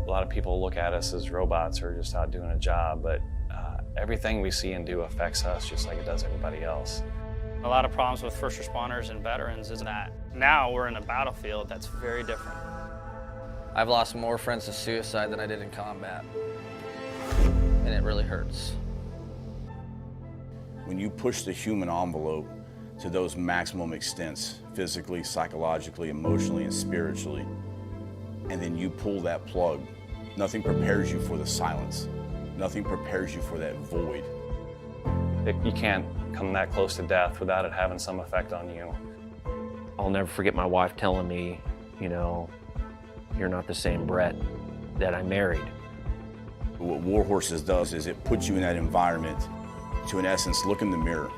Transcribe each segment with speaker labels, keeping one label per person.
Speaker 1: A lot of people look at us as robots who are just out doing a job, but everything we see and do affects us just like it does everybody else.
Speaker 2: A lot of problems with first responders and veterans is that now we're in a battlefield that's very different.
Speaker 3: I've lost more friends to suicide than I did in combat, and it really hurts.
Speaker 4: When you push the human envelope to those maximum extents, physically, psychologically, emotionally, and spiritually, and then you pull that plug, nothing prepares you for the silence. Nothing prepares you for that void.
Speaker 1: You can't come that close to death without it having some effect on you.
Speaker 5: I'll never forget my wife telling me, you know, you're not the same Brett that I married.
Speaker 4: What War Horses does is it puts you in that environment to, in essence, look in the mirror.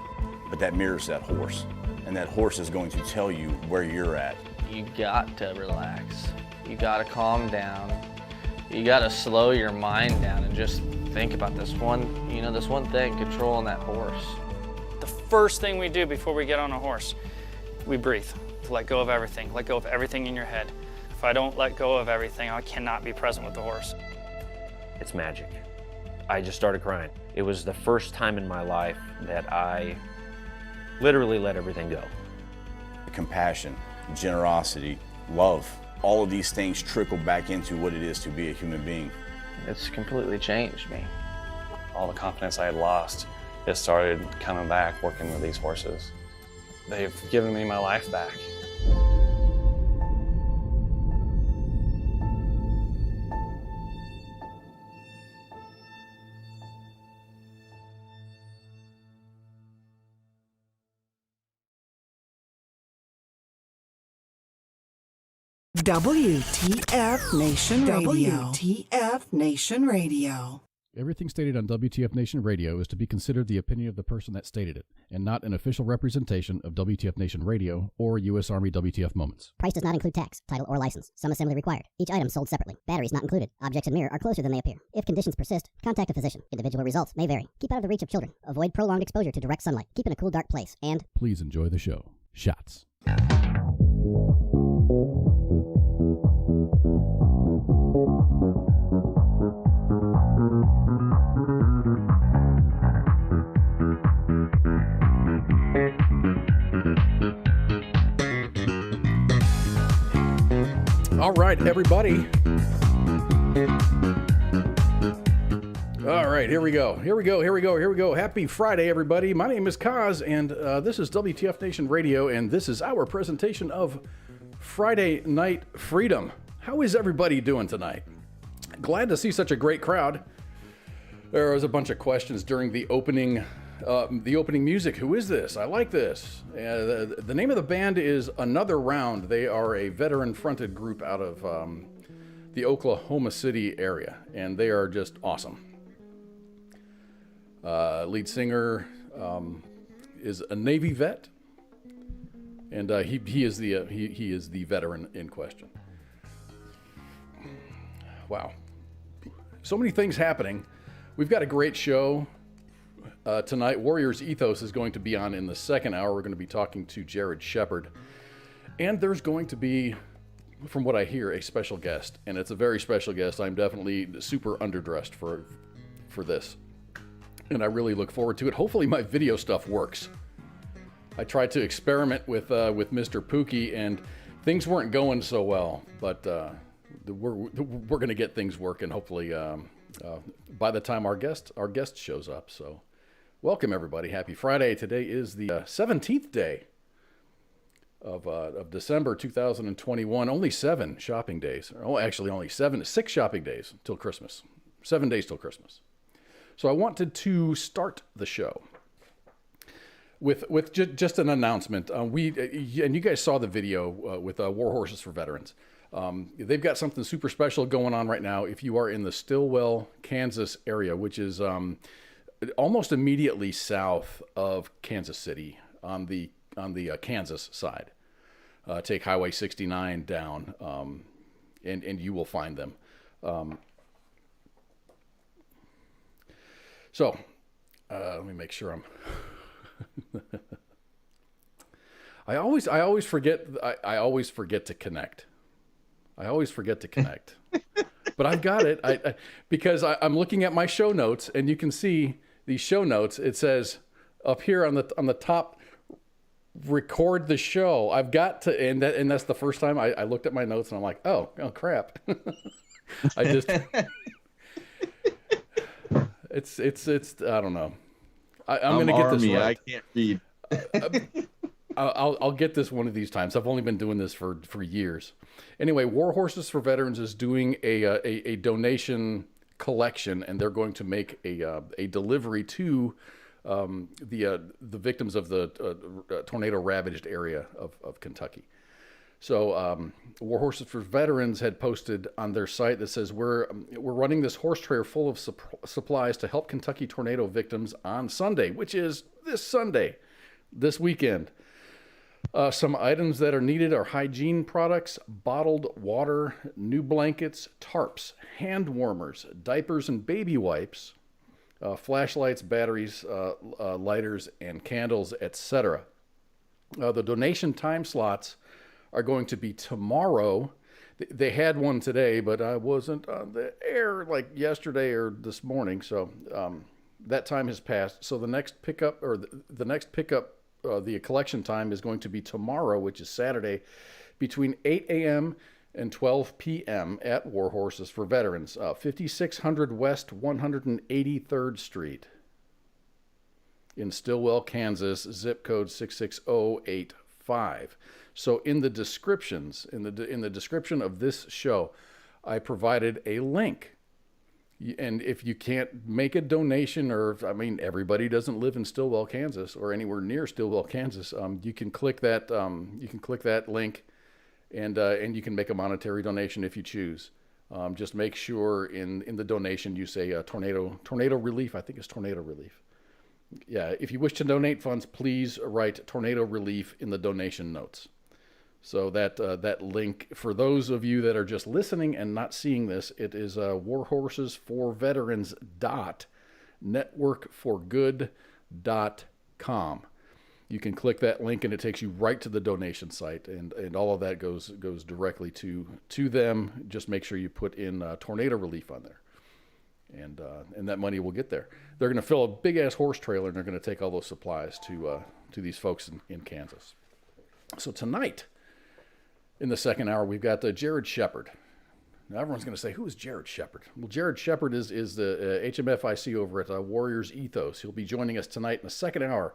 Speaker 4: But that mirror's that horse. And that horse is going to tell you where you're at.
Speaker 3: You got to relax. You got to calm down. You got to slow your mind down and just think about this one thing, controlling that horse.
Speaker 2: The first thing we do before we get on a horse, we breathe. Let go of everything. Let go of everything in your head. If I don't let go of everything, I cannot be present with the horse.
Speaker 5: It's magic. I just started crying. It was the first time in my life that I literally let everything go.
Speaker 4: Compassion, generosity, love, all of these things trickle back into what it is to be a human being.
Speaker 3: It's completely changed me.
Speaker 1: All the confidence I had lost, it started coming back working with these horses. They've given me my life back.
Speaker 6: WTF Nation Radio. WTF Nation Radio.
Speaker 7: Everything stated on WTF Nation Radio is to be considered the opinion of the person that stated it, and not an official representation of WTF Nation Radio or U.S. Army WTF Moments.
Speaker 8: Price does not include tax, title, or license. Some assembly required. Each item sold separately. Batteries not included. Objects in mirror are closer than they appear. If conditions persist, contact a physician. Individual results may vary. Keep out of the reach of children. Avoid prolonged exposure to direct sunlight. Keep in a cool, dark place. And
Speaker 7: please enjoy the show. Shots. All right, everybody. All right, here we go. Happy Friday, everybody. My name is Kaz, and this is WTF Nation Radio, and this is our presentation of Friday Night Freedom. How is everybody doing tonight? Glad to see such a great crowd. There was a bunch of questions during the opening music. Who is this? I like this. The name of the band is Another Round. They are a veteran-fronted group out of the Oklahoma City area, and they are just awesome. Lead singer is a Navy vet, and he is the veteran in question. Wow, so many things happening. We've got a great show tonight. Warriors Ethos is going to be on in the second hour. We're going to be talking to Shepard, and there's going to be, from what I hear, a special guest, and it's a very special guest. I'm definitely super underdressed for this, and I really look forward to it. Hopefully my video stuff works. I tried to experiment with Mr. Pookie, and things weren't going so well, but we're going to get things working, hopefully, by the time our guest shows up. So welcome, everybody. Happy Friday. Today is the 17th day of December 2021. Only 7 shopping days. Oh, actually only 6 shopping days till Christmas. 7 days till Christmas. So I wanted to start the show with just an announcement. And you guys saw the video with War Horses for Veterans. They've got something super special going on right now. If you are in the Stillwell, Kansas area, which is almost immediately south of Kansas City on the Kansas side, take Highway 69 down, and you will find them. So let me make sure I'm. I always forget to connect. I always forget to connect. But I've got it because I'm looking at my show notes, and you can see these show notes. It says up here on the top, record the show. I've got to, and that's the first time I looked at my notes, and I'm like, oh crap. I just, it's I don't know. I'm going to get this right.
Speaker 9: I can't read.
Speaker 7: I'll get this one of these times. I've only been doing this for years. Anyway, War Horses for Veterans is doing a donation collection, and they're going to make a delivery to the victims of the tornado ravaged area of Kentucky. So War Horses for Veterans had posted on their site that says we're running this horse trailer full of supplies to help Kentucky tornado victims on Sunday, which is this Sunday, this weekend. Some items that are needed are hygiene products, bottled water, new blankets, tarps, hand warmers, diapers and baby wipes, flashlights, batteries, lighters, and candles, etc. The donation time slots are going to be tomorrow. They had one today, but I wasn't on the air like yesterday or this morning, so that time has passed. So the next pickup, the collection time is going to be tomorrow, which is Saturday, between 8 a.m. and 12 p.m. at War Horses for Veterans, 5600 West 183rd Street in Stillwell, Kansas, zip code 66085. So in the descriptions, in the description of this show, I provided a link. And if you can't make a donation, everybody doesn't live in Stillwell, Kansas, or anywhere near Stillwell, Kansas. You can click that. You can click that link, and you can make a monetary donation if you choose. Just make sure in the donation you say tornado relief. I think it's tornado relief. Yeah. If you wish to donate funds, please write tornado relief in the donation notes. So that link, for those of you that are just listening and not seeing this, it is warhorsesforveterans.networkforgood.com. You can click that link and it takes you right to the donation site, and all of that goes directly to them. Just make sure you put in tornado relief on there, and that money will get there. They're going to fill a big ass horse trailer, and they're going to take all those supplies to these folks in Kansas. So tonight, in the second hour, we've got Jared Shepard. Now, everyone's going to say, who is Jared Shepard? Well, Jared Shepard is the HMFIC over at Warriors Ethos. He'll be joining us tonight in the second hour.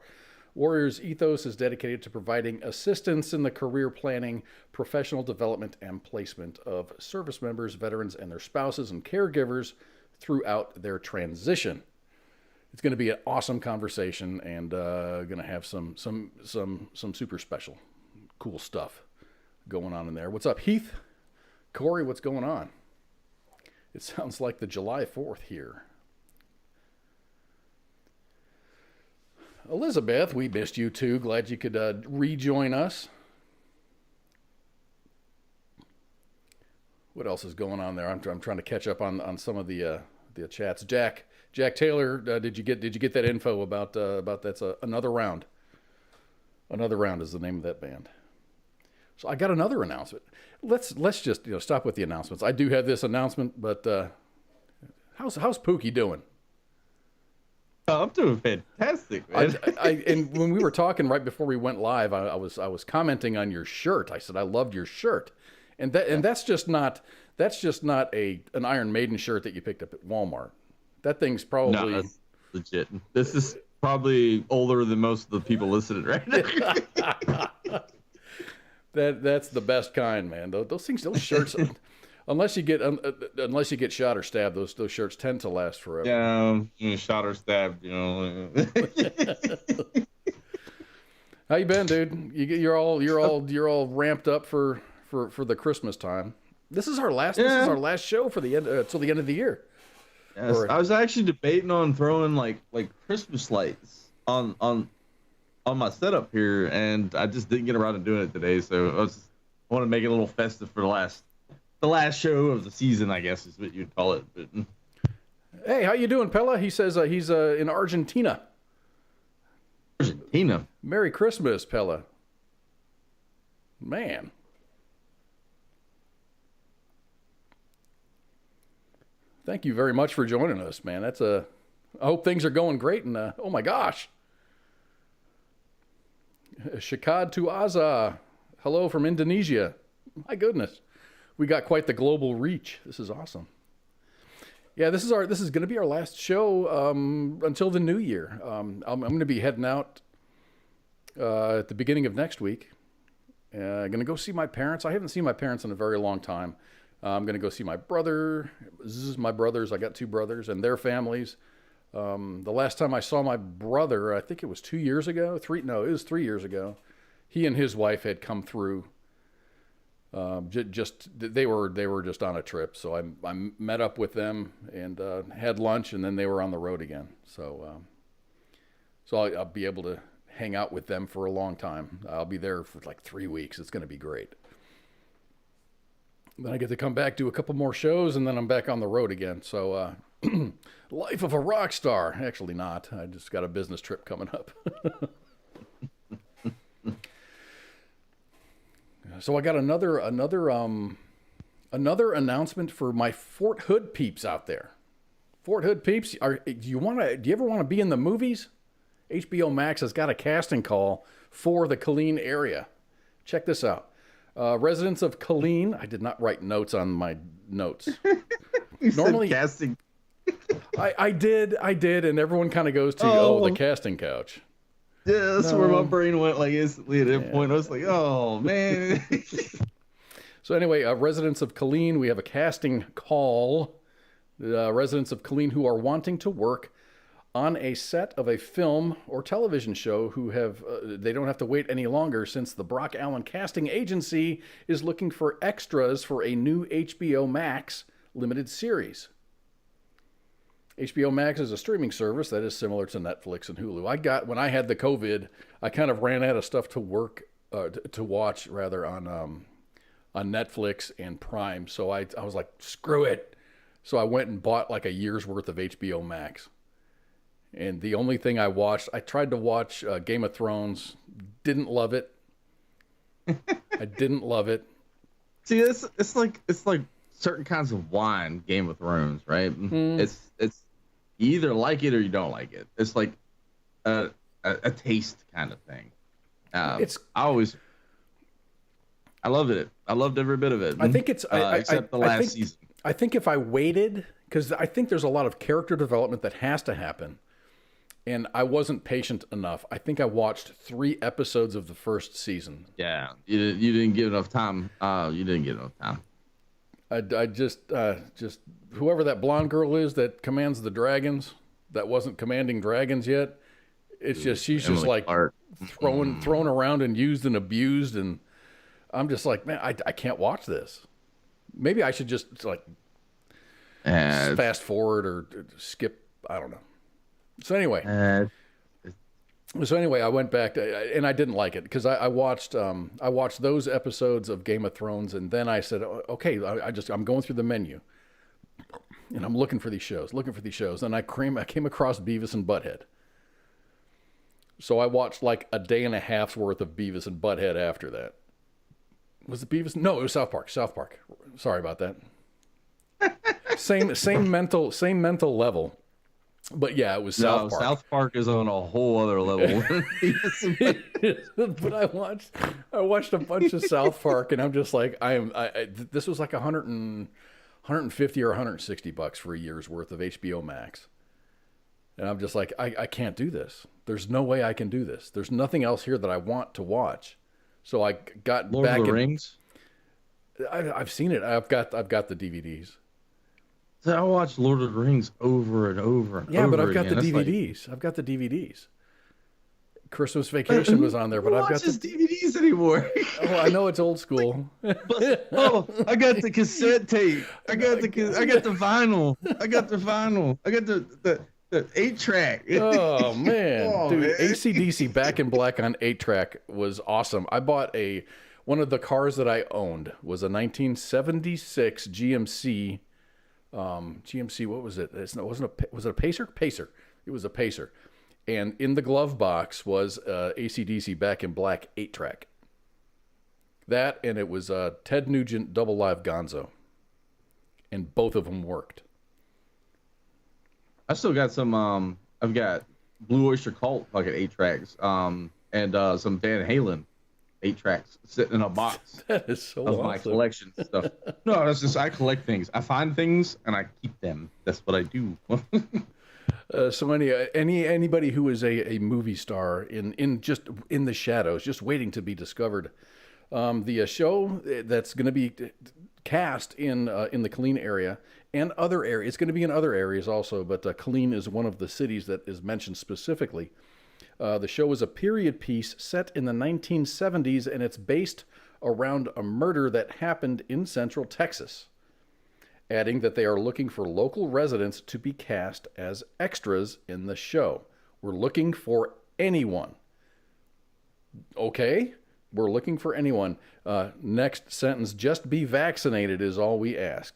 Speaker 7: Warriors Ethos is dedicated to providing assistance in the career planning, professional development, and placement of service members, veterans, and their spouses and caregivers throughout their transition. It's going to be an awesome conversation, and going to have some super special, cool stuff going on in there. What's up, Heath? Corey, what's going on? It sounds like the July 4th here. Elizabeth, we missed you too. Glad you could rejoin us. What else is going on there? I'm trying to catch up on some of the chats. Jack Taylor, did you get that info about that's Another Round? Another Round is the name of that band. So I got another announcement. Let's just stop with the announcements. I do have this announcement, but how's Pookie doing?
Speaker 9: Oh, I'm doing fantastic, man.
Speaker 7: And when we were talking right before we went live, I was commenting on your shirt. I said I loved your shirt, and that's just not an Iron Maiden shirt that you picked up at Walmart. That thing's probably
Speaker 9: no, that's legit. This is probably older than most of the people listening right now.
Speaker 7: That's the best kind, man. Those shirts, unless you get shot or stabbed, those shirts tend to last forever.
Speaker 9: Yeah, shot or stabbed,
Speaker 7: How you been, dude? You're all ramped up for the Christmas time. This is our last show for the end till the end of the year.
Speaker 9: Yes, I was actually debating on throwing like Christmas lights on my setup here, and I just didn't get around to doing it today. So I want to make it a little festive for the last show of the season, I guess is what you'd call it. But
Speaker 7: hey, how you doing, Pella? He says he's in Argentina.
Speaker 9: Argentina.
Speaker 7: Merry Christmas, Pella. Man. Thank you very much for joining us, man. I hope things are going great. And oh my gosh. Shekad Tuaza. Hello from Indonesia. My goodness. We got quite the global reach. This is awesome. Yeah, this is going to be our last show until the new year. I'm going to be heading out at the beginning of next week. Going to go see my parents. I haven't seen my parents in a very long time. I'm going to go see my brothers. I got 2 brothers and their families. The last time I saw my brother, I think it was 2 years ago. It was 3 years ago. He and his wife had come through. They were just on a trip, so I met up with them and had lunch, and then they were on the road again. So I'll be able to hang out with them for a long time. I'll be there for like 3 weeks. It's going to be great. Then I get to come back, do a couple more shows, and then I'm back on the road again. So life of a rock star. Actually not. I just got a business trip coming up. So I got another announcement for my Fort Hood peeps out there. Fort Hood peeps, do you ever want to be in the movies? HBO Max has got a casting call for the Killeen area. Check this out. Residents of Killeen, I did not write notes on my notes. Normally
Speaker 9: casting.
Speaker 7: I did, and everyone kind of goes to the casting couch.
Speaker 9: Yeah, that's where my brain went like instantly at that point. I was like, oh, man.
Speaker 7: So anyway, residents of Killeen, we have a casting call. Residents of Killeen who are wanting to work on a set of a film or television show they don't have to wait any longer since the Brock Allen Casting Agency is looking for extras for a new HBO Max limited series. HBO Max is a streaming service that is similar to Netflix and Hulu. When I had the COVID, I kind of ran out of stuff to watch on Netflix and Prime. So I was like, screw it. So I went and bought like a year's worth of HBO Max. And the only thing I tried to watch Game of Thrones. Didn't love it. I didn't love it.
Speaker 9: See, it's like certain kinds of wine, Game of Thrones, right? Mm-hmm. It's you either like it or you don't like it. It's like a taste kind of thing. I loved it. I loved every bit of it.
Speaker 7: I think it's
Speaker 9: except the last season.
Speaker 7: I think if I waited, because I think there's a lot of character development that has to happen, and I wasn't patient enough. I think I watched 3 episodes of the first season.
Speaker 9: Yeah, you didn't give enough time. You didn't get enough time.
Speaker 7: I just whoever that blonde girl is that commands the dragons, that wasn't commanding dragons yet. It's just she's Emily just like Clark. thrown around and used and abused, and I'm just like, man, I can't watch this. Maybe I should just like fast forward or skip. I don't know. So anyway, I went back and I didn't like it because I watched those episodes of Game of Thrones, and then I said, okay, I'm going through the menu, and I'm looking for these shows. And I came across Beavis and Butthead. So I watched like a day and a half's worth of Beavis and Butthead after that. Was it Beavis? No, it was South Park. Sorry about that. Same mental level. But yeah, it was South Park.
Speaker 9: South Park is on a whole other level.
Speaker 7: But I watched a bunch of South Park, and I'm just like, this was like $150 or $160 for a year's worth of HBO Max. And I'm just like, I can't do this. There's no way I can do this. There's nothing else here that I want to watch. So I got
Speaker 9: Lord
Speaker 7: back
Speaker 9: of the Rings.
Speaker 7: I've seen it. I've got the DVDs.
Speaker 9: So I watched Lord of the Rings over and over and over.
Speaker 7: Yeah, but I've got
Speaker 9: again.
Speaker 7: the DVDs. I've got the DVDs. Christmas Vacation was on there, but I've got the
Speaker 9: DVDs anymore.
Speaker 7: Oh, I know it's old school.
Speaker 9: I got the cassette tape. I got the vinyl. I got the 8-track.
Speaker 7: Oh man, dude,
Speaker 9: man.
Speaker 7: AC/DC Back in Black on 8-track was awesome. I bought one of the cars that I owned was a 1976 GMC. GMC, what was it? Was it a Pacer? Pacer. It was a Pacer. And in the glove box was AC/DC Back in Black 8-track. That, and it was Ted Nugent Double Live Gonzo. And both of them worked.
Speaker 9: I still got some. I've got Blue Oyster Cult, like at 8 tracks. And some Van Halen 8 tracks sitting in a box.
Speaker 7: That is so
Speaker 9: of
Speaker 7: awesome.
Speaker 9: my collection stuff. No, that's just I collect things. I find things and I keep them. That's what I do.
Speaker 7: So anybody who is a movie star in the shadows, just waiting to be discovered, the show that's going to be cast in the Killeen area and other areas. It's going to be in other areas also, but Killeen is one of the cities that is mentioned specifically. The show is a period piece set in the 1970s, and it's based around a murder that happened in Central Texas, adding that they are looking for local residents to be cast as extras in the show. We're looking for anyone. Okay? We're looking for anyone. Next sentence, just be vaccinated is all we asked.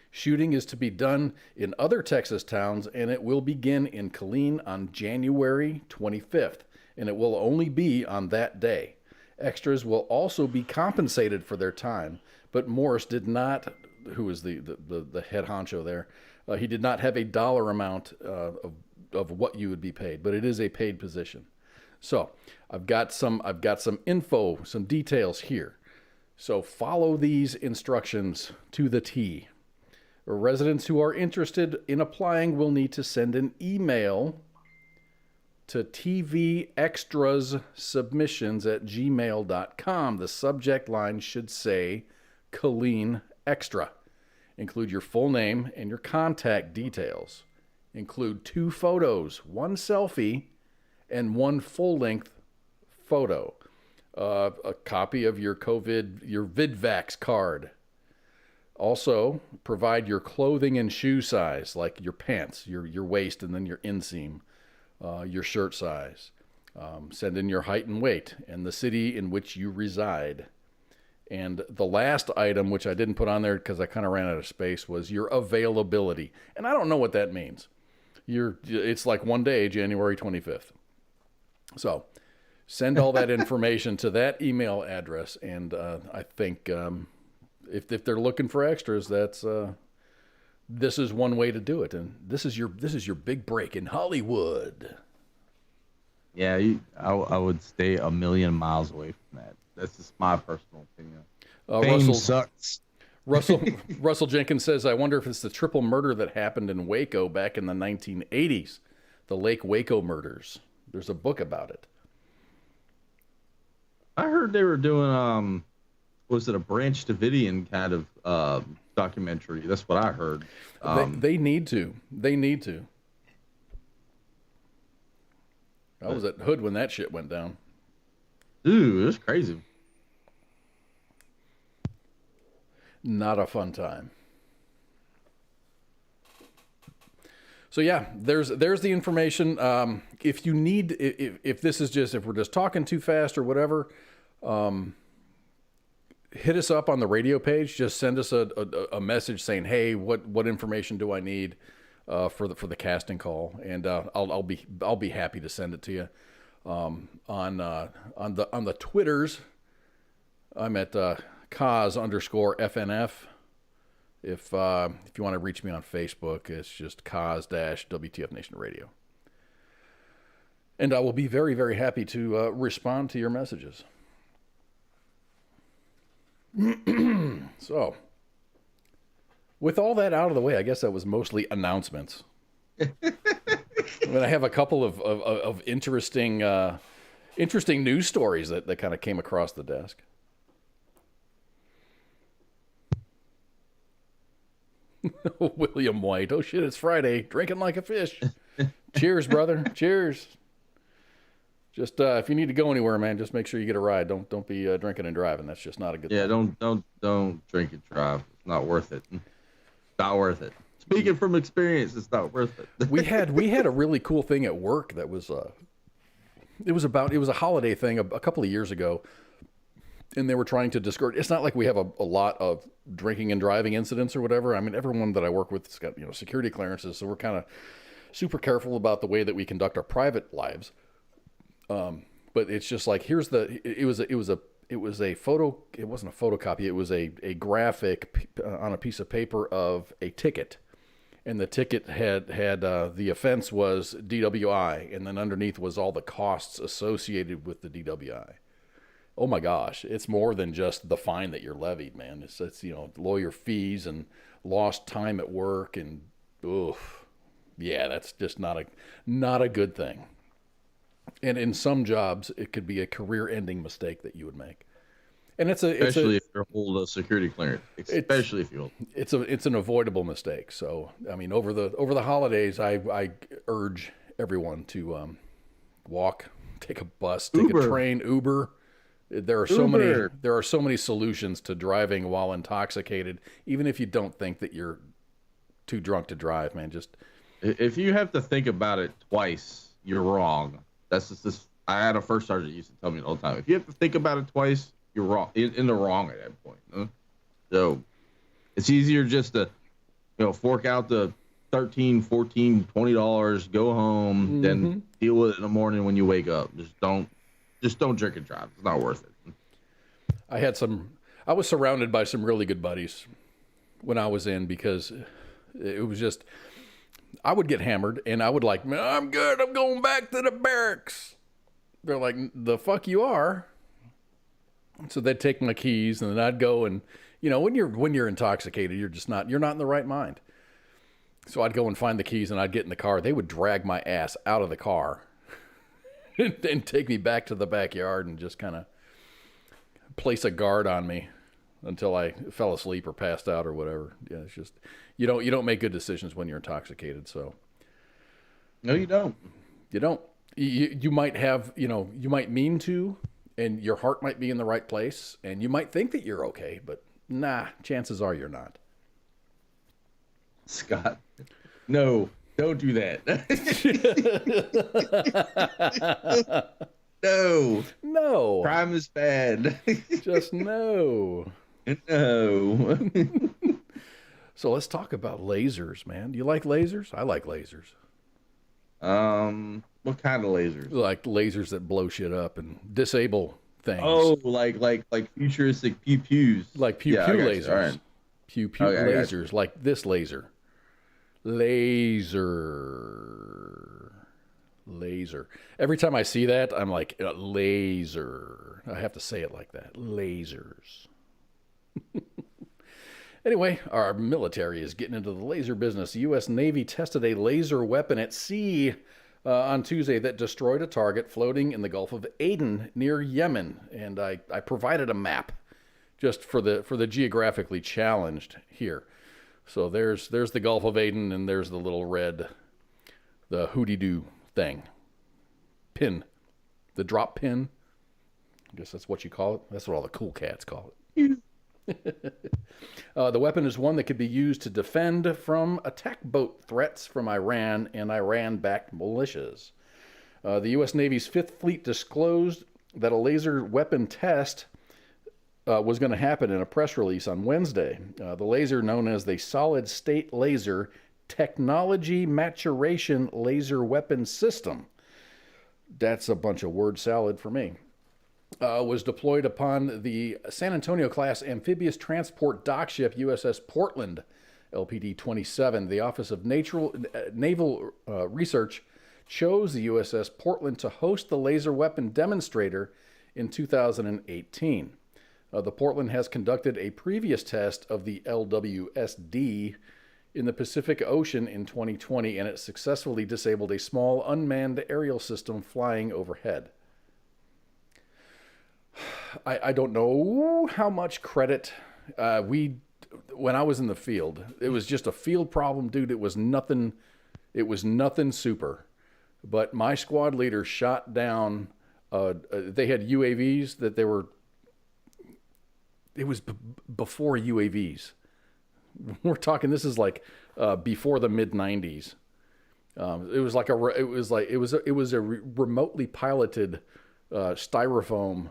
Speaker 7: Shooting is to be done in other Texas towns, and it will begin in Killeen on January 25th, and it will only be on that day. Extras will also be compensated for their time, but Morris did not, who is the head honcho there, he did not have a dollar amount of what you would be paid, but it is a paid position. So I've got some info, some details here. So follow these instructions to the T. Residents who are interested in applying will need to send an email to tvextrassubmissions@gmail.com. The subject line should say Killeen Extra. Include your full name and your contact details. Include 2 photos, 1 selfie and 1 full-length photo. A copy of your VidVax card. Also, provide your clothing and shoe size, like your pants, your waist, and then your inseam, your shirt size. Send in your height and weight and the city in which you reside. And the last item, which I didn't put on there because I kind of ran out of space, was your availability. And I don't know what that means. It's like one day, January 25th. So send all that information to that email address, and I think... If they're looking for extras, this is one way to do it, and this is your big break in Hollywood.
Speaker 9: Yeah, I would stay a million miles away from that. That's just my personal opinion. Fame sucks.
Speaker 7: Russell Jenkins says, I wonder if it's the triple murder that happened in Waco back in the 1980s, the Lake Waco murders. There's a book about it.
Speaker 9: I heard they were doing was it a Branch Davidian kind of documentary? That's what I heard.
Speaker 7: They need to. I was at Hood when that shit went down.
Speaker 9: Dude, it was crazy.
Speaker 7: Not a fun time. So yeah, there's the information. If you need, if this is just, if we're just talking too fast or whatever, hit us up on the radio page. Just send us a message saying, "Hey, what information do I need for the casting call?" And I'll be happy to send it to you. On the Twitters, I'm at Kaz_FNF. If you want to reach me on Facebook, it's just Kaz-WTF Nation Radio. And I will be very, very happy to respond to your messages. So, with all that out of the way, I guess that was mostly announcements. I mean, I have a couple of interesting news stories that kind of came across the desk. William White. Oh shit, it's Friday. Drinking like a fish. Cheers, brother. Cheers. Just if you need to go anywhere, man, just make sure you get a ride. Don't be drinking and driving. That's just not a good thing.
Speaker 9: Yeah, don't drink and drive. It's not worth it. Not worth it. Speaking from experience, it's not worth it.
Speaker 7: we had a really cool thing at work that was it was a holiday thing a couple of years ago, and they were trying to discourage. It's not like we have a lot of drinking and driving incidents or whatever. I mean, everyone that I work with has got security clearances, so we're kind of super careful about the way that we conduct our private lives. But it's just like it was a photo. It wasn't a photocopy. It was a graphic on a piece of paper of a ticket, and the ticket had the offense was DWI, and then underneath was all the costs associated with the DWI. Oh my gosh, it's more than just the fine that you're levied, man. It's lawyer fees and lost time at work, and oof, yeah, that's just not a good thing. And in some jobs, it could be a career-ending mistake that you would make. And
Speaker 9: especially if you hold a security clearance, especially if you hold.
Speaker 7: It's an avoidable mistake. So I mean, over the holidays, I urge everyone to walk, take a bus, take a train, Uber. There are so many solutions to driving while intoxicated, even if you don't think that you're too drunk to drive, man. Just
Speaker 9: if you have to think about it twice, you're wrong. That's just this. I had a first sergeant used to tell me all the time. If you have to think about it twice, you're wrong. In the wrong at that point. Huh? So it's easier just to, fork out the $13, $14, $20, go home, then deal with it in the morning when you wake up. Just don't drink and drive. It's not worth it.
Speaker 7: I was surrounded by some really good buddies when I was in, because it was just, I would get hammered and I would like, man, I'm good. I'm going back to the barracks. They're like, the fuck you are. So they'd take my keys, and then I'd go, and when you're intoxicated, you're not in the right mind. So I'd go and find the keys, and I'd get in the car. They would drag my ass out of the car and take me back to the backyard and just kind of place a guard on me until I fell asleep or passed out or whatever. Yeah, it's just you don't make good decisions when you're intoxicated. So
Speaker 9: no, you don't.
Speaker 7: You don't. You might have, you might mean to, and your heart might be in the right place, and you might think that you're okay, but nah, chances are you're not.
Speaker 9: Scott, no, don't do that. No. Crime is bad.
Speaker 7: Just no.
Speaker 9: No.
Speaker 7: So let's talk about lasers, man. Do you like lasers? I like lasers.
Speaker 9: What kind of lasers?
Speaker 7: Like lasers that blow shit up and disable things.
Speaker 9: Oh, like futuristic pew-pews.
Speaker 7: Like pew-pew lasers.
Speaker 9: Right.
Speaker 7: Pew-pew lasers, like this laser. Laser. Every time I see that, I'm like, laser. I have to say it like that. Lasers. Anyway, our military is getting into the laser business. The U.S. Navy tested a laser weapon at sea on Tuesday that destroyed a target floating in the Gulf of Aden near Yemen. And I provided a map just for the geographically challenged here. So there's the Gulf of Aden, and there's the little red, the hooty-doo thing. Pin. The drop pin. I guess that's what you call it. That's what all the cool cats call it. The weapon is one that could be used to defend from attack boat threats from Iran and Iran-backed militias. The U.S. Navy's Fifth Fleet disclosed that a laser weapon test was going to happen in a press release on Wednesday. The laser, known as the Solid-State Laser Technology Maturation Laser Weapon System, that's a bunch of word salad for me, was deployed upon the San Antonio-class amphibious transport dockship USS Portland, LPD-27. The Office of Naval Research chose the USS Portland to host the laser weapon demonstrator in 2018. The Portland has conducted a previous test of the LWSD in the Pacific Ocean in 2020, and it successfully disabled a small unmanned aerial system flying overhead. I don't know how much credit when I was in the field, it was just a field problem, dude. It was nothing super. But my squad leader shot down, they had UAVs that it was before UAVs. We're talking, this is like before the mid 90s. It was a remotely piloted styrofoam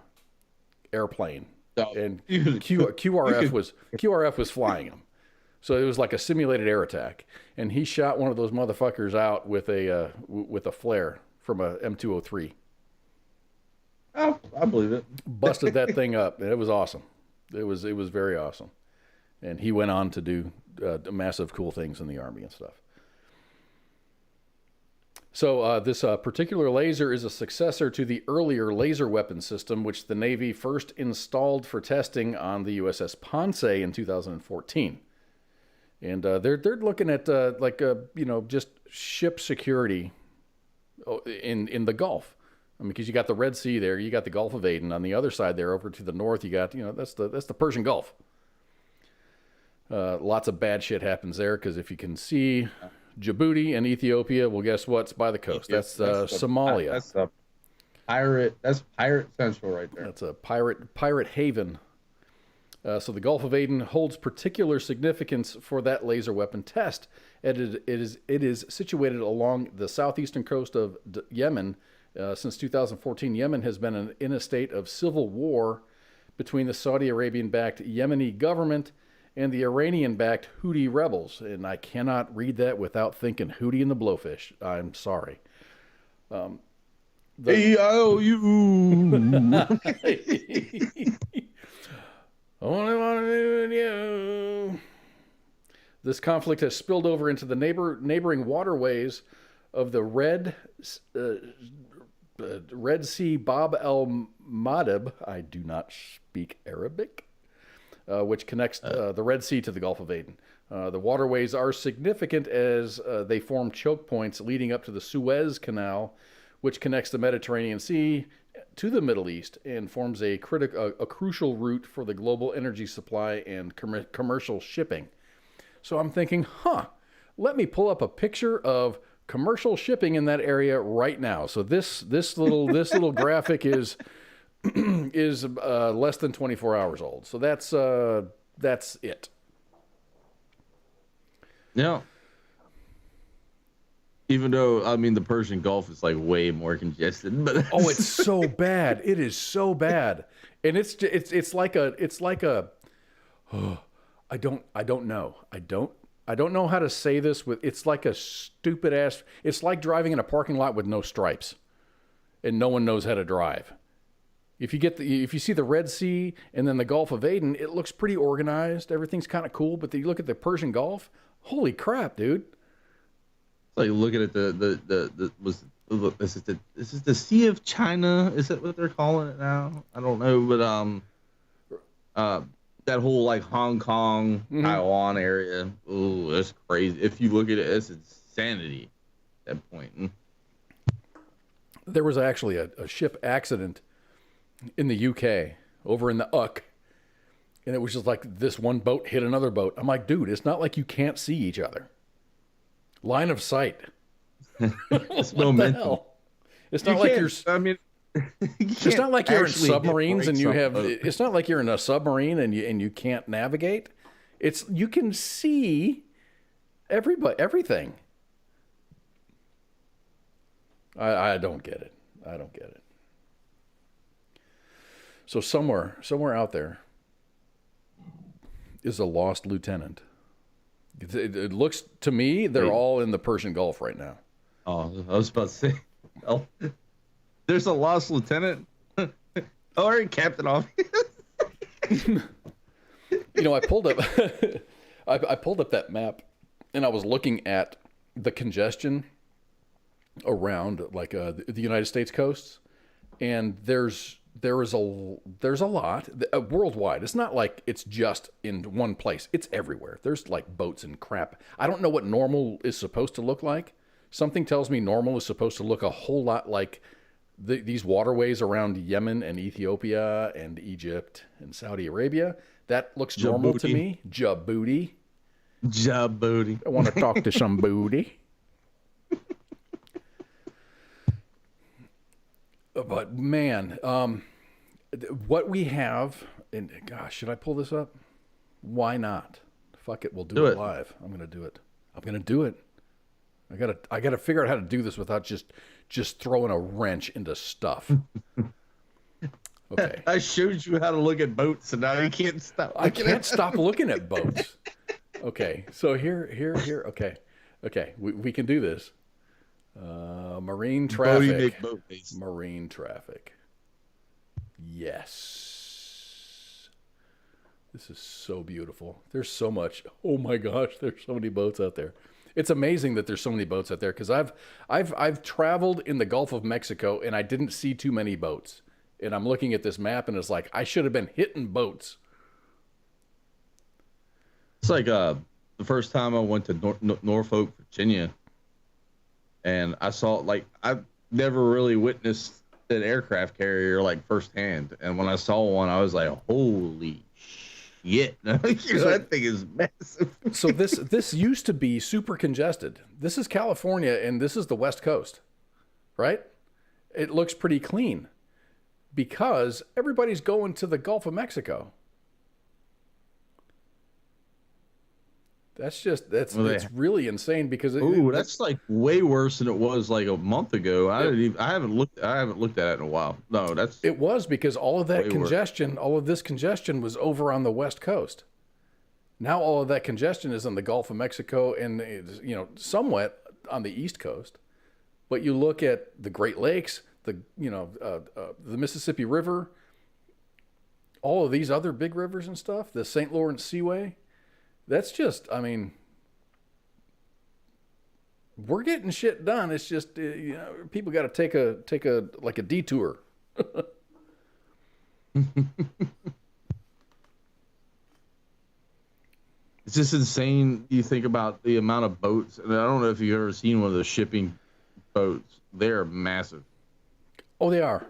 Speaker 7: airplane, and QRF was flying him. So it was like a simulated air attack, and he shot one of those motherfuckers out with a flare from a M203.
Speaker 9: Oh, I believe it.
Speaker 7: Busted that thing up, and it was awesome. It was very awesome. And he went on to do massive cool things in the Army and stuff. So this particular laser is a successor to the earlier laser weapon system, which the Navy first installed for testing on the USS Ponce in 2014. And they're looking at just ship security in the Gulf. I mean, because you got the Red Sea there, you got the Gulf of Aden. On the other side there, over to the north, you got that's the Persian Gulf. Lots of bad shit happens there because if you can see Djibouti and Ethiopia, well, guess what's by the coast? That's Somalia.
Speaker 9: That's a pirate. That's pirate central right there.
Speaker 7: That's a pirate haven. So the Gulf of Aden holds particular significance for that laser weapon test. It is situated along the southeastern coast of Yemen. Since 2014, Yemen has been in a state of civil war between the Saudi Arabian-backed Yemeni government and the Iranian-backed Houthi rebels. And I cannot read that without thinking Houthi and the Blowfish. I'm sorry.
Speaker 9: E-I-O-U.
Speaker 7: Only want to do with you. This conflict has spilled over into the neighboring waterways of the Red Sea Bab el-Mandeb. I do not speak Arabic. Which connects the Red Sea to the Gulf of Aden. The waterways are significant as they form choke points leading up to the Suez Canal, which connects the Mediterranean Sea to the Middle East and forms a crucial route for the global energy supply and commercial shipping. So I'm thinking, let me pull up a picture of commercial shipping in that area right now. So this little graphic is less than 24 hours old. So that's it.
Speaker 9: Yeah. Even though, I mean, the Persian Gulf is like way more congested, but
Speaker 7: it's so bad. It is so bad. And it's like a I don't know. I don't know how to say this it's like a stupid ass. It's like driving in a parking lot with no stripes and no one knows how to drive. If you see the Red Sea and then the Gulf of Aden, it looks pretty organized. Everything's kind of cool. But then you look at the Persian Gulf, holy crap, dude!
Speaker 9: It's like looking at this is the Sea of China. Is that what they're calling it now? I don't know, but that whole like Hong Kong, Taiwan area. Oh, that's crazy. If you look at it, it's insanity at that point.
Speaker 7: There was actually a ship accident in the UK, over in the Uck, and it was just like this one boat hit another boat. I'm like, dude, it's not like you can't see each other. Line of sight.
Speaker 9: It's momentum.
Speaker 7: It's not like you're. I mean, it's not like you're in submarines and you have. It's not like you're in a submarine and you can't navigate. It's you can see everything. I don't get it. I don't get it. So somewhere out there is a lost lieutenant. It looks to me they're all in the Persian Gulf right now.
Speaker 9: Oh, I was about to say, there's a lost lieutenant or captain off.
Speaker 7: I pulled up I pulled up that map and I was looking at the congestion around like the United States coasts, and there's a lot worldwide. It's not like it's just in one place. It's everywhere. There's like boats and crap. I don't know what normal is supposed to look like. Something tells me normal is supposed to look a whole lot like these waterways around Yemen and Ethiopia and Egypt and Saudi Arabia. That looks normal to me. Djibouti. I want to talk to some booty. But man, what we have, and gosh, should I pull this up? Why not? Fuck it, we'll do it live. I'm gonna do it. I gotta figure out how to do this without just throwing a wrench into stuff. Okay.
Speaker 9: I showed you how to look at boats, and now you can't stop.
Speaker 7: I can't stop looking at boats. Okay, so here. Okay, we can do this. Marine traffic. Marine traffic. Yes. This is so beautiful. There's so much. Oh my gosh, there's so many boats out there. It's amazing that there's so many boats out there, because I've traveled in the Gulf of Mexico and I didn't see too many boats. And I'm looking at this map and it's like I should have been hitting boats.
Speaker 9: It's like the first time I went to Norfolk, Virginia, and I saw, like, I've never really witnessed an aircraft carrier like firsthand, and when I saw one, I was like, "Holy shit!" That thing is massive.
Speaker 7: So this used to be super congested. This is California, and this is the West Coast, right? It looks pretty clean because everybody's going to the Gulf of Mexico. It's really insane because
Speaker 9: that's like way worse than it was like a month ago. I haven't looked at it in a while. No,
Speaker 7: it was because all of that congestion, all of this congestion was over on the West Coast. Now all of that congestion is in the Gulf of Mexico and somewhat on the East Coast. But you look at the Great Lakes, the Mississippi River, all of these other big rivers and stuff, the St. Lawrence Seaway. That's just, I mean, we're getting shit done. It's just, people got to take a detour.
Speaker 9: It's just insane. You think about the amount of boats, and I don't know if you've ever seen one of those shipping boats. They're massive.
Speaker 7: Oh, they are.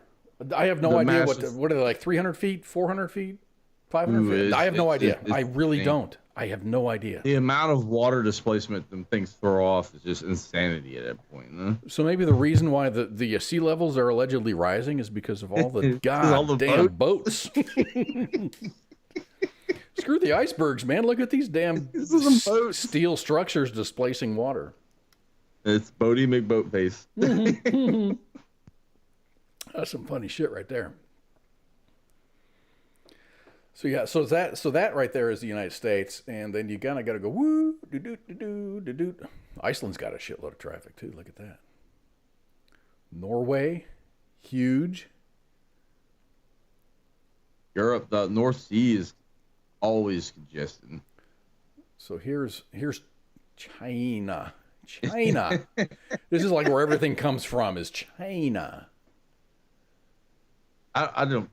Speaker 7: I have no idea what are they, like 300 feet, 400 feet, 500 feet? I have no idea. I really don't. I have no idea.
Speaker 9: The amount of water displacement them things throw off is just insanity at that point. Huh?
Speaker 7: So maybe the reason why the sea levels are allegedly rising is because of all the goddamn boats. Screw the icebergs, man. Look at these damn steel structures displacing water.
Speaker 9: It's Bodie McBoatface.
Speaker 7: That's some funny shit right there. So yeah, so that right there is the United States, and then you kind of got to go woo, do do do do do do. Iceland's got a shitload of traffic too. Look at that. Norway, huge.
Speaker 9: Europe, the North Sea is always congested.
Speaker 7: So here's China. China. This is like where everything comes from. Is China.
Speaker 9: I don't.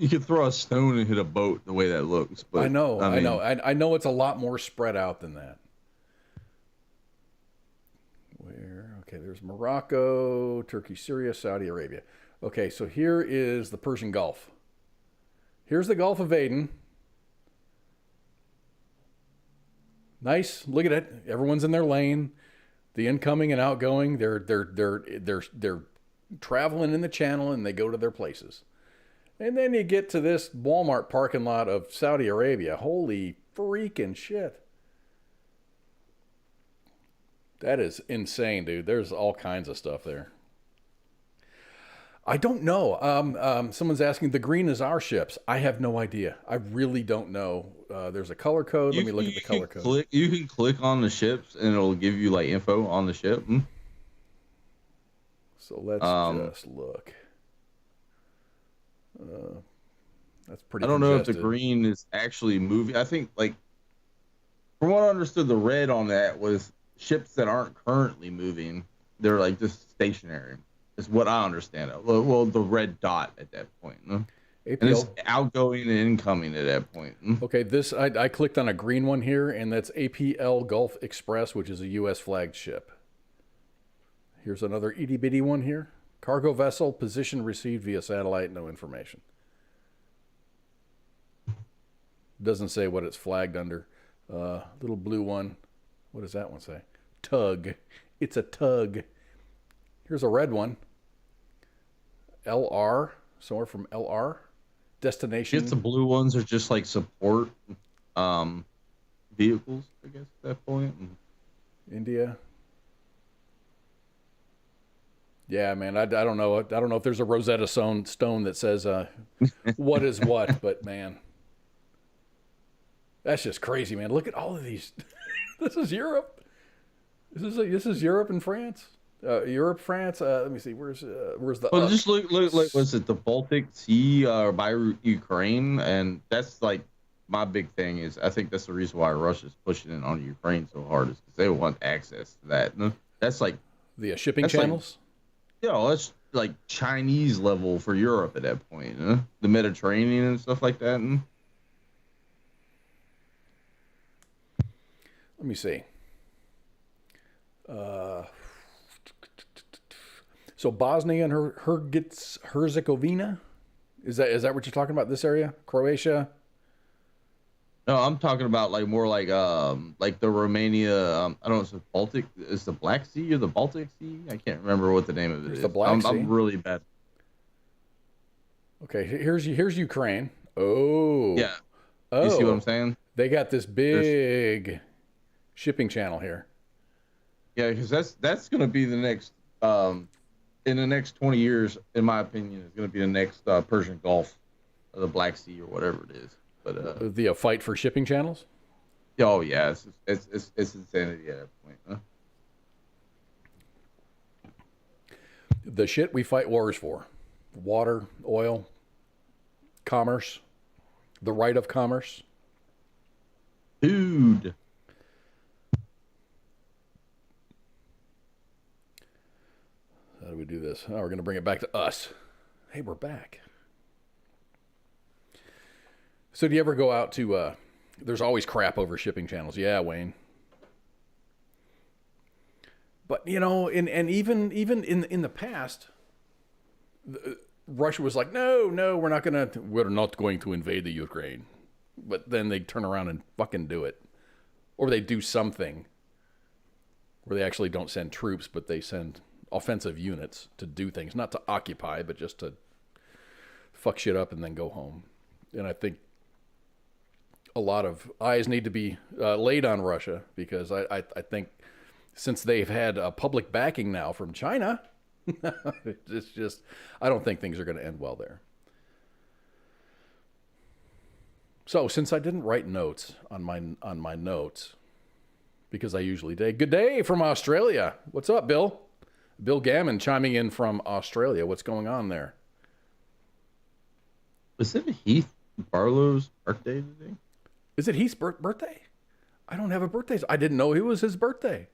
Speaker 9: You could throw a stone and hit a boat the way that looks. But
Speaker 7: I know. I know it's a lot more spread out than that. Okay, there's Morocco, Turkey, Syria, Saudi Arabia. Okay, so here is the Persian Gulf. Here's the Gulf of Aden. Nice. Look at it. Everyone's in their lane. The incoming and outgoing, they're traveling in the channel and they go to their places. And then you get to this Walmart parking lot of Saudi Arabia. Holy freaking shit. That is insane, dude. There's all kinds of stuff there. I don't know. Someone's asking, the green is our ships. I have no idea. I really don't know. There's a color code. Let me look at the color code.
Speaker 9: You can click on the ships and it'll give you like info on the ship.
Speaker 7: So let's just look. That's pretty.
Speaker 9: I don't know if the green is actually moving. I think, like, from what I understood, the red on that was ships that aren't currently moving. They're like just stationary. Is what I understand. Well, the red dot at that point. And it's outgoing and incoming at that point.
Speaker 7: Okay, this I clicked on a green one here, and that's APL Gulf Express, which is a U.S. flagged ship. Here's another itty bitty one here. Cargo vessel, position received via satellite, no information. Doesn't say what it's flagged under. Little blue one. What does that one say? Tug. It's a tug. Here's a red one. LR. Somewhere from LR. Destination.
Speaker 9: I guess the blue ones are just like support vehicles, I guess, at that point.
Speaker 7: India. Yeah, man, I don't know. I don't know if there's a Rosetta Stone that says what is what, but man, that's just crazy, man. Look at all of these. This is Europe. This is Europe and France. Europe, France. Let me see. Where's the?
Speaker 9: Well, just look. Was it the Baltic Sea by Ukraine? And that's like my big thing is I think that's the reason why Russia's pushing in on Ukraine so hard is because they want access to that. And that's like
Speaker 7: The shipping
Speaker 9: that's
Speaker 7: channels?
Speaker 9: that's like Chinese level for Europe at that point. The Mediterranean and stuff like that.
Speaker 7: Let me see. So Bosnia and Herzegovina? Is that what you're talking about? This area? Croatia?
Speaker 9: No, I'm talking about like more like the Romania. I don't know. It's the Baltic. Is the Black Sea or the Baltic Sea? I can't remember what the name of it is.
Speaker 7: The Black Sea?
Speaker 9: I'm really bad.
Speaker 7: Okay, here's Ukraine. Oh.
Speaker 9: Yeah.
Speaker 7: Oh.
Speaker 9: You see what I'm saying?
Speaker 7: They got this big shipping channel here.
Speaker 9: Yeah, because that's going to be the next in the next 20 years, in my opinion, is going to be the next Persian Gulf, or the Black Sea, or whatever it is. But
Speaker 7: the fight for shipping channels.
Speaker 9: Oh yeah, it's insanity at that point. Huh?
Speaker 7: The shit we fight wars for: water, oil, commerce, the right of commerce.
Speaker 9: Dude.
Speaker 7: How do we do this? Oh, we're going to bring it back to us. Hey, we're back. So do you ever go out to, there's always crap over shipping channels. Yeah, Wayne. But, you know, and even in the past, Russia was like, no, we're not going to invade the Ukraine. But then they turn around and fucking do it. Or they do something where they actually don't send troops, but they send offensive units to do things, not to occupy, but just to fuck shit up and then go home. And I think a lot of eyes need to be laid on Russia, because I think since they've had public backing now from China, it's just, I don't think things are going to end well there. So since I didn't write notes on my notes, because I usually do. Good day from Australia. What's up, Bill? Bill Gammon chiming in from Australia. What's going on there?
Speaker 9: Was it Heath Barlow's birthday today?
Speaker 7: Is it Heath's birthday? I don't have a birthday. I didn't know it was his birthday.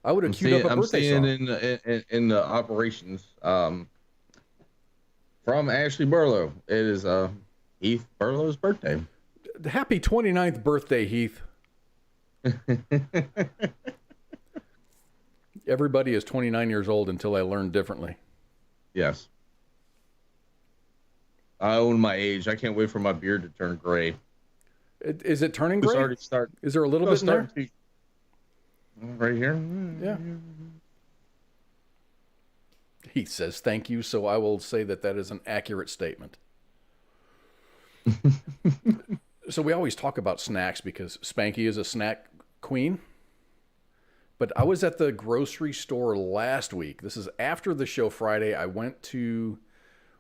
Speaker 7: I would have queued up a birthday song.
Speaker 9: I'm seeing in the operations from Ashley Barlow. It is Heath Barlow's birthday.
Speaker 7: Happy 29th birthday, Heath. Everybody is 29 years old until I learn differently.
Speaker 9: Yes. I own my age. I can't wait for my beard to turn gray.
Speaker 7: Is it turning gray? Is there a little bit in there?
Speaker 9: Right here?
Speaker 7: Yeah. He says thank you, so I will say that is an accurate statement. So we always talk about snacks because Spanky is a snack queen. But I was at the grocery store last week. This is after the show Friday. I went to,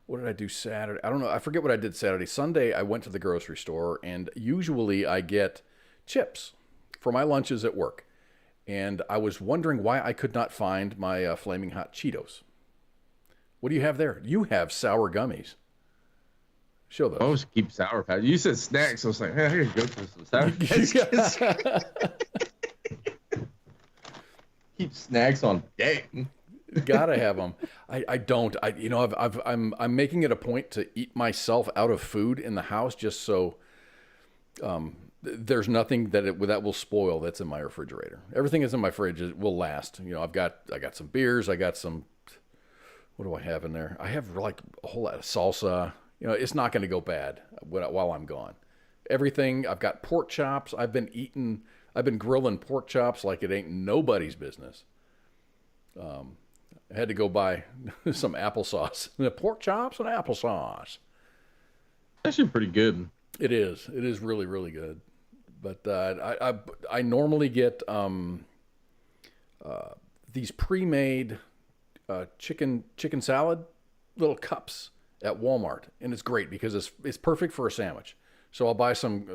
Speaker 7: what did I do Saturday? I don't know. I forget what I did Saturday. Sunday, I went to the grocery store, and usually I get chips for my lunches at work. And I was wondering why I could not find my Flaming Hot Cheetos. What do you have there? You have sour gummies. Show those.
Speaker 9: I always keep Sour Patch. You said snacks. I was like, hey, I gotta go for some Sour Patch. Keep snacks on deck.
Speaker 7: Gotta have them. I don't. I'm making it a point to eat myself out of food in the house just so there's nothing that will spoil that's in my refrigerator. Everything that's in my fridge will last. You know, I got some beers. I got some. What do I have in there? I have like a whole lot of salsa. You know, it's not going to go bad while I'm gone. Everything. I've got pork chops. I've been grilling pork chops like it ain't nobody's business. I had to go buy some applesauce. Pork chops and applesauce.
Speaker 9: Actually pretty good.
Speaker 7: It is. It is really, really good. But I normally get these pre-made chicken salad little cups at Walmart, and it's great because it's perfect for a sandwich. So I'll buy some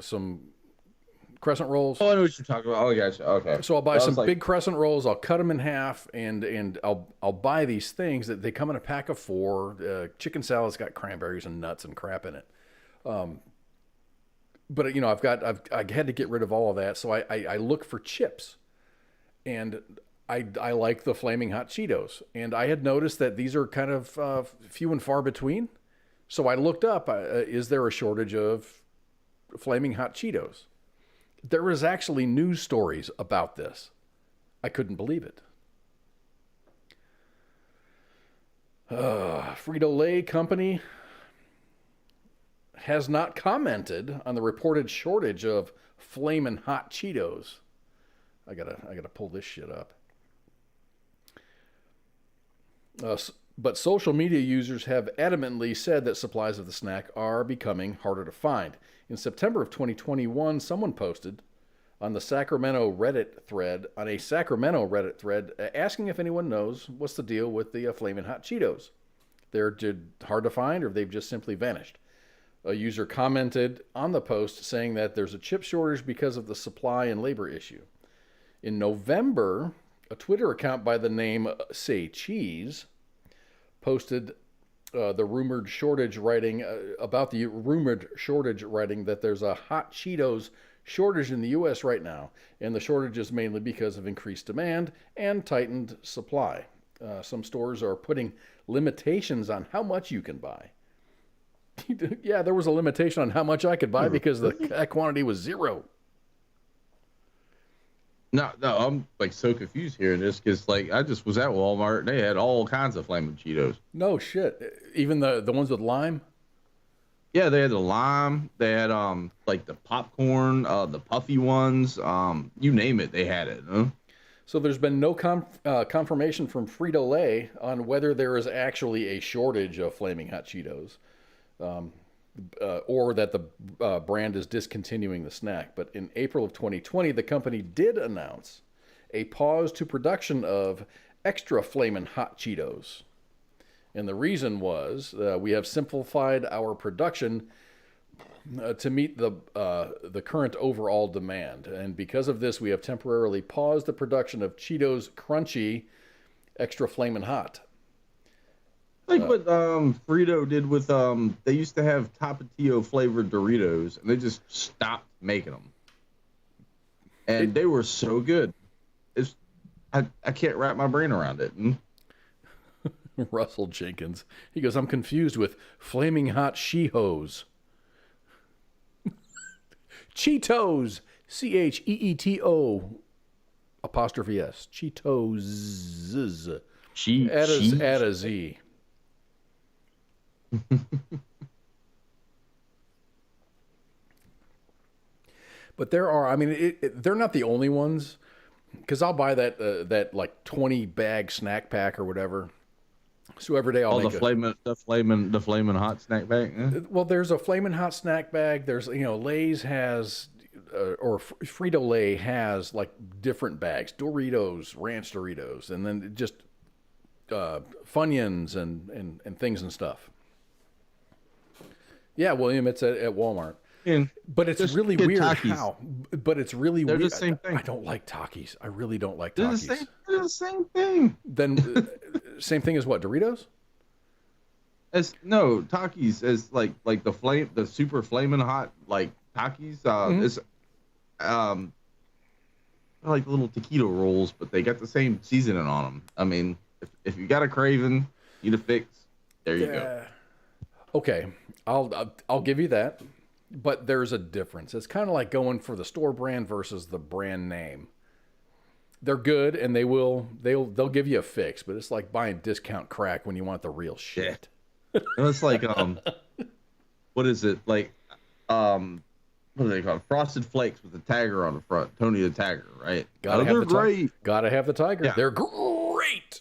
Speaker 7: crescent rolls.
Speaker 9: Oh, I know what you're talking about. Oh, gotcha. Okay.
Speaker 7: So I'll buy some big crescent rolls. I'll cut them in half, and I'll buy these things that they come in a pack of 4. Chicken salad's got cranberries and nuts and crap in it. but I had to get rid of all of that, so I look for chips, and I like the Flaming Hot Cheetos, and I had noticed that these are kind of few and far between, so I looked up, is there a shortage of Flaming Hot Cheetos? There was actually news stories about this. I couldn't believe it. Frito-Lay company has not commented on the reported shortage of Flamin' Hot Cheetos. I gotta pull this shit up. But social media users have adamantly said that supplies of the snack are becoming harder to find. In September of 2021, someone posted on a Sacramento Reddit thread, asking if anyone knows what's the deal with the Flamin' Hot Cheetos. They're hard to find, or they've just simply vanished. A user commented on the post saying that there's a chip shortage because of the supply and labor issue. In November, a Twitter account by the name Say Cheese posted the rumored shortage writing that there's a hot Cheetos shortage in the U.S. right now, and the shortage is mainly because of increased demand and tightened supply. Some stores are putting limitations on how much you can buy. Yeah, there was a limitation on how much I could buy because that quantity was 0.
Speaker 9: No, I'm like so confused here in this because like I just was at Walmart and they had all kinds of Flamin' Cheetos.
Speaker 7: No shit, even the ones with lime.
Speaker 9: Yeah, they had the lime. They had like the popcorn, the puffy ones. You name it, they had it. Huh?
Speaker 7: So there's been no confirmation from Frito-Lay on whether there is actually a shortage of Flaming Hot Cheetos, or that the brand is discontinuing the snack. But in April of 2020, the company did announce a pause to production of extra Flamin' Hot Cheetos. And the reason was we have simplified our production to meet the current overall demand. And because of this, we have temporarily paused the production of Cheetos Crunchy Extra Flamin' Hot.
Speaker 9: Like what Frito did with they used to have Tapatio flavored Doritos, and they just stopped making them. And they were so good. I can't wrap my brain around it.
Speaker 7: Russell Jenkins. He goes, I'm confused with Flaming Hot She-Hos. Cheetos. Cheeto apostrophe S. Cheetos. Add a Z. But there are, they're not the only ones, because I'll buy that like 20 bag snack pack or whatever. So every day I'll make
Speaker 9: the flamin' hot snack bag. Eh?
Speaker 7: Well, there's a Flamin' Hot snack bag. There's Lay's has or Frito-Lay has like different bags, Doritos, Ranch Doritos, and then just Funyuns and things and stuff. Yeah, William, it's at Walmart. But it's really weird how. But it's really weird.
Speaker 9: They're the same thing.
Speaker 7: I don't like Takis. I really don't like Takis.
Speaker 9: They're the same thing.
Speaker 7: Then same thing as what, Doritos?
Speaker 9: Takis as like the super flaming hot like Takis. It's like little taquito rolls, but they got the same seasoning on them. I mean, if you got a craving, need a fix, there you go.
Speaker 7: Okay, I'll give you that, but there's a difference. It's kind of like going for the store brand versus the brand name. They're good, and they'll give you a fix, but it's like buying discount crack when you want the real shit.
Speaker 9: Yeah. It's like what is it like? What are they called? Frosted Flakes with the Tiger on the front. Tony the Tiger, right?
Speaker 7: They're great. Gotta have the Tiger. Yeah. They're great.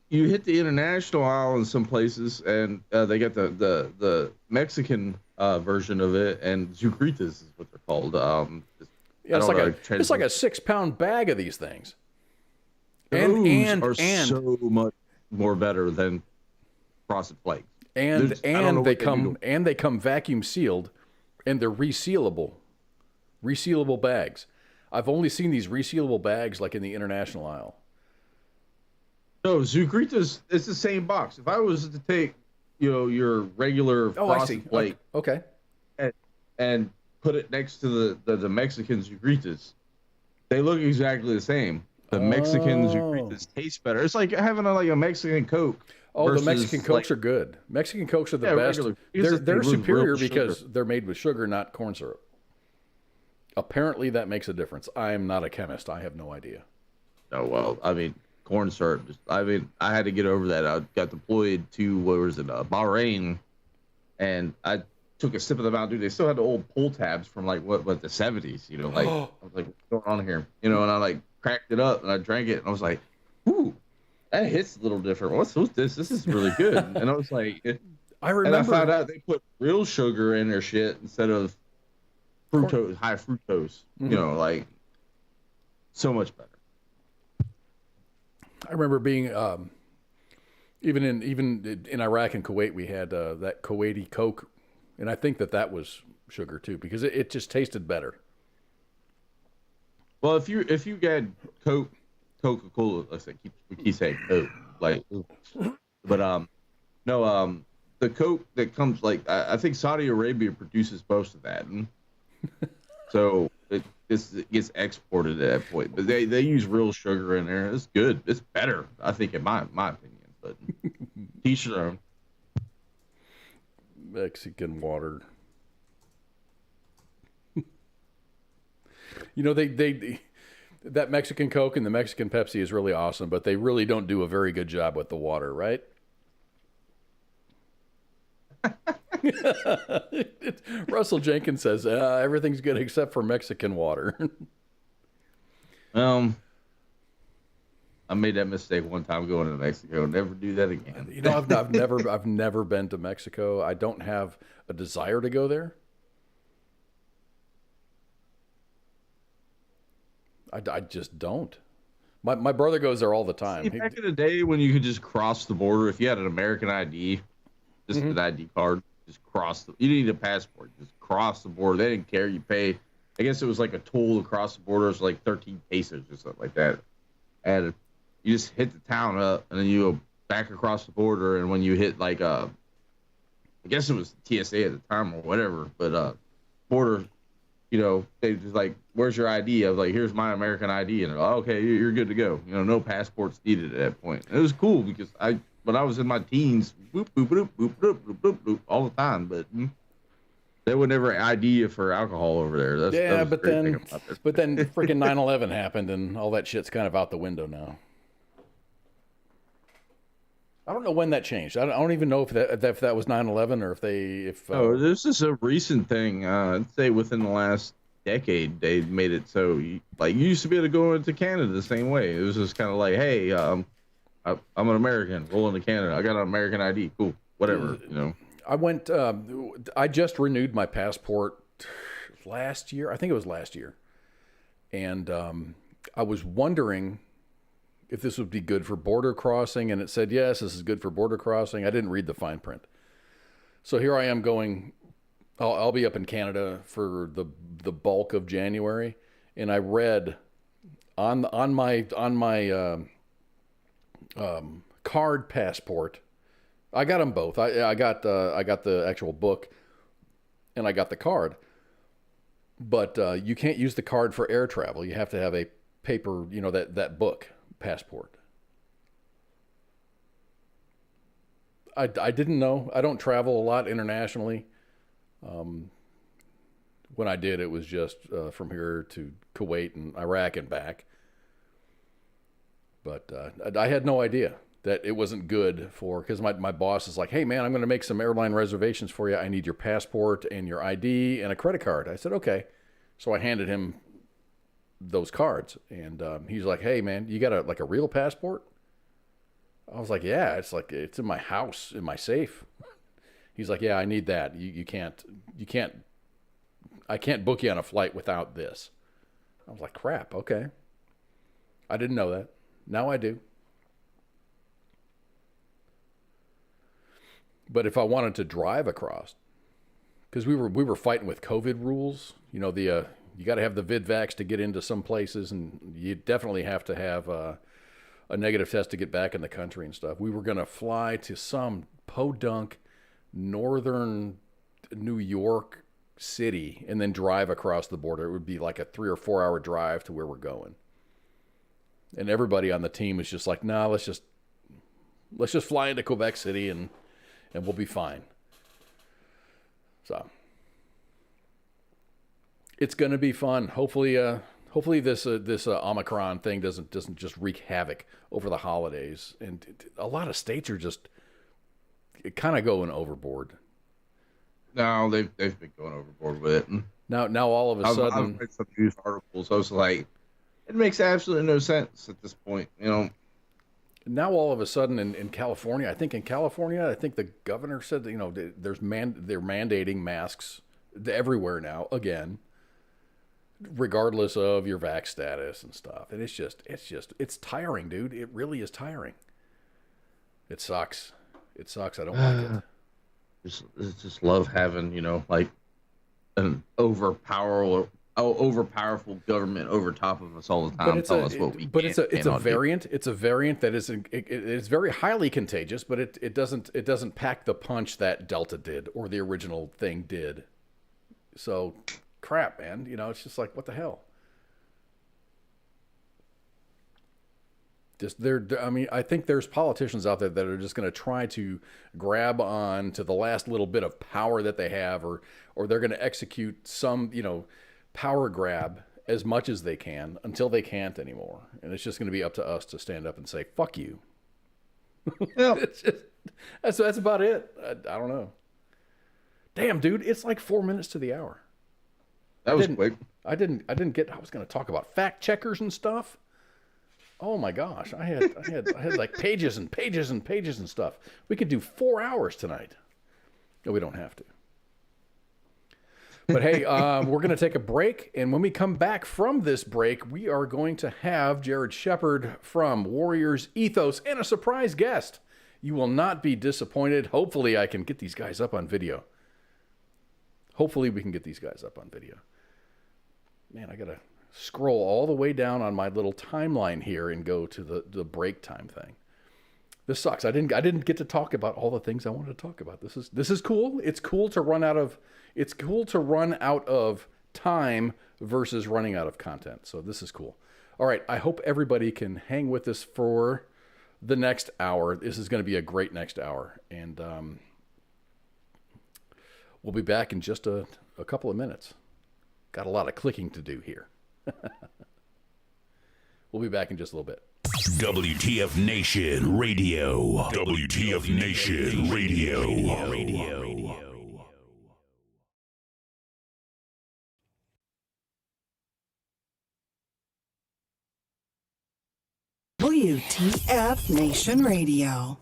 Speaker 9: You hit the international aisle in some places, and they got the Mexican version of it, and Zucritas is what they're called.
Speaker 7: It's like a 6-pound bag of these things.
Speaker 9: And so much more better than Frosted Flakes.
Speaker 7: And they come vacuum sealed, and they're resealable bags. I've only seen these resealable bags like in the international aisle.
Speaker 9: No, Zucritas, it's the same box. If I was to take, your regular Frosted Flake,
Speaker 7: okay,
Speaker 9: and put it next to the Mexican Zugritas. They look exactly the same. The Mexican Zugritas taste better. It's like having a Mexican Coke.
Speaker 7: Oh, the Mexican Cokes are good. Mexican Cokes are the best. They're superior because they're made with sugar, not corn syrup. Apparently, that makes a difference. I'm not a chemist. I have no idea.
Speaker 9: Oh, well, I mean, corn syrup. I had to get over that. I got deployed to, Bahrain, and I took a sip of the Mountain Dew. They still had the old pull tabs from, the 70s, I was like, what's going on here? And I, cracked it up, and I drank it, and I was like, ooh, that hits a little different. What's this? This is really good. And I was like,
Speaker 7: I remember.
Speaker 9: And I found out they put real sugar in their shit instead of fructose, high fructose.
Speaker 7: Mm-hmm.
Speaker 9: So much better.
Speaker 7: I remember being even in Iraq and Kuwait, we had that Kuwaiti Coke, and I think that was sugar too because it just tasted better.
Speaker 9: Well, if you get Coca-Cola, we keep saying Coke, but the Coke that comes I think Saudi Arabia produces most of that, so it gets exported at that point. But they use real sugar in there. It's good. It's better, I think, in my opinion. But teach their own.
Speaker 7: Mexican water. They that Mexican Coke and the Mexican Pepsi is really awesome, but they really don't do a very good job with the water, right? Russell Jenkins says everything's good except for Mexican water.
Speaker 9: I made that mistake one time going to Mexico. Never do that again.
Speaker 7: I've never been to Mexico. I don't have a desire to go there. I just don't. My brother goes there all the time.
Speaker 9: Back in the day when you could just cross the border, if you had an American ID, just an ID card, just cross. You didn't need a passport. Just cross the border. They didn't care. You pay. I guess it was like a toll across the border. It was like 13 pesos or something like that. And you just hit the town up, and then you go back across the border. And when you hit I guess it was TSA at the time or whatever, but border. They just where's your ID? I was like, here's my American ID. And okay, you're good to go. No passports needed at that point. And it was cool because when I was in my teens, boop, boop, boop, boop, boop, boop, boop, boop, all the time. But they would never ID you for alcohol over there.
Speaker 7: But then freaking 9/11 happened and all that shit's kind of out the window now. I don't know when that changed. I don't even know if that was 9/11 or
Speaker 9: this is a recent thing. I'd say within the last decade they made it so you used to be able to go into Canada the same way. It was just kind of like, hey, I'm an American, roll into Canada. I got an American ID, cool, whatever.
Speaker 7: I went. I just renewed my passport last year. I think it was last year, and I was wondering if this would be good for border crossing, and it said, yes, this is good for border crossing. I didn't read the fine print. So here I am going, I'll be up in Canada for the bulk of January, and I read on my card passport, I got them both. I got the actual book, and I got the card, but you can't use the card for air travel. You have to have a paper, that book passport. I didn't know. I don't travel a lot internationally. When I did, it was just from here to Kuwait and Iraq and back. But I had no idea that it wasn't good because my boss is like, hey man, I'm going to make some airline reservations for you. I need your passport and your ID and a credit card. I said, okay. So I handed him those cards, and he's like, hey man, you got a real passport? I was like, yeah, it's in my house in my safe. He's like, yeah, I need that. I can't book you on a flight without this. I was like, crap, okay. I didn't know that. Now I do. But if I wanted to drive across, because we were fighting with COVID rules, you got to have the VidVax to get into some places, and you definitely have to have a negative test to get back in the country and stuff. We were going to fly to some podunk northern New York city and then drive across the border. It would be like a 3 or 4 hour drive to where we're going. And everybody on the team was just like, "Nah, let's just fly into Quebec City and we'll be fine." So it's going to be fun. Hopefully this Omicron thing doesn't just wreak havoc over the holidays. And a lot of states are just kind of going overboard.
Speaker 9: No, they've been going overboard with it.
Speaker 7: Now all of a sudden,
Speaker 9: I've read some news articles. I was like, it makes absolutely no sense at this point, you know.
Speaker 7: Now all of a sudden in California, I think the governor said that, you know, they're mandating masks everywhere now again, regardless of your vax status and stuff. And it's tiring, dude. It really is tiring. It sucks. I don't like it.
Speaker 9: Just love having, you know, like an overpowerful government over top of us all the time. It's a variant. It's a variant that is very highly contagious, but it doesn't pack the punch that Delta did or the original thing did. So, crap, man. You know, it's just like, what the hell? I think there's politicians out there that are just going to try to grab on to the last little bit of power that they have, or they're going to execute some, you know, power grab as much as they can until they can't anymore. And it's just going to be up to us to stand up and say, "Fuck you." Yeah.
Speaker 7: That's about it. I don't know. Damn, dude, it's like 4 minutes to the hour.
Speaker 9: That was quick.
Speaker 7: I was going to talk about fact checkers and stuff. Oh my gosh, I had like pages and pages and pages and stuff. We could do 4 hours tonight. No, we don't have to. But hey, we're going to take a break, and when we come back from this break, we are going to have Jared Shepard from Warriors Ethos and a surprise guest. You will not be disappointed. Hopefully, I can get these guys up on video. Hopefully, we can get these guys up on video. Man, I got to scroll all the way down on my little timeline here and go to the break time thing. This sucks. I didn't get to talk about all the things I wanted to talk about. This is cool. It's cool to run out of time versus running out of content. So this is cool. All right, I hope everybody can hang with us for the next hour. This is going to be a great next hour, and we'll be back in just a couple of minutes. Got a lot of clicking to do here. We'll be back in just a little bit.
Speaker 10: WTF Nation Radio. WTF Nation Radio.
Speaker 6: WTF Nation Radio.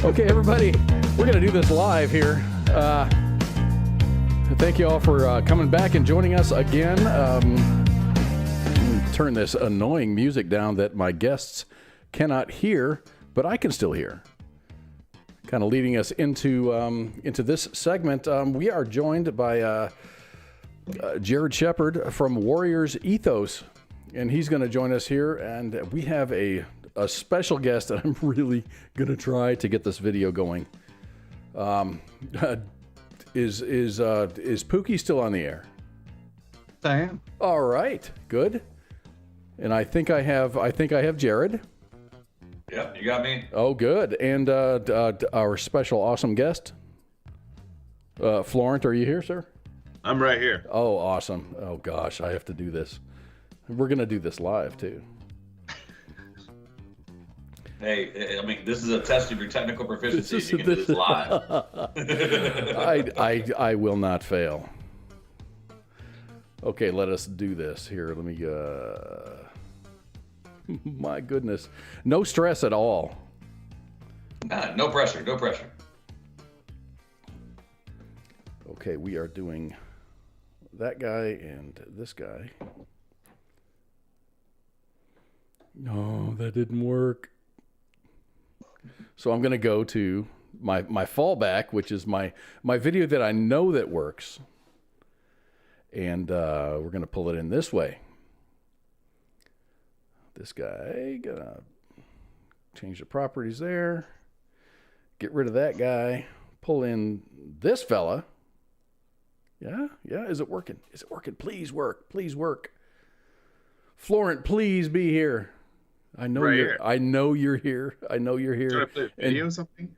Speaker 7: Okay, everybody, we're going to do this live here. Thank you all for coming back and joining us again. Turn this annoying music down that my guests cannot hear, but I can still hear. Kind of leading us into this segment. We are joined by Jared Shepard from Warriors Ethos, and he's going to join us here. And we have a special guest that I'm really going to try to get this video going. Is Pookie still on the air?
Speaker 9: I am.
Speaker 7: All right, good. And I think I have Jared.
Speaker 11: Yep, you got me.
Speaker 7: Oh, good. And our special awesome guest, Florent, are you here, sir?
Speaker 11: I'm right here.
Speaker 7: Oh, awesome. Oh gosh, I have to do this. We're gonna do this live too.
Speaker 11: Hey, I mean, this is a test of your technical proficiency. You can do this live.
Speaker 7: I will not fail. Okay, let us do this here. Let me. My goodness, no stress at all.
Speaker 11: No pressure. No pressure.
Speaker 7: Okay, we are doing that guy and this guy. No, that didn't work. So I'm going to go to my fallback, which is my video that I know that works. And we're going to pull it in this way. This guy, Change the properties there. Get rid of that guy. Pull in this fella. Yeah. Is it working? Please work. Florent, please be here. I know you're here. I know you're here.
Speaker 12: Should I play a video or something?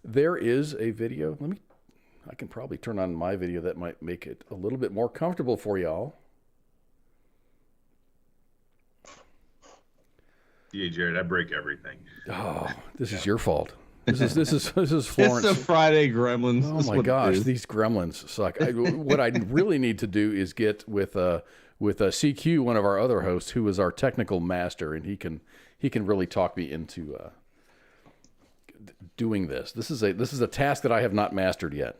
Speaker 7: There is a video. I can probably turn on my video. That might make it a little bit more comfortable for y'all.
Speaker 12: Yeah, Jared, I break everything.
Speaker 7: Oh, this is your fault. This is Florence.
Speaker 9: It's the Friday gremlins.
Speaker 7: Oh my gosh, these gremlins suck. What I really need to do is get with CQ, one of our other hosts, who is our technical master, and he can really talk me into doing this. This is a task that I have not mastered yet.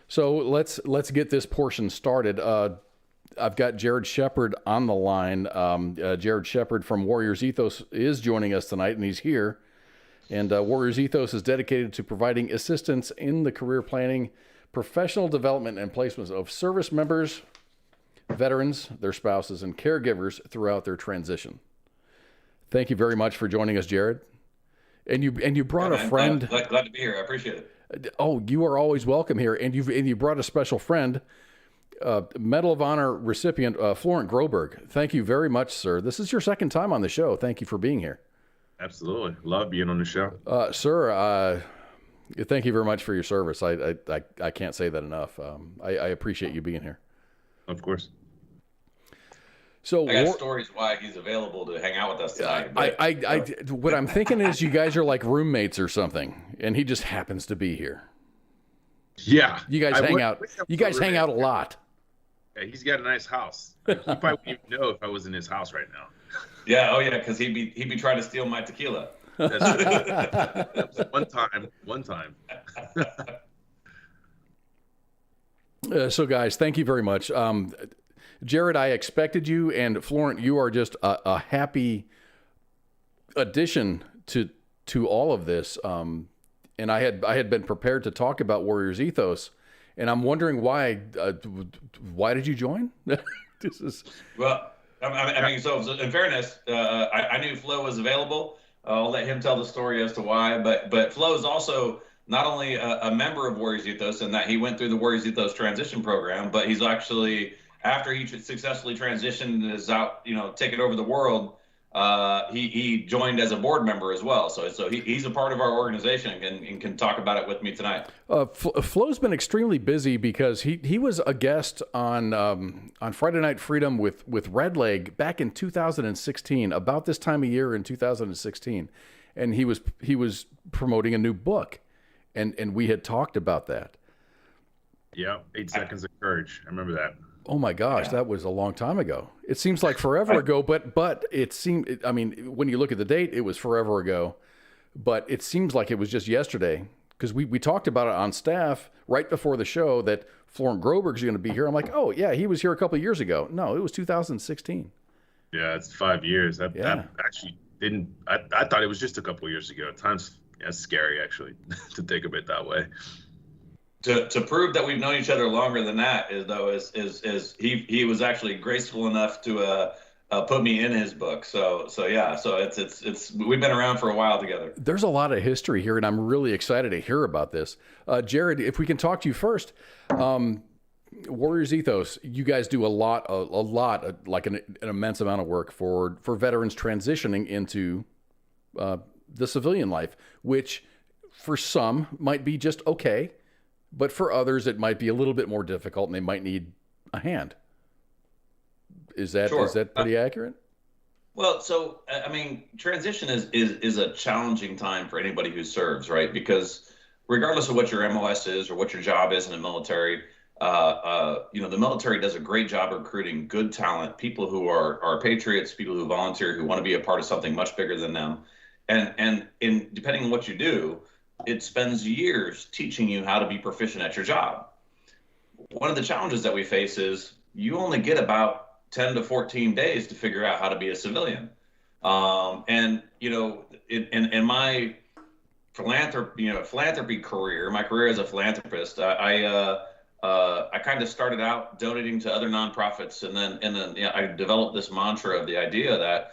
Speaker 7: So let's get this portion started. I've got Jared Shepard on the line. Jared Shepard from Warriors Ethos is joining us tonight, and he's here. And Warriors Ethos is dedicated to providing assistance in the career planning, professional development, and placements of service members, veterans, their spouses, and caregivers throughout their transition. Thank you very much for joining us, Jared. And you brought a friend.
Speaker 11: Glad to be here. I appreciate it.
Speaker 7: Oh, you are always welcome here. And you brought a special friend, Medal of Honor recipient Florent Groberg. Thank you very much, sir. This is your second time on the show. Thank you for being here.
Speaker 12: Absolutely. Love being on the show.
Speaker 7: Sir, thank you very much for your service. I can't say that enough. I appreciate you being here.
Speaker 12: Of course.
Speaker 7: So
Speaker 11: I got stories why he's available to hang out with us tonight.
Speaker 7: What I'm thinking is you guys are like roommates or something, and he just happens to be here.
Speaker 12: Yeah.
Speaker 7: You guys hang out. You guys hang out a lot.
Speaker 12: Yeah, he's got a nice house. He probably wouldn't even know if I was in his house right now.
Speaker 11: Yeah, because he'd be trying to steal my tequila.
Speaker 12: That's one time.
Speaker 7: So guys, thank you very much. Jared, I expected you, and Florent, you are just a happy addition to all of this. And I had been prepared to talk about Warriors Ethos, and I'm wondering why did you join?
Speaker 11: Well, I mean, so in fairness, I knew Flo was available. I'll let him tell the story as to why. But Flo is also not only a member of Warriors Ethos in that he went through the Warriors Ethos transition program, but he's actually, after he successfully transitioned and is out, taking over the world, he joined as a board member as well. So he's a part of our organization and can talk about it with me tonight.
Speaker 7: Flo's been extremely busy because he was a guest on Friday Night Freedom with Redleg back in 2016, about this time of year in 2016, and he was promoting a new book, and we had talked about that.
Speaker 12: Yeah, 8 Seconds of Courage. I remember that.
Speaker 7: Oh my gosh, that was a long time ago. It seems like forever ago, but it seemed, I mean, when you look at the date, it was forever ago, but it seems like it was just yesterday, because we talked about it on staff right before the show that Florent Groberg's going to be here. I'm like, oh yeah, he was here a couple of years ago. No, it was 2016.
Speaker 12: Yeah, it's 5 years. I actually didn't, I thought it was just a couple of years ago. At times, it's scary actually to think of it that way.
Speaker 11: To prove that we've known each other longer than that is he was actually graceful enough to put me in his book. So it's we've been around for a while together.
Speaker 7: There's a lot of history here, and I'm really excited to hear about this. Jared, if we can talk to you first, Warriors Ethos, you guys do a lot, like an immense amount of work for veterans transitioning into the civilian life, which for some might be just okay. But for others, it might be a little bit more difficult, and they might need a hand. Is that pretty accurate?
Speaker 11: Well, so I mean, transition is a challenging time for anybody who serves, right? Because regardless of what your MOS is or what your job is in the military, the military does a great job of recruiting good talent, people who are patriots, people who volunteer, who want to be a part of something much bigger than them, and depending on what you do, it spends years teaching you how to be proficient at your job. One of the challenges that we face is you only get about 10 to 14 days to figure out how to be a civilian. In my philanthropy career, my career as a philanthropist, I kind of started out donating to other nonprofits, and then I developed this mantra of the idea that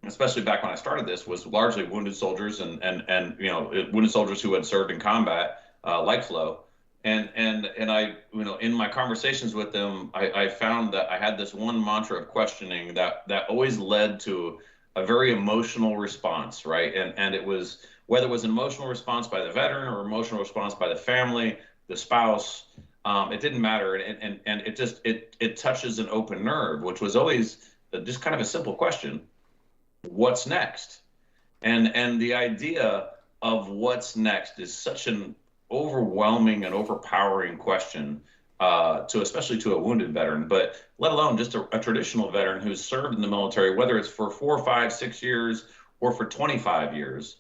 Speaker 11: especially back when I started this, was largely wounded soldiers and wounded soldiers who had served in combat, like Flo. And I, in my conversations with them, I found that I had this one mantra of questioning that always led to a very emotional response, right? And it was, whether it was an emotional response by the veteran or emotional response by the family, the spouse, it didn't matter. And it just, it touches an open nerve, which was always just kind of a simple question. What's next? And the idea of what's next is such an overwhelming and overpowering question, especially to a wounded veteran, but let alone just a traditional veteran who's served in the military, whether it's for 4, 5, 6 years or for 25 years.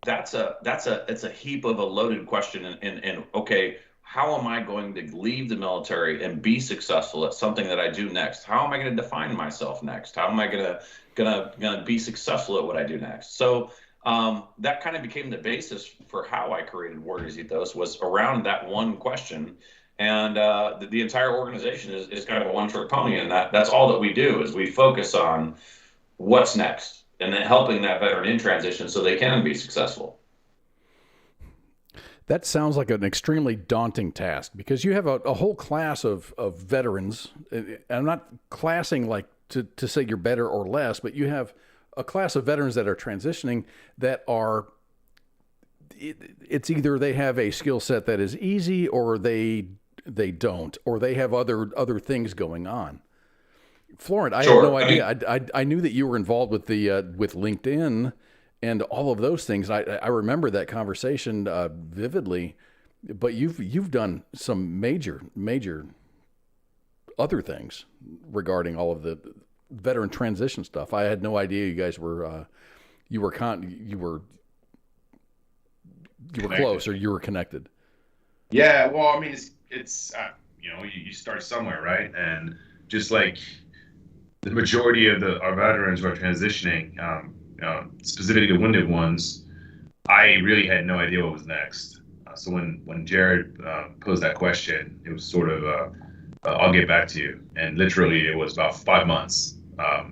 Speaker 11: It's a heap of a loaded question. And okay, how am I going to leave the military and be successful at something that I do next? How am I going to define myself next? How am I gonna be successful at what I do next? So that kind of became the basis for how I created Warriors Ethos, was around that one question. And the entire organization is kind of a one-trick pony, and that's all that we do, is we focus on what's next and then helping that veteran in transition so they can be successful.
Speaker 7: That sounds like an extremely daunting task, because you have a whole class of veterans. I'm not classing like to say you're better or less, but you have a class of veterans that are transitioning that are, it's either they have a skill set that is easy, or they don't, or they have other things going on. Florent, I had no idea. I knew that you were involved with with LinkedIn and all of those things. I remember that conversation vividly, but you've done some major other things regarding all of the veteran transition stuff. I had no idea you guys were you were close, or you were connected.
Speaker 12: Yeah, well, I mean, it's you start somewhere, right? And just like the majority of our veterans who are transitioning, specifically the wounded ones, I really had no idea what was next. So when Jared posed that question, it was sort of I'll get back to you. And literally, it was about 5 months.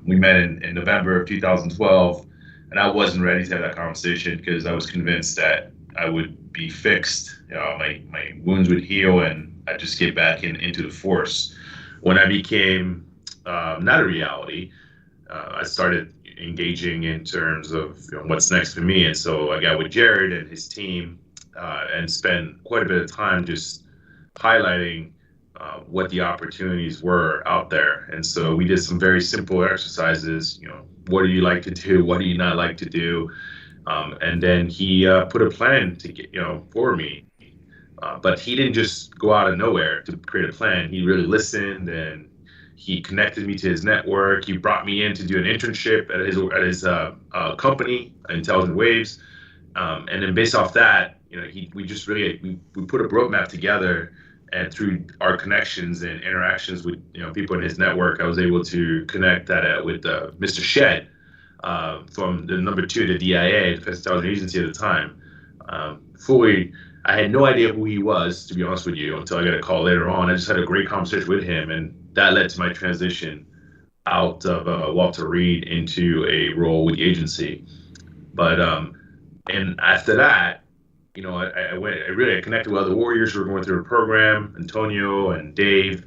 Speaker 12: We met in November of 2012, and I wasn't ready to have that conversation because I was convinced that I would be fixed. My wounds would heal, and I'd just get back into the force. When I became not a reality, I started engaging in terms of what's next for me. And so I got with Jared and his team and spent quite a bit of time just highlighting what the opportunities were out there. And so we did some very simple exercises. What do you like to do? What do you not like to do? And then he put a plan to get, for me. But he didn't just go out of nowhere to create a plan. He really listened, and he connected me to his network. He brought me in to do an internship at his company, Intelligent Waves. And then based off that, we just really we put a roadmap together. And through our connections and interactions with people in his network, I was able to connect that with Mr. Shed from the number 2 to DIA, Defense Intelligence Agency at the time. I had no idea who he was, to be honest with you, until I got a call later on. I just had a great conversation with him, and that led to my transition out of Walter Reed into a role with the agency. But and after that, I connected with other warriors who were going through a program, Antonio and Dave,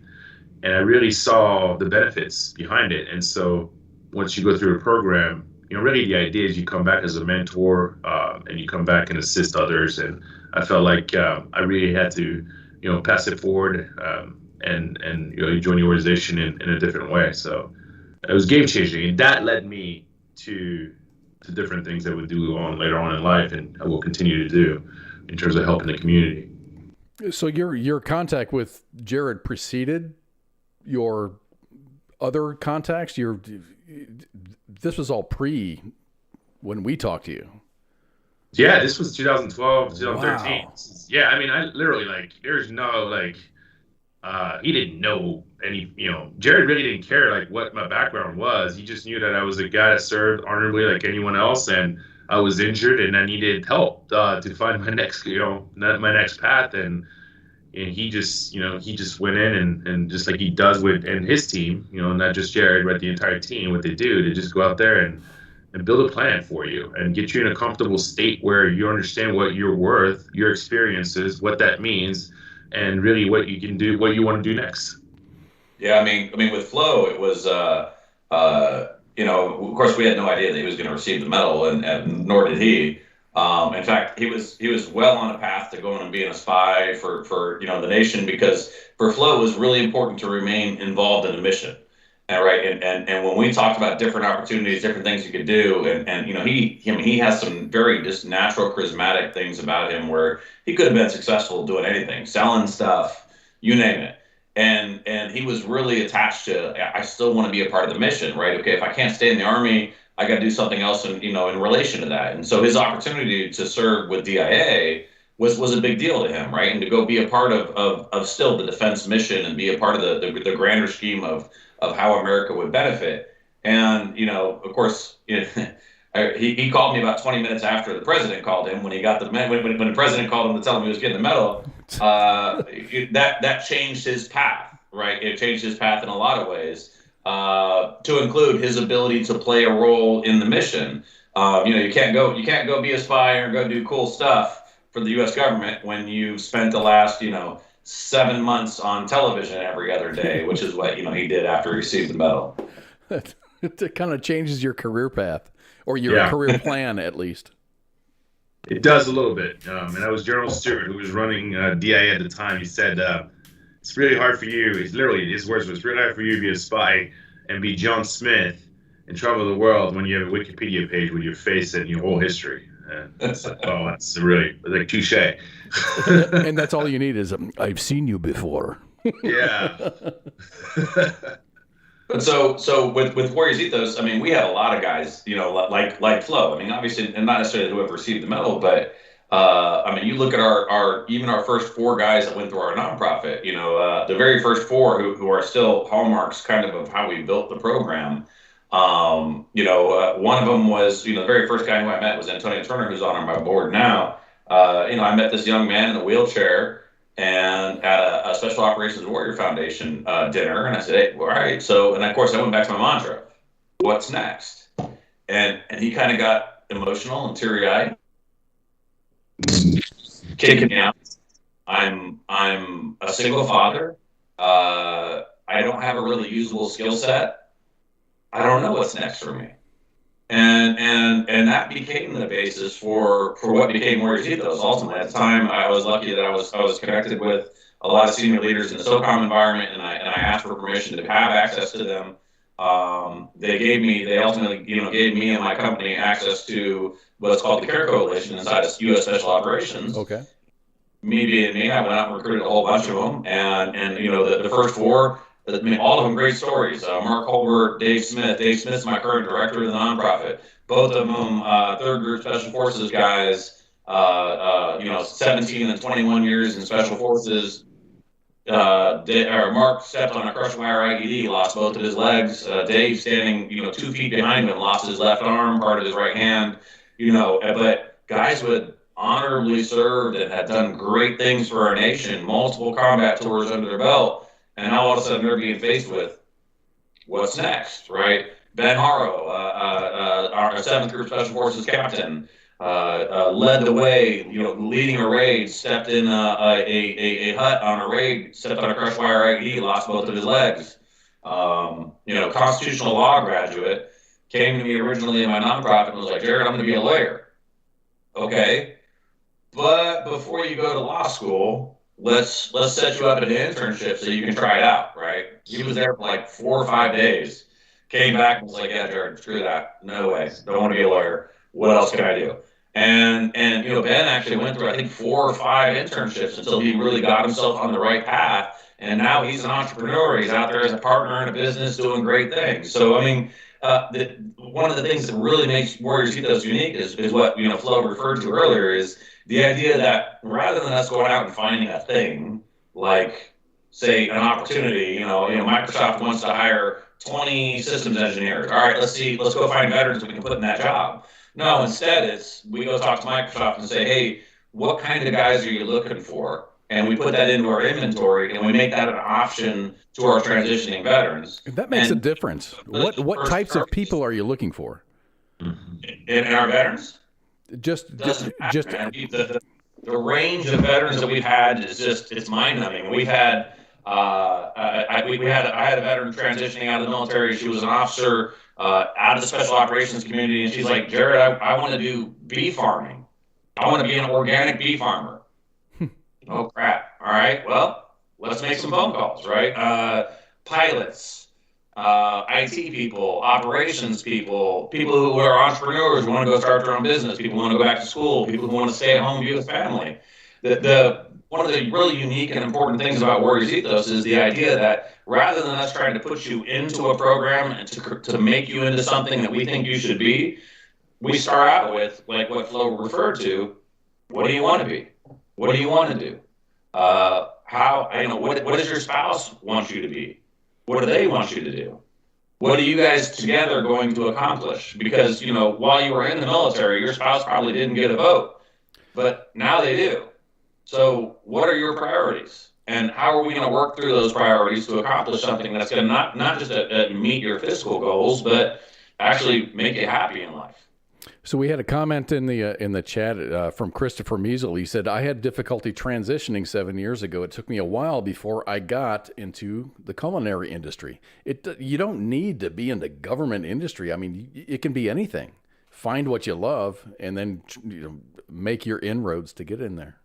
Speaker 12: and I really saw the benefits behind it. And so once you go through a program, really the idea is you come back as a mentor, and you come back and assist others. And I felt like I really had to, pass it forward and join the organization in a different way. So it was game changing, and that led me to different things that we do later on in life, and I will continue to do in terms of helping the community.
Speaker 7: So your contact with Jared preceded your other contacts? This was all pre when we talked to you.
Speaker 12: Yeah, this was 2012, 2013.
Speaker 7: Wow.
Speaker 12: Yeah, I mean, I literally there's no he didn't know any, Jared really didn't care what my background was. He just knew that I was a guy that served honorably like anyone else, and I was injured and I needed help to find my next, my next path. And And he just, he just went in and just like he does with and his team, not just Jared, but the entire team, what they do to just go out there and build a plan for you and get you in a comfortable state where you understand what you're worth, your experiences, what that means, and really what you can do, what you want to do next.
Speaker 11: Yeah, I mean, with Flo, it was, of course, we had no idea that he was going to receive the medal, and nor did he. In fact, he was well on a path to going and being a spy for the nation, because for Flo it was really important to remain involved in the mission. And right, and when we talked about different opportunities, different things you could do, and he has some very just natural charismatic things about him where he could have been successful doing anything, selling stuff, you name it. And he was really attached to, I still want to be a part of the mission, right? Okay, if I can't stay in the Army, I got to do something else in relation to that. And so his opportunity to serve with DIA was a big deal to him, right? And to go be a part of still the defense mission and be a part of the grander scheme of how America would benefit. And, of course, he called me about 20 minutes after the president called him when he got when the president called him to tell him he was getting the medal. That changed his path, right? It changed his path in a lot of ways, to include his ability to play a role in the mission. You can't go be a spy or go do cool stuff for the U.S. government when you've spent the last 7 months on television every other day, which is what he did after he received the medal.
Speaker 7: It kind of changes your career path, or your career plan at least.
Speaker 12: It does a little bit. And that was General Stewart, who was running DIA at the time. He said, it's really hard for you. It's literally, his words was, really hard for you to be a spy and be John Smith and travel the world when you have a Wikipedia page with your face and your whole history. And it's like, oh, that's really like touche.
Speaker 7: And that's all you need is, I've seen you before.
Speaker 12: Yeah.
Speaker 11: But so with Warriors Ethos, I mean, we had a lot of guys, like Flo. I mean, obviously, and not necessarily whoever received the medal, but I mean, you look at our first 4 guys that went through our nonprofit. The very first 4 who are still hallmarks, kind of how we built the program. One of them was, the very first guy who I met was Antonio Turner, who's on my board now. I met this young man in a wheelchair and at a Special Operations Warrior Foundation dinner, and I said, hey, all right. So, and of course, I went back to my mantra, what's next? And he kind of got emotional and teary-eyed, kicking me out. I'm a single father. I don't have a really usable skill set. I don't know what's next for me. And that became the basis for what became Warriors Ethos. Ultimately, at the time, I was lucky that I was connected with a lot of senior leaders in the SOCOM environment, and I asked for permission to have access to them. They ultimately gave me and my company access to what's called the CARE Coalition inside of U.S. Special Operations.
Speaker 7: Okay.
Speaker 11: Me being me, I went out and recruited a whole bunch of them, and the first 4. I mean, all of them great stories. Mark Holbert, Dave Smith. Dave Smith's my current director of the nonprofit. Both of them, 3rd Group Special Forces guys. 17 and 21 years in Special Forces. Mark stepped on a crushed wire IED, lost both of his legs. Dave, standing 2 feet behind him, lost his left arm, part of his right hand. But guys would honorably served and had done great things for our nation, multiple combat tours under their belt. And now all of a sudden they're being faced with what's next, right? Ben Harrow, our 7th Group Special Forces captain, led the way, leading a raid, stepped in a hut on a raid, stepped on a crushed wire IED, lost both of his legs. Constitutional law graduate, came to me originally in my nonprofit and was like, Jared, I'm going to be a lawyer. Okay. But before you go to law school, let's set you up an internship so you can try it out, right? He was there for like 4 or 5 days, came back and was like, yeah, Jared, screw that. No way. Don't want to be a lawyer. What else can I do? And Ben actually went through, I think, 4 or 5 internships until he really got himself on the right path. And now he's an entrepreneur. He's out there as a partner in a business doing great things. So, I mean, one of the things that really makes Warriors Ethos unique is what, Flo referred to earlier, is the idea that rather than us going out and finding a thing, like, say, an opportunity, Microsoft wants to hire 20 systems engineers. All right, let's go find veterans we can put in that job. No, instead we go talk to Microsoft and say, hey, what kind of guys are you looking for? and we put that into our inventory, and we make that an option to our transitioning veterans.
Speaker 7: That makes a difference. What types of people are you looking for?
Speaker 11: In our veterans?
Speaker 7: Just
Speaker 11: The range of veterans that we've had is just, it's mind-numbing. We've had I had a veteran transitioning out of the military. She was an officer out of the special operations community, and she's like, Jared, I want to do bee farming. I want to be an organic bee farmer. Oh crap! All right, well, let's make some phone calls, right? Pilots, IT people, operations people, people who are entrepreneurs who want to go start their own business, people who want to go back to school, people who want to stay at home and be with family. One of the really unique and important things about Warriors Ethos is the idea that rather than us trying to put you into a program and to make you into something that we think you should be, we start out with, like what Flo referred to, what do you want to be? What do you want to do? What does your spouse want you to be? What do they want you to do? What are you guys together going to accomplish? Because, while you were in the military, your spouse probably didn't get a vote, but now they do. So what are your priorities? And how are we going to work through those priorities to accomplish something that's going to not just meet your fiscal goals, but actually make you happy in life?
Speaker 7: So we had a comment in the chat from Christopher Measle. He said, I had difficulty transitioning 7 years ago. It took me a while before I got into the culinary industry. You don't need to be in the government industry. I mean, it can be anything. Find what you love and then make your inroads to get in there.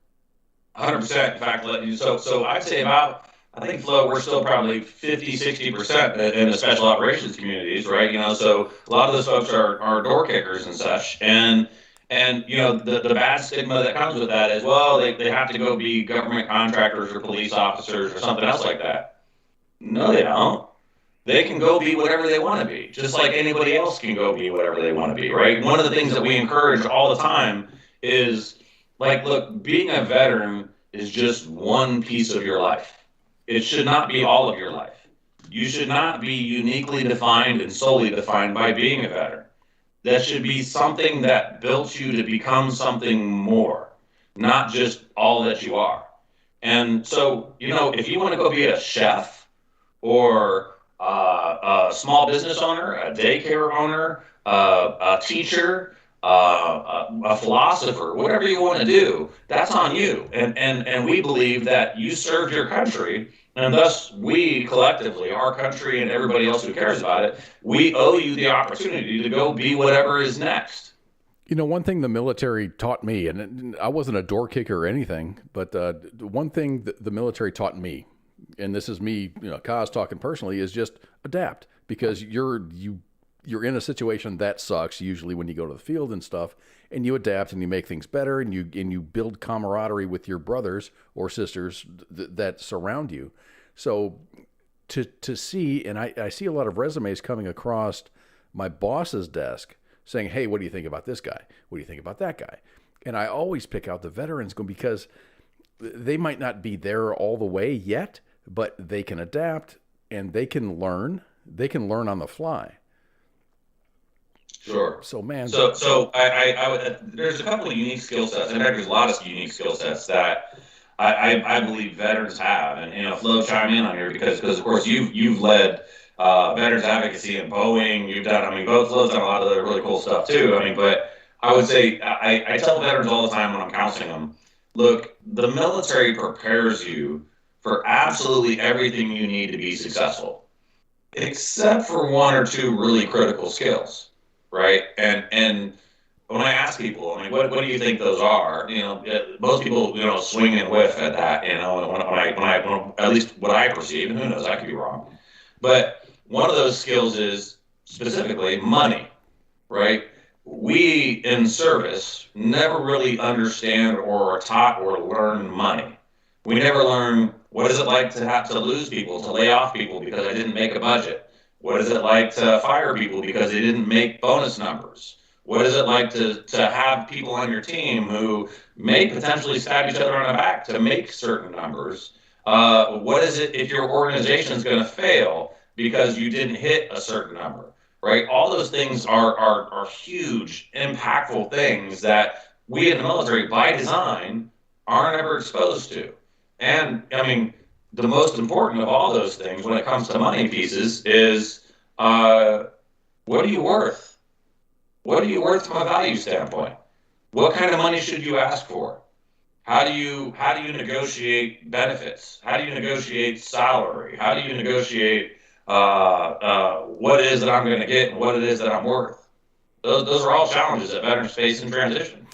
Speaker 11: 100%. In fact, so I'd say I think, Flo, we're still probably 50, 60% in the special operations communities, right? So a lot of those folks are door kickers and such. And the bad stigma that comes with that is, well, they have to go be government contractors or police officers or something else like that. No, they don't. They can go be whatever they want to be, just like anybody else can go be whatever they want to be, right? One of the things that we encourage all the time is, like, look, being a veteran is just one piece of your life. It should not be all of your life. You should not be uniquely defined and solely defined by being a veteran. That should be something that built you to become something more, not just all that you are. And so, if you want to go be a chef or a small business owner, a daycare owner, a teacher, a philosopher, whatever you want to do, that's on you. And we believe that you served your country, and thus we collectively, our country and everybody else who cares about it, we owe you the opportunity to go be whatever is next.
Speaker 7: One thing the military taught me, and I wasn't a door kicker or anything, but one thing that the military taught me, and this is me, Kaz talking personally, is just adapt, because you're in a situation that sucks usually when you go to the field and stuff, and you adapt and you make things better, and you build camaraderie with your brothers or sisters that surround you. So to see, and I see a lot of resumes coming across my boss's desk saying, hey, what do you think about this guy? What do you think about that guy? And I always pick out the veterans because they might not be there all the way yet, but they can adapt and they can learn. They can learn on the fly.
Speaker 11: Sure.
Speaker 7: So, man.
Speaker 11: So I there's a couple of unique skill sets. In fact, there's a lot of unique skill sets that I believe veterans have. And, Flo, chime in on here because of course, you've led veterans advocacy in Boeing. You've done, both Flo's done a lot of the really cool stuff too. But I would say, I tell veterans all the time when I'm counseling them, look, the military prepares you for absolutely everything you need to be successful, except for one or two really critical skills. Right. And when I ask people, what do you think those are? Most people, swing and whiff at that, when I at least what I perceive, and who knows, I could be wrong. But one of those skills is specifically money, right? We in service never really understand or are taught or learn money. We never learn what is it like to have to lose people, to lay off people because I didn't make a budget. What is it like to fire people because they didn't make bonus numbers? What is it like to have people on your team who may potentially stab each other on the back to make certain numbers? What is it if your organization is going to fail because you didn't hit a certain number, right? All those things are huge, impactful things that we in the military, by design, aren't ever exposed to. And I mean, the most important of all those things when it comes to money pieces is what are you worth? What are you worth from a value standpoint? What kind of money should you ask for? How do you negotiate benefits? How do you negotiate salary? How do you negotiate what it is that I'm going to get and what it is that I'm worth? Those are all challenges that veterans face in transition.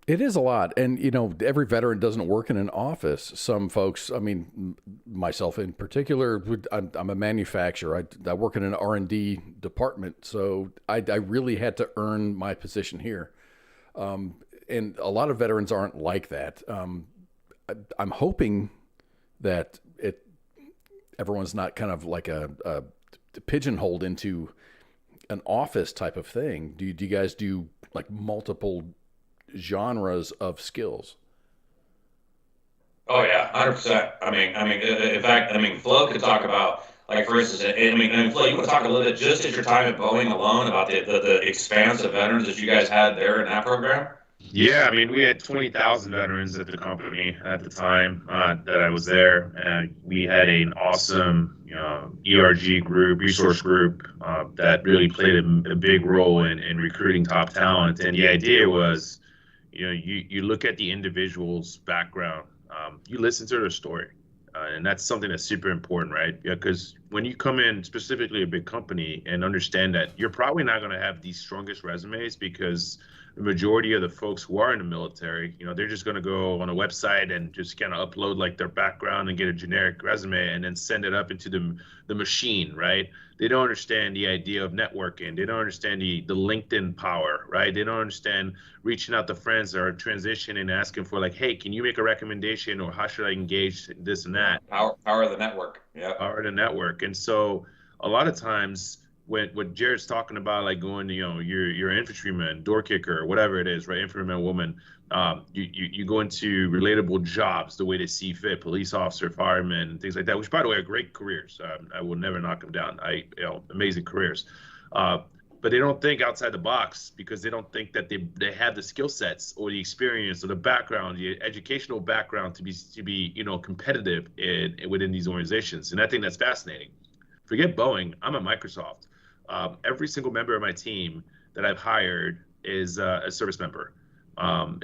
Speaker 7: It is a lot. And, every veteran doesn't work in an office. Some folks, I mean, myself in particular, I'm a manufacturer. I work in an R&D department. So I really had to earn my position here. And a lot of veterans aren't like that. I'm hoping that everyone's not kind of like a pigeonholed into an office type of thing. Do you guys do like multiple genres of skills?
Speaker 11: Oh yeah, 100%. I mean, in fact, Flo could talk about, like, for instance, Flo, you want to talk a little bit just at your time at Boeing alone about the expanse of veterans that you guys had there in that program?
Speaker 12: Yeah, I mean, we had 20,000 veterans at the company at the time that I was there, and we had an awesome ERG group, resource group that really played a big role in recruiting top talent. And the idea was, you look at the individual's background, you listen to their story, and that's something that's super important, right? Because when you come in specifically a big company and understand that you're probably not going to have the strongest resumes, because the majority of the folks who are in the military, they're just going to go on a website and just kind of upload like their background and get a generic resume and then send it up into the machine, right? They don't understand the idea of networking. They don't understand the LinkedIn power, right? They don't understand reaching out to friends that are transitioning and asking for, like, hey, can you make a recommendation, or how should I engage this and that?
Speaker 11: Power of the network. Yeah.
Speaker 12: Power of the network. And so a lot of times, what Jared's talking about, like going to, you're an infantryman, door kicker, whatever it is, right? Infantryman, woman, you go into relatable jobs the way they see fit, police officer, fireman, and things like that, which, by the way, are great careers. I will never knock them down. Amazing careers. But they don't think outside the box, because they don't think that they have the skill sets or the experience or the background, the educational background to be competitive within these organizations. And I think that's fascinating. Forget Boeing. I'm at Microsoft. Every single member of my team that I've hired is a service member,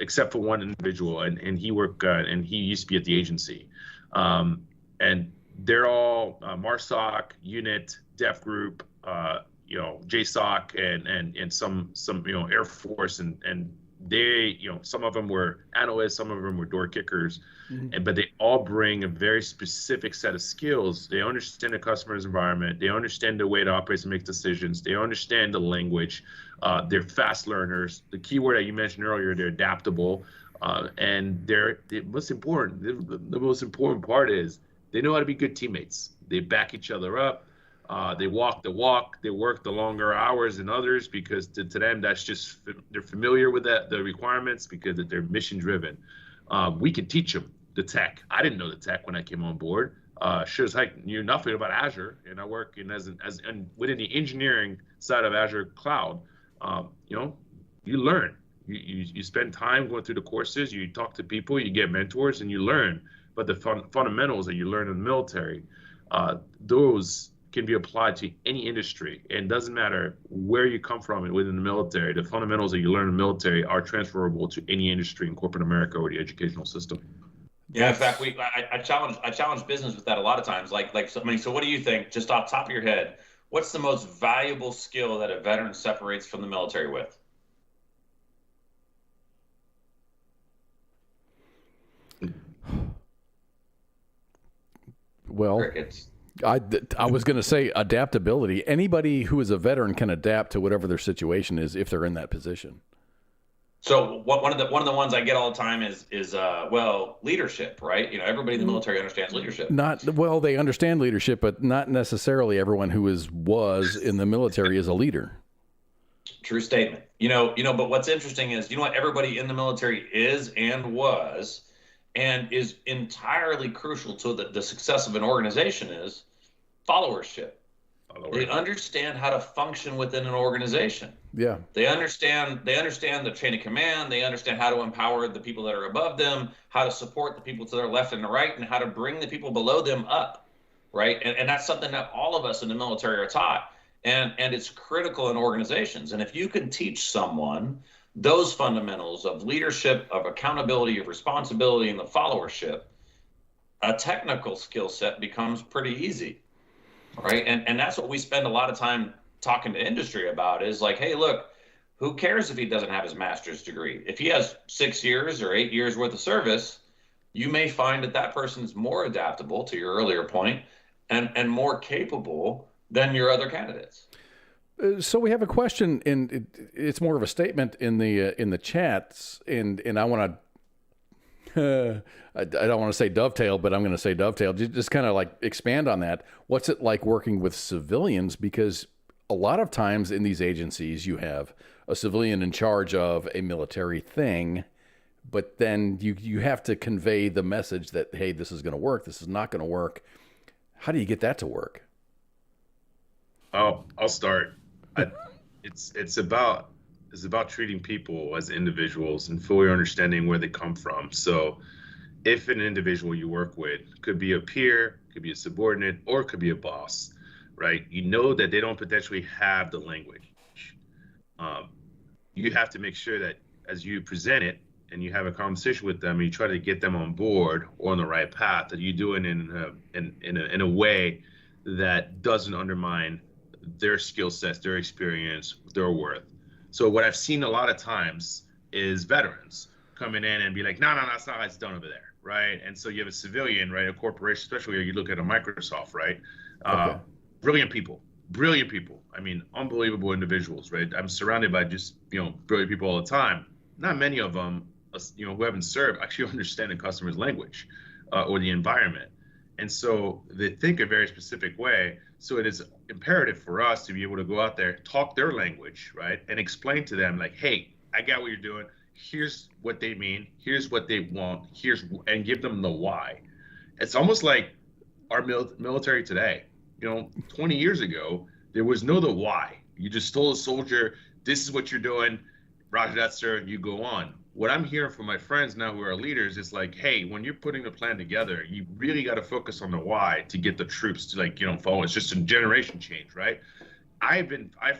Speaker 12: except for one individual, and he used to be at the agency. And they're all MARSOC, UNIT, DEF Group, JSOC, and some Air Force, and they, some of them were analysts, some of them were door kickers, but they all bring a very specific set of skills. They understand the customer's environment. They understand the way it operates and makes decisions. They understand the language. They're fast learners. The key word that you mentioned earlier, they're adaptable, and the most important part is they know how to be good teammates. They back each other up. They walk the walk. They work the longer hours than others, because to them, that's just, they're familiar with the requirements, because they're mission driven. We can teach them the tech. I didn't know the tech when I came on board. Sure as heck knew nothing about Azure, and I work and within the engineering side of Azure Cloud. You learn. You spend time going through the courses. You talk to people. You get mentors, and you learn. But the fundamentals that you learn in the military, those can be applied to any industry. And it doesn't matter where you come from within the military. The fundamentals that you learn in the military are transferable to any industry in corporate America or the educational system.
Speaker 11: Yeah, in fact, I challenge business with that a lot of times. So what do you think, just off the top of your head, what's the most valuable skill that a veteran separates from the military with?
Speaker 7: Well,
Speaker 11: Crickets.
Speaker 7: I was going to say adaptability. Anybody who is a veteran can adapt to whatever their situation is if they're in that position.
Speaker 11: So one of the ones I get all the time is leadership, right? Everybody in the military understands leadership.
Speaker 7: They understand leadership, but not necessarily everyone who was in the military is a leader.
Speaker 11: True statement. But what's interesting is, what everybody in the military is and was, and is entirely crucial to the success of an organization, is followership. They understand how to function within an organization.
Speaker 7: Yeah.
Speaker 11: They understand the chain of command. They understand how to empower the people that are above them, how to support the people to their left and the right, and how to bring the people below them up, right? And that's something that all of us in the military are taught. And it's critical in organizations. And if you can teach someone those fundamentals of leadership, of accountability, of responsibility, and the followership, a technical skill set becomes pretty easy, right? And that's what we spend a lot of time talking to industry about is like, hey, look, who cares if he doesn't have his master's degree? If he has 6 years or 8 years worth of service, you may find that that person's more adaptable, to your earlier point, and more capable than your other candidates.
Speaker 7: So we have a question, and it's more of a statement in the chats, and I want to, I don't want to say dovetail, but I'm going to say dovetail. Just kind of like expand on that. What's it like working with civilians? Because a lot of times in these agencies, you have a civilian in charge of a military thing, but then you have to convey the message that, hey, this is going to work, this is not going to work. How do you get that to work?
Speaker 12: I'll start. It's about treating people as individuals and fully understanding where they come from. So if an individual you work with could be a peer, could be a subordinate, or could be a boss, right? You know that they don't potentially have the language. You have to make sure that as you present it and you have a conversation with them and you try to get them on board or on the right path, that you do it in a way that doesn't undermine their skill sets, their experience, their worth. So what I've seen a lot of times is veterans coming in and be like, no, that's not how it's done over there, right? And so you have a civilian, right, a corporation, especially you look at a Microsoft, right?
Speaker 7: Okay.
Speaker 12: Brilliant people. I mean, unbelievable individuals, right? I'm surrounded by just, brilliant people all the time. Not many of them, who haven't served actually understand the customer's language or the environment. And so they think a very specific way. So it is imperative for us to be able to go out there, talk their language, right? And explain to them like, hey, I got what you're doing. Here's what they mean. Here's what they want. And give them the why. It's almost like our military today. 20 years ago, there was no the why. You just told a soldier, this is what you're doing. Roger that, sir. You go on. What I'm hearing from my friends now who are leaders is like, hey, when you're putting the plan together, you really got to focus on the why to get the troops to follow. It's just a generation change, right? I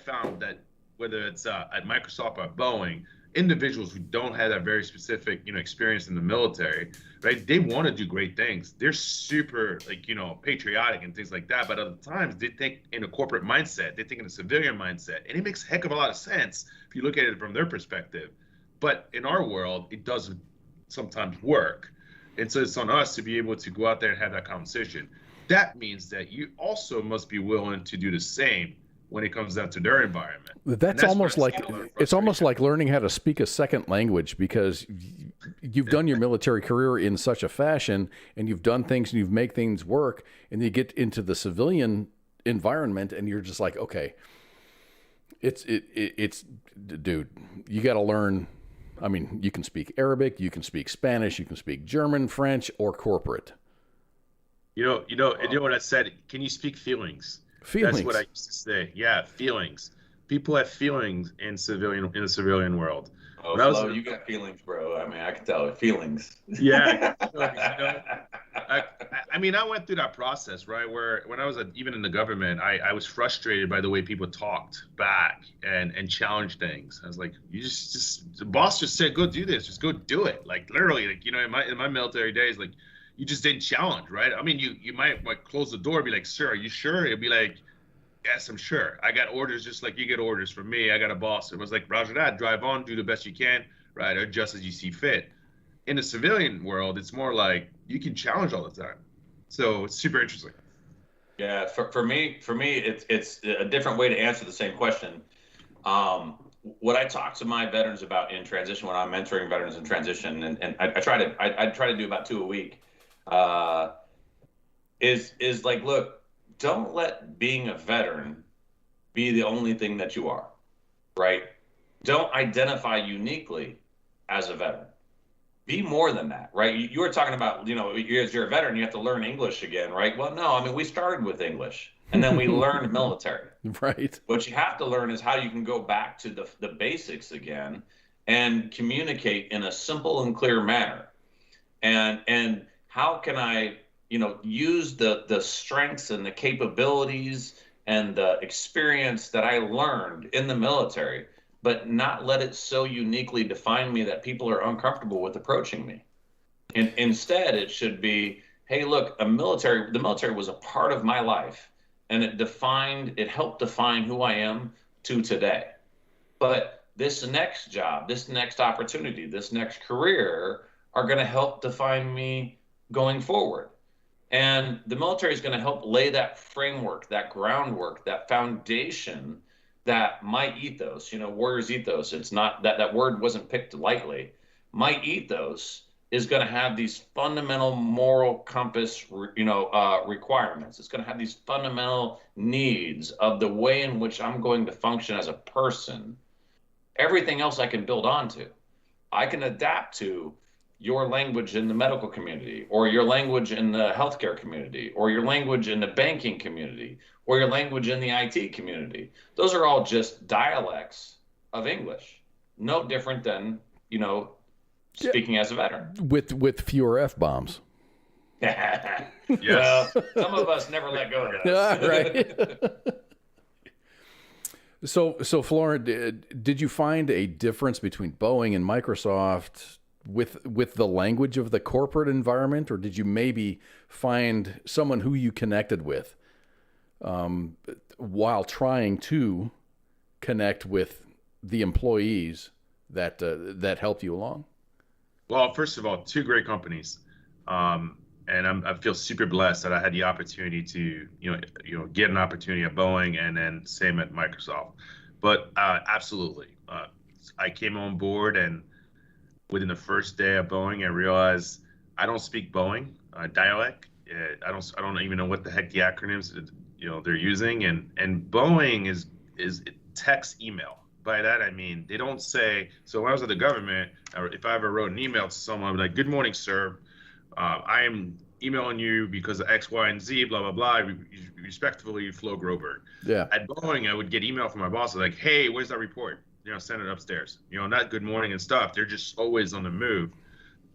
Speaker 12: found that whether it's at Microsoft or Boeing, individuals who don't have that very specific, experience in the military, right? They want to do great things. They're super patriotic and things like that. But other times they think in a corporate mindset, they think in a civilian mindset, and it makes a heck of a lot of sense if you look at it from their perspective. But in our world, it doesn't sometimes work. And so it's on us to be able to go out there and have that conversation. That means that you also must be willing to do the same when it comes down to their environment.
Speaker 7: That's almost like it's almost like learning how to speak a second language, because you've done your military career in such a fashion, and you've done things and you've made things work, and you get into the civilian environment and you're just like, okay, it's dude, you got to learn. I mean, you can speak Arabic, you can speak Spanish, you can speak German, French, or corporate.
Speaker 12: You know what I said? Can you speak feelings?
Speaker 7: Feelings.
Speaker 12: That's what I used to say. Yeah, feelings. People have feelings in the civilian world.
Speaker 11: Oh, Flo, you got feelings, bro. I mean, I can tell it. Feelings.
Speaker 12: Yeah. I mean, I went through that process, right? Where when I was even in the government, I was frustrated by the way people talked back and challenged things. I was like, you just the boss just said, go do this. Just go do it. Like literally, like, in my military days, like, you just didn't challenge, right? I mean, you might close the door and be like, sir, are you sure? It'd be like, yes, I'm sure. I got orders just like you get orders from me. I got a boss. It was like, roger that, drive on, do the best you can, right? Adjust as you see fit. In the civilian world, it's more like you can challenge all the time. So it's super interesting.
Speaker 11: Yeah, for me, it's a different way to answer the same question. What I talk to my veterans about in transition when I'm mentoring veterans in transition, and I try to do about 2 a week, is like, look, don't let being a veteran be the only thing that you are, right? Don't identify uniquely as a veteran. be more than that, right? You were talking about, as you're a veteran, you have to learn English again, right? Well, no, I mean, we started with English and then we learned military.
Speaker 7: Right.
Speaker 11: What you have to learn is how you can go back to the basics again and communicate in a simple and clear manner. And how can I, use the strengths and the capabilities and the experience that I learned in the military, but not let it so uniquely define me that people are uncomfortable with approaching me. And instead, it should be, hey, look, the military was a part of my life, and it helped define who I am to today. But this next job, this next opportunity, this next career are going to help define me going forward. And the military is going to help lay that framework, that groundwork, that foundation that my ethos, warrior's ethos, it's not that word wasn't picked lightly. My ethos is going to have these fundamental moral compass, requirements. It's going to have these fundamental needs of the way in which I'm going to function as a person. Everything else I can build onto. I can adapt to your language in the medical community, or your language in the healthcare community, or your language in the banking community, or your language in the IT community. Those are all just dialects of English. No different than, speaking as a veteran.
Speaker 7: With fewer F-bombs.
Speaker 11: Yes. Well, some of us never let go of those.
Speaker 7: Right. So Florent, did you find a difference between Boeing and Microsoft with the language of the corporate environment, or did you maybe find someone who you connected with while trying to connect with the employees that helped you along?
Speaker 12: Well, first of all, two great companies, and I feel super blessed that I had the opportunity to get an opportunity at Boeing and then same at Microsoft. But absolutely, I came on board, and within the first day of Boeing, I realized I don't speak Boeing dialect. I don't even know what the heck the acronyms they're using, and Boeing is text email. By that I mean they don't say. So when I was at the government, or if I ever wrote an email to someone, I'd be like, "Good morning, sir. I am emailing you because of X, Y, and Z, blah blah blah. Respectfully, Flo Groberg."
Speaker 7: Yeah.
Speaker 12: At Boeing, I would get email from my boss like, "Hey, where's that report? Send it upstairs." Not good morning and stuff. They're just always on the move.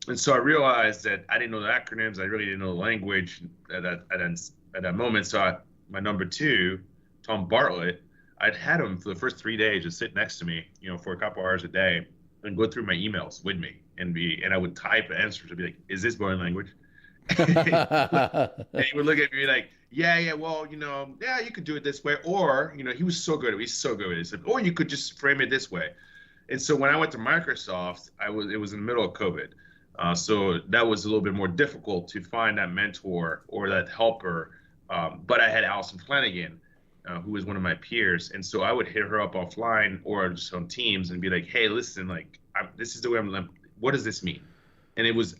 Speaker 12: And so I realized that I didn't know the acronyms. I really didn't know the language at that moment. So my number two, Tom Bartlett, I'd had him for the first 3 days just sit next to me, for a couple hours a day and go through my emails with me and I would type answers to be like, "Is this Boeing language?" And he would look at me like, yeah, well, yeah, you could do it this way. Or, he was so good. He's so good. He said, or you could just frame it this way. And so when I went to Microsoft, it was in the middle of COVID. So that was a little bit more difficult to find that mentor or that helper. But I had Allison Flanagan, who was one of my peers. And so I would hit her up offline or just on Teams and be like, "Hey, listen, this is the way what does this mean?" And it was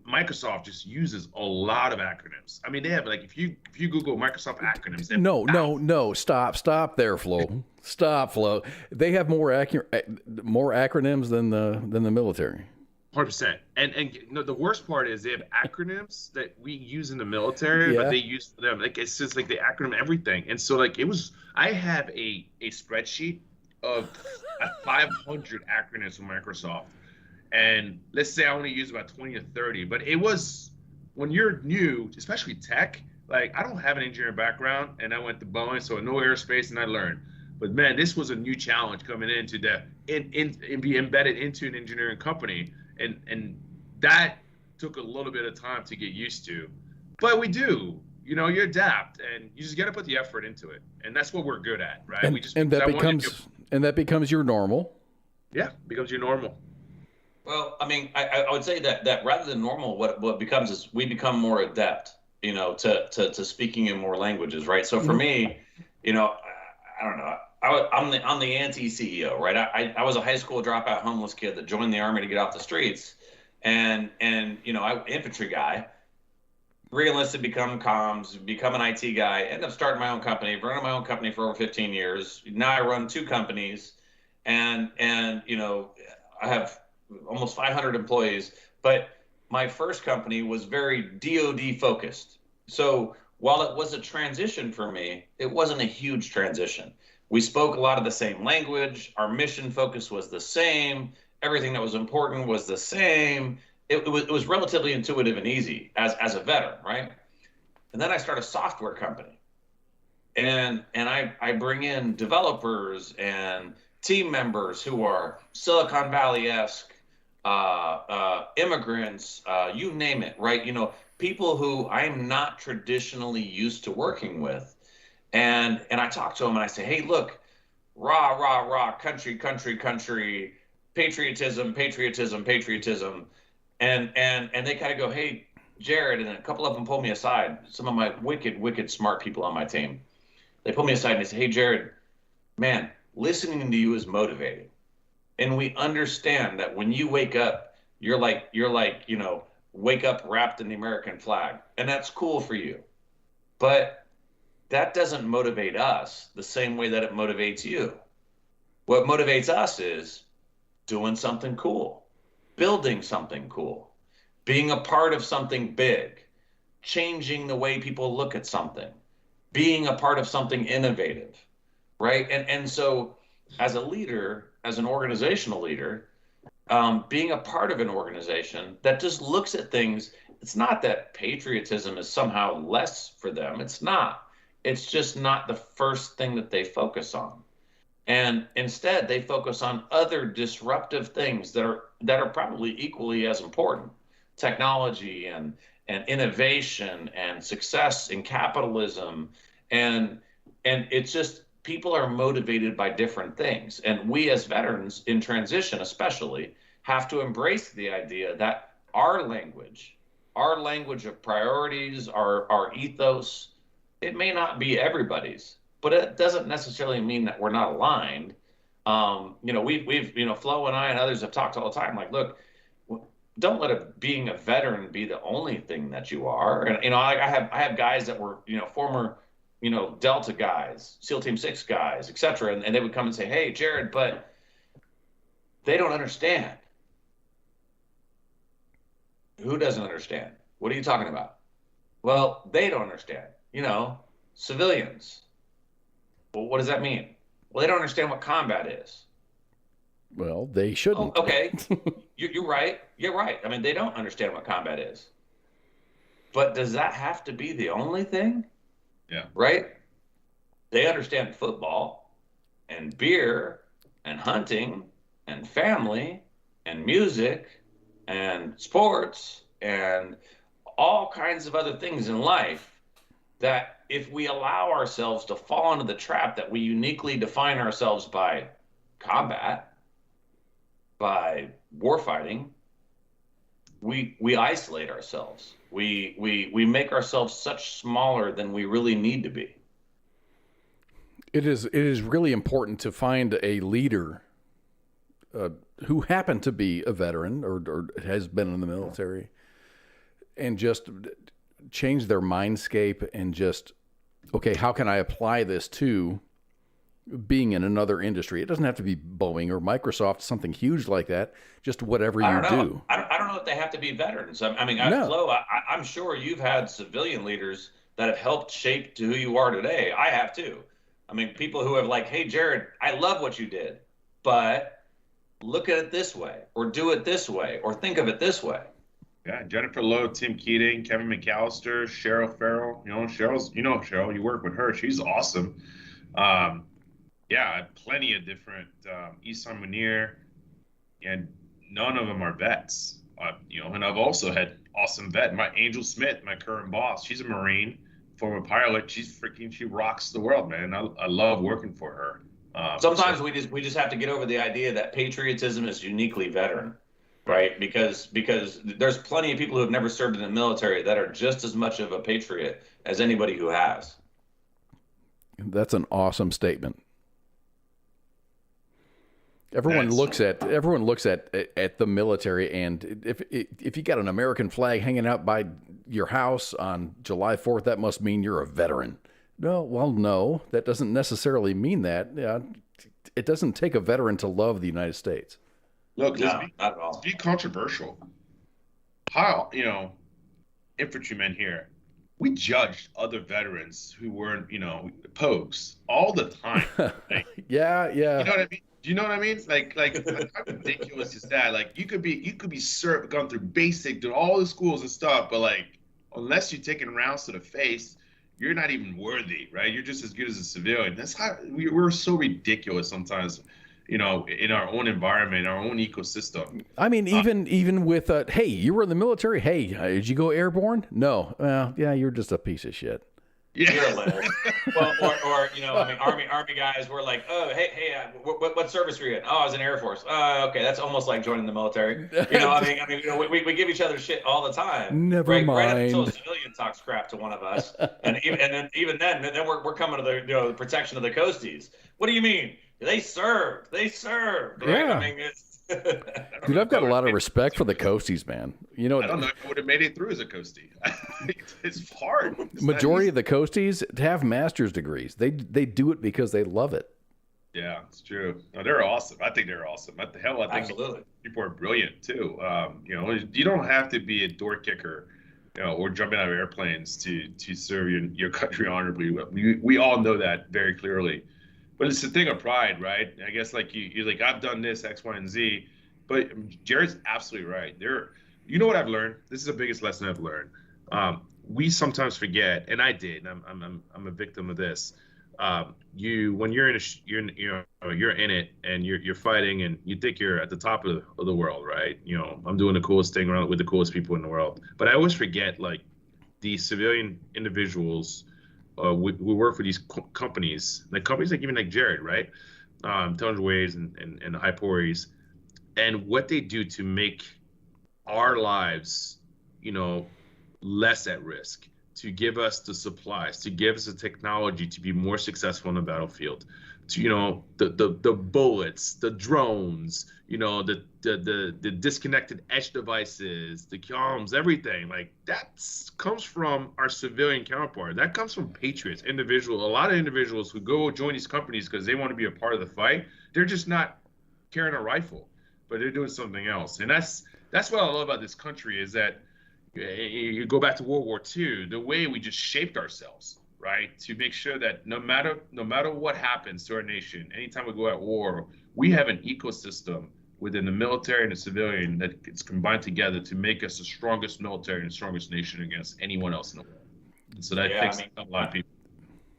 Speaker 12: Microsoft just uses a lot of acronyms. I mean, they have if you Google Microsoft acronyms.
Speaker 7: No, stop there, Flo. Stop, Flo. They have more acronyms than the military.
Speaker 12: 100%. And the worst part is they have acronyms that we use in the military, but they use for them. It's just they acronym everything. And so I have a spreadsheet of 500 acronyms from Microsoft. And let's say I only use about 20 to 30, but it was, when you're new, especially tech, I don't have an engineering background, and I went to Boeing, so no aerospace, and I learned. But man, this was a new challenge coming into and be embedded into an engineering company, and that took a little bit of time to get used to. But we do, you adapt, and you just got to put the effort into it, and that's what we're good at, right?
Speaker 7: And that becomes your normal.
Speaker 12: Yeah, becomes your normal.
Speaker 11: Well, I mean, I would say that rather than normal, what becomes is we become more adept, to speaking in more languages, right? So for me, I don't know, I'm the anti-CEO, right? I was a high school dropout homeless kid that joined the Army to get off the streets, and infantry guy, re-enlisted, become comms, become an IT guy, end up starting my own company, running my own company for over 15 years. Now I run two companies, and I have almost 500 employees, But my first company was very DoD focused. So while it was a transition for me, it wasn't a huge transition. We spoke a lot of the same language. Our mission focus was the same. Everything that was important was the same. It was relatively intuitive and easy as a veteran, right? And then I start a software company. And I bring in developers and team members who are Silicon Valley-esque, immigrants, you name it, right? You know, people who I'm not traditionally used to working with. And I talk to them and I say, hey, look, rah, rah, rah, country, country, country, patriotism, patriotism, patriotism. And they kind of go, hey, Jared, and a couple of them pull me aside, some of my wicked smart people on my team. They pull me aside and they say, hey, Jared, man, listening to you is motivating. And we understand that when you wake up, you're like, you know, wake up wrapped in the American flag. And that's cool for you. But that doesn't motivate us the same way that it motivates you. What motivates us is doing something cool, building something cool, being a part of something big, changing the way people look at something, being a part of something innovative, right? And so as a leader, as an organizational leader, being a part of an organization that just looks at things, it's not that patriotism is somehow less for them. It's not. It's just not the first thing that they focus on. And instead, they focus on other disruptive things that are probably equally as important. Technology and innovation and success in capitalism. And it's just, people are motivated by different things. And we as veterans in transition especially have to embrace the idea that our language of priorities, our ethos, it may not be everybody's, but it doesn't necessarily mean that we're not aligned. You know, we've you know, Flo and I and others have talked all the time, like, look, don't let being a veteran be the only thing that you are. And, you know, I have guys that were, you know, former, you know, Delta guys, SEAL Team 6 guys, et cetera. And they would come and say, hey, Jared, but they don't understand. Who doesn't understand? What are you talking about? Well, they don't understand. You know, civilians. Well, what does that mean? Well, they don't understand what combat is.
Speaker 7: Well, they shouldn't.
Speaker 11: Oh, okay. You're right. You're right. I mean, they don't understand what combat is. But does that have to be the only thing?
Speaker 12: Yeah.
Speaker 11: Right? They understand football and beer and hunting and family and music and sports and all kinds of other things in life that if we allow ourselves to fall into the trap that we uniquely define ourselves by combat, by warfighting, we isolate ourselves. We make ourselves such smaller than we really need to be.
Speaker 7: It is really important to find a leader who happened to be a veteran or has been in the military, and just change their mindscape and just, okay, how can I apply this to being in another industry? It doesn't have to be Boeing or Microsoft, something huge like that. Just whatever you do.
Speaker 11: I don't know if they have to be veterans. I mean,
Speaker 7: No.
Speaker 11: Flo, I'm sure you've had civilian leaders that have helped shape to who you are today. I have too. I mean, people who have like, hey, Jared, I love what you did, but look at it this way, or do it this way, or think of it this way.
Speaker 12: Yeah, Jennifer Lowe, Tim Keating, Kevin McAllister, Cheryl Farrell. You know, Cheryl, you work with her. She's awesome. Yeah, plenty of different Isan Munir, and none of them are vets. You know, and I've also had awesome vet. My Angel Smith, my current boss, she's a Marine, former pilot. She rocks the world, man. I love working for her.
Speaker 11: Sometimes we just have to get over the idea that patriotism is uniquely veteran, right? Because there's plenty of people who have never served in the military that are just as much of a patriot as anybody who has.
Speaker 7: That's an awesome statement. Everyone looks at the military, and if you got an American flag hanging out by your house on July 4th, that must mean you're a veteran. No, that doesn't necessarily mean that. Yeah, it doesn't take a veteran to love the United States.
Speaker 12: Look,
Speaker 11: not at all.
Speaker 12: Let's be controversial. how, infantrymen here, we judged other veterans who weren't, pogues all the time. Like,
Speaker 7: yeah.
Speaker 12: You know what I mean? Do you know what I mean? Like how ridiculous is that? Like you could be served, gone through basic, through all the schools and stuff, but like unless you're taking rounds to the face, you're not even worthy, right? You're just as good as a civilian. That's how we're so ridiculous sometimes, in our own environment, our own ecosystem.
Speaker 7: I mean, even with, hey, you were in the military. Hey, did you go airborne? No. Yeah, you're just a piece of shit.
Speaker 12: Yeah.
Speaker 11: You're a little. Well, or Army guys were like, oh, hey, what service were you in? Oh, I was in Air Force. Okay, that's almost like joining the military. We give each other shit all the time.
Speaker 7: Never mind.
Speaker 11: Right up until a civilian talks crap to one of us, and then we're coming to the protection of the coasties. What do you mean? They served. Right?
Speaker 7: Yeah.
Speaker 11: I mean,
Speaker 7: Dude, I've got a lot of respect for the coasties, man.
Speaker 12: I don't know if I would have made it through as a coastie. It's hard.
Speaker 7: Majority of the coasties have master's degrees. They do it because they love it.
Speaker 12: Yeah, it's true. No, they're awesome. I think they're awesome. What the hell? I think
Speaker 11: absolutely.
Speaker 12: People are brilliant too. You don't have to be a door kicker, or jumping out of airplanes to serve your country honorably. We all know that very clearly. But it's a thing of pride, right? I guess like you're like, I've done this, X, Y, and Z. But Jared's absolutely right. You know what I've learned? This is the biggest lesson I've learned. We sometimes forget, and I did. I'm a victim of this. When you're in it and you're fighting and you think you're at the top of the world, right? I'm doing the coolest thing around with the coolest people in the world. But I always forget like the civilian individuals who work for these companies, like even like Jared, right? Intelligent Ways and High Pories, and what they do to make our lives, less at risk, to give us the supplies, to give us the technology to be more successful on the battlefield, to the bullets, the drones, the disconnected edge devices, the comms, everything like that comes from our civilian counterpart. That comes from patriots, a lot of individuals who go join these companies because they want to be a part of the fight. They're just not carrying a rifle, but they're doing something else. And that's what I love about this country is that you go back to World War II, the way we just shaped ourselves, right? To make sure that no matter what happens to our nation, anytime we go at war, we have an ecosystem within the military and the civilian that gets combined together to make us the strongest military and the strongest nation against anyone else in the world. And so that takes a lot of people.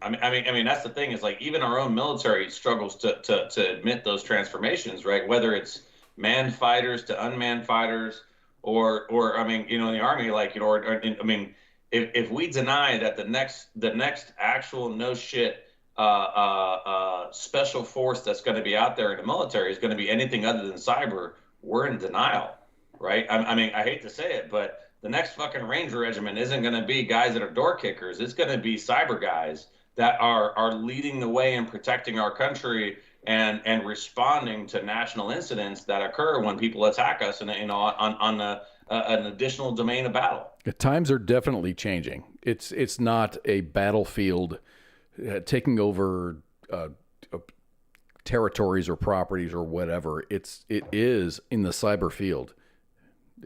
Speaker 11: I mean, that's the thing is like even our own military struggles to admit those transformations, right? Whether it's manned fighters to unmanned fighters, or I mean, in the Army, like if we deny that the next actual no shit special force that's going to be out there in the military is going to be anything other than cyber, we're in denial, right? I mean, I hate to say it, but the next fucking Ranger Regiment isn't going to be guys that are door kickers. It's going to be cyber guys that are leading the way in protecting our country and responding to national incidents that occur when people attack us on an additional domain of battle.
Speaker 7: The times are definitely changing. It's not a battlefield taking over territories or properties or whatever. It is in the cyber field,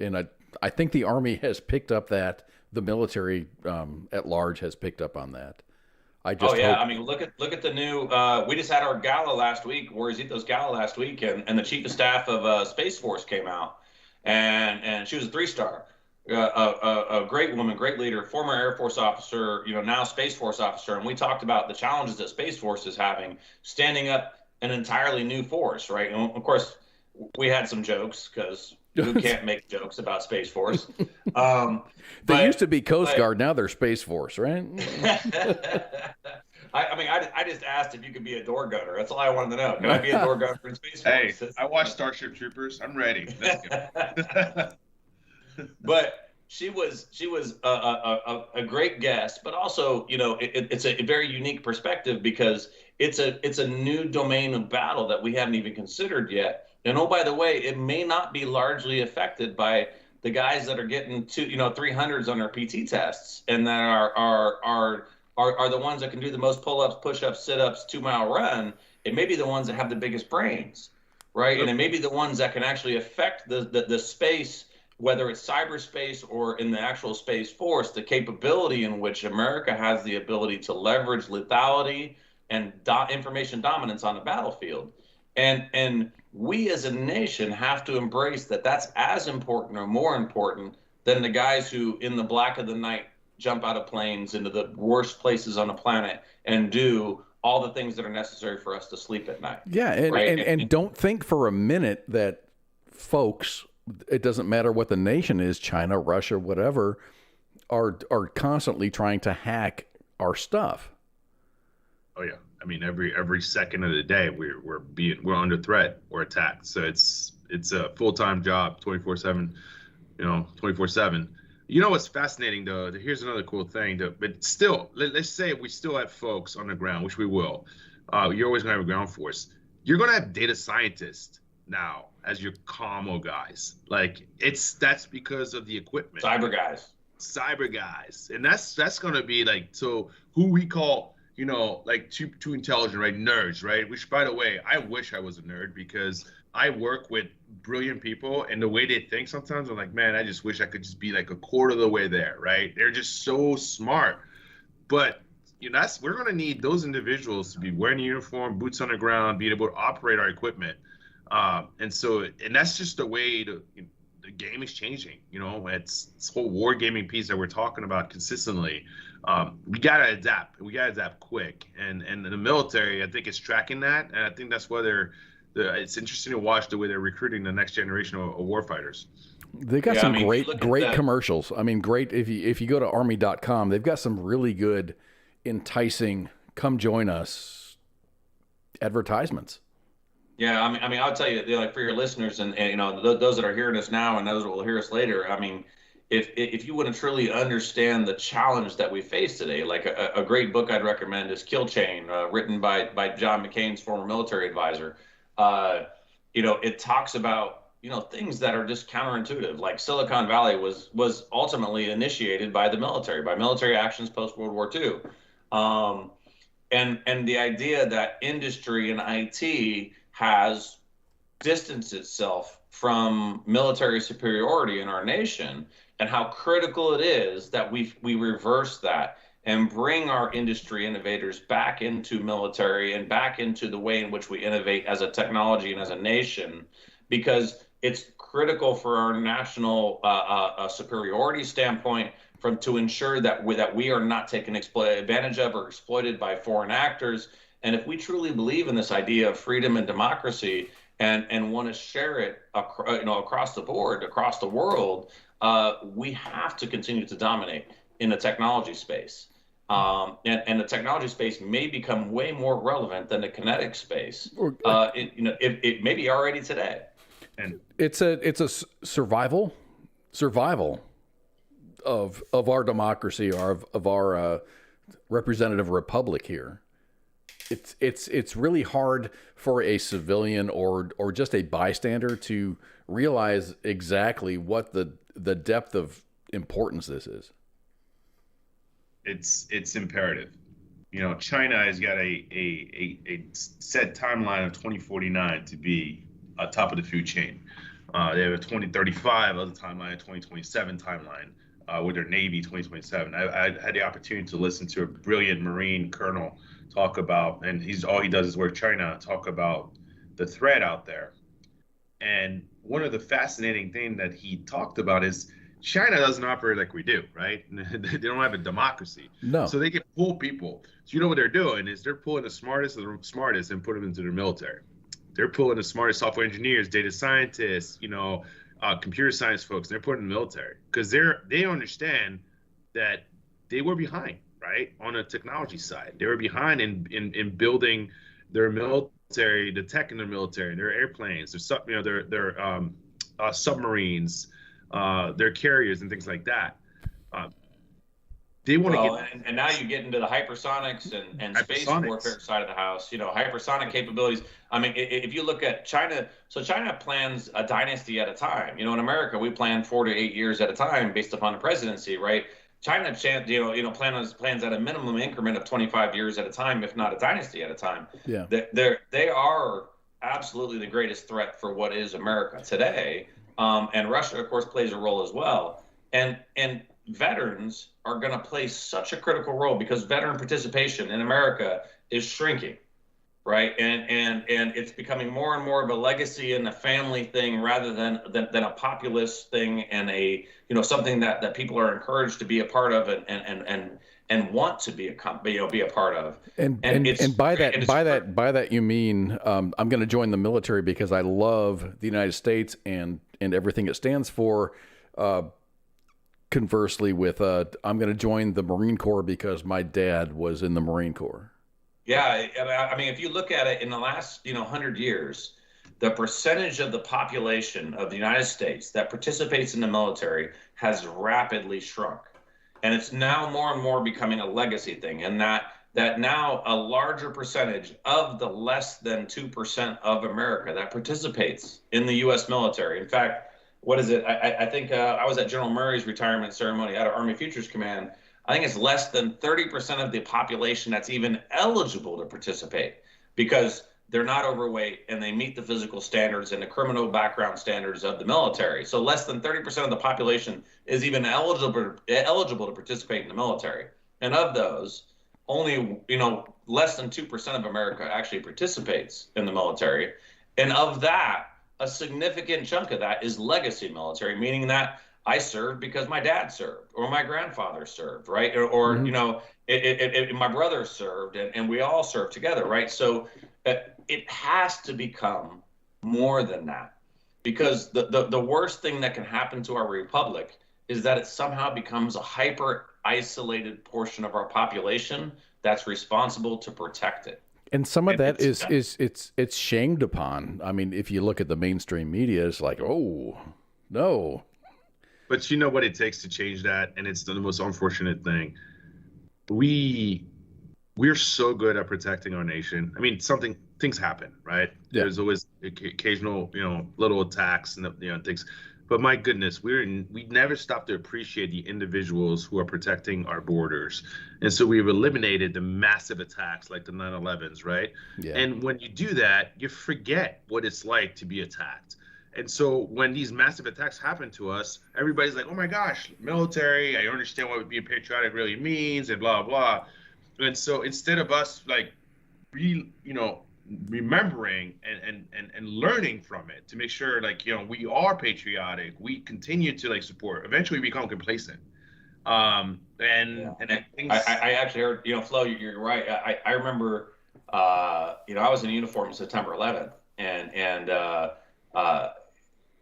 Speaker 7: and I think the Army has picked up that. The military at large has picked up on that. Hope...
Speaker 11: I mean, look at the new. We just had our gala last week, Warriors Ethos gala last week, and the chief of staff of Space Force came out, and she was a 3-star, a great woman, great leader, former Air Force officer, now Space Force officer, and we talked about the challenges that Space Force is having, standing up an entirely new force, right? And of course, we had some jokes because who can't make jokes about Space Force?
Speaker 7: They used to be Coast Guard, now they're Space Force, right?
Speaker 11: I just asked if you could be a door gunner. That's all I wanted to know. Can I be a door gunner in Space Force?
Speaker 12: Hey, I watched Starship Troopers. I'm ready. Let's go.
Speaker 11: But she was a great guest, but also it's a very unique perspective because it's a new domain of battle that we haven't even considered yet. And oh, by the way, it may not be largely affected by the guys that are getting 300s on their PT tests and that are the ones that can do the most pull-ups, push-ups, sit-ups, 2-mile run. It may be the ones that have the biggest brains, right? And it may be the ones that can actually affect the space whether it's cyberspace or in the actual Space Force, the capability in which America has the ability to leverage lethality and information dominance on the battlefield. And we as a nation have to embrace that that's as important or more important than the guys who in the black of the night jump out of planes into the worst places on the planet and do all the things that are necessary for us to sleep at night.
Speaker 7: Yeah, and don't think for a minute that folks, it doesn't matter what the nation is, China, Russia, whatever, are constantly trying to hack our stuff.
Speaker 12: Oh yeah, I mean every second of the day we're under threat or attacked. So it's a full-time job, 24/7, 24/7. You know what's fascinating though? Here's another cool thing. But still, let's say we still have folks on the ground, which we will. You're always gonna have a ground force. You're gonna have data scientists now as your commo guys. Like that's because of the equipment.
Speaker 11: Cyber guys,
Speaker 12: and that's gonna be like, so who we call, like too intelligent, right? Nerds, right? Which, by the way, I wish I was a nerd because I work with brilliant people, and the way they think sometimes, I'm like, man, I just wish I could just be like a quarter of the way there, right? They're just so smart. But we're gonna need those individuals to be wearing a uniform, boots on the ground, being able to operate our equipment. And that's just the way the game is changing. It's this whole war gaming piece that we're talking about consistently. We gotta adapt. We gotta adapt quick. And the military, I think, is tracking that. And I think that's why it's interesting to watch the way they're recruiting the next generation of warfighters.
Speaker 7: They got some great commercials. I mean, great. If you go to army.com, they've got some really good, enticing, come join us advertisements.
Speaker 11: Yeah, I mean, I'll tell you, like for your listeners and those that are hearing us now and those that will hear us later. I mean, if you want to truly understand the challenge that we face today, like a great book I'd recommend is Kill Chain, written by John McCain's former military advisor. It talks about things that are just counterintuitive. Like Silicon Valley was ultimately initiated by the military, by military actions post World War II, and the idea that industry and IT has distanced itself from military superiority in our nation, and how critical it is that we reverse that and bring our industry innovators back into military and back into the way in which we innovate as a technology and as a nation, because it's critical for our national superiority standpoint to ensure that we are not taken advantage of or exploited by foreign actors. And if we truly believe in this idea of freedom and democracy and want to share it across the board, across the world, we have to continue to dominate in the technology space. And the technology space may become way more relevant than the kinetic space. It may be already today.
Speaker 7: And it's a survival of our democracy, or of our representative republic here. It's really hard for a civilian or just a bystander to realize exactly what the depth of importance this is.
Speaker 12: It's imperative. China has got a set timeline of 2049 to be top of the food chain. They have a 2035 other timeline, a 2027 timeline with their Navy 2027. I had the opportunity to listen to a brilliant Marine colonel talk about, and all he does is work China, talk about the threat out there. And one of the fascinating things that he talked about is China doesn't operate like we do, right? They don't have a democracy.
Speaker 7: No.
Speaker 12: So they can pull people. So what they're doing is they're pulling the smartest of the smartest and put them into their military. They're pulling the smartest software engineers, data scientists, computer science folks. They're putting in the military because they understand that they were behind, right, on the technology side. They were behind in building their military, the tech in their military, their airplanes, their submarines, their carriers and things like that. They want to get,
Speaker 11: and now you get into the hypersonics and space warfare side of the house. Hypersonic capabilities. I mean, if you look at China, so China plans a dynasty at a time. In America, we plan 4 to 8 years at a time based upon the presidency, right? China, plans at a minimum increment of 25 years at a time, if not a dynasty at a time.
Speaker 7: Yeah,
Speaker 11: they are absolutely the greatest threat for what is America today. And Russia, of course, plays a role as well. And veterans are going to play such a critical role because veteran participation in America is shrinking, right? And it's becoming more and more of a legacy and a family thing rather than a populist thing and a something that people are encouraged to be a part of and want to be a part of. And
Speaker 7: by that you mean I'm going to join the military because I love the United States and everything it stands for. Conversely, with I'm going to join the Marine Corps because my dad was in the Marine Corps.
Speaker 11: Yeah, I mean, if you look at it in the last 100 years, the percentage of the population of the United States that participates in the military has rapidly shrunk. And it's now more and more becoming a legacy thing, and that now a larger percentage of the less than 2% of America that participates in the U.S. military. In fact, what is it? I think I was at General Murray's retirement ceremony at Army Futures Command. I think it's less than 30% of the population that's even eligible to participate because they're not overweight and they meet the physical standards and the criminal background standards of the military. So less than 30% of the population is even eligible to participate in the military. And of those, only less than 2% of America actually participates in the military. And of that, a significant chunk of that is legacy military, meaning that I served because my dad served or my grandfather served, right? Or my brother served and we all served together, right? So it has to become more than that because the worst thing that can happen to our republic is that it somehow becomes a hyper isolated portion of our population that's responsible to protect it.
Speaker 7: And some of that it's shamed upon. I mean, if you look at the mainstream media, it's like, oh, no.
Speaker 12: But you know what it takes to change that, and it's the most unfortunate thing. We're so good at protecting our nation. I mean, things happen, right? Yeah. There's always occasional, little attacks and things. But my goodness, we never stop to appreciate the individuals who are protecting our borders. And so we've eliminated the massive attacks like the 9/11s, right? Yeah. And when you do that, you forget what it's like to be attacked. And so when these massive attacks happen to us, everybody's like, oh my gosh, military, I understand what being patriotic really means and blah, blah. And so instead of us remembering and learning from it to make sure we are patriotic, we continue to support, eventually we become complacent. I
Speaker 11: actually heard, Flo, you're right. I remember, I was in uniform September 11th and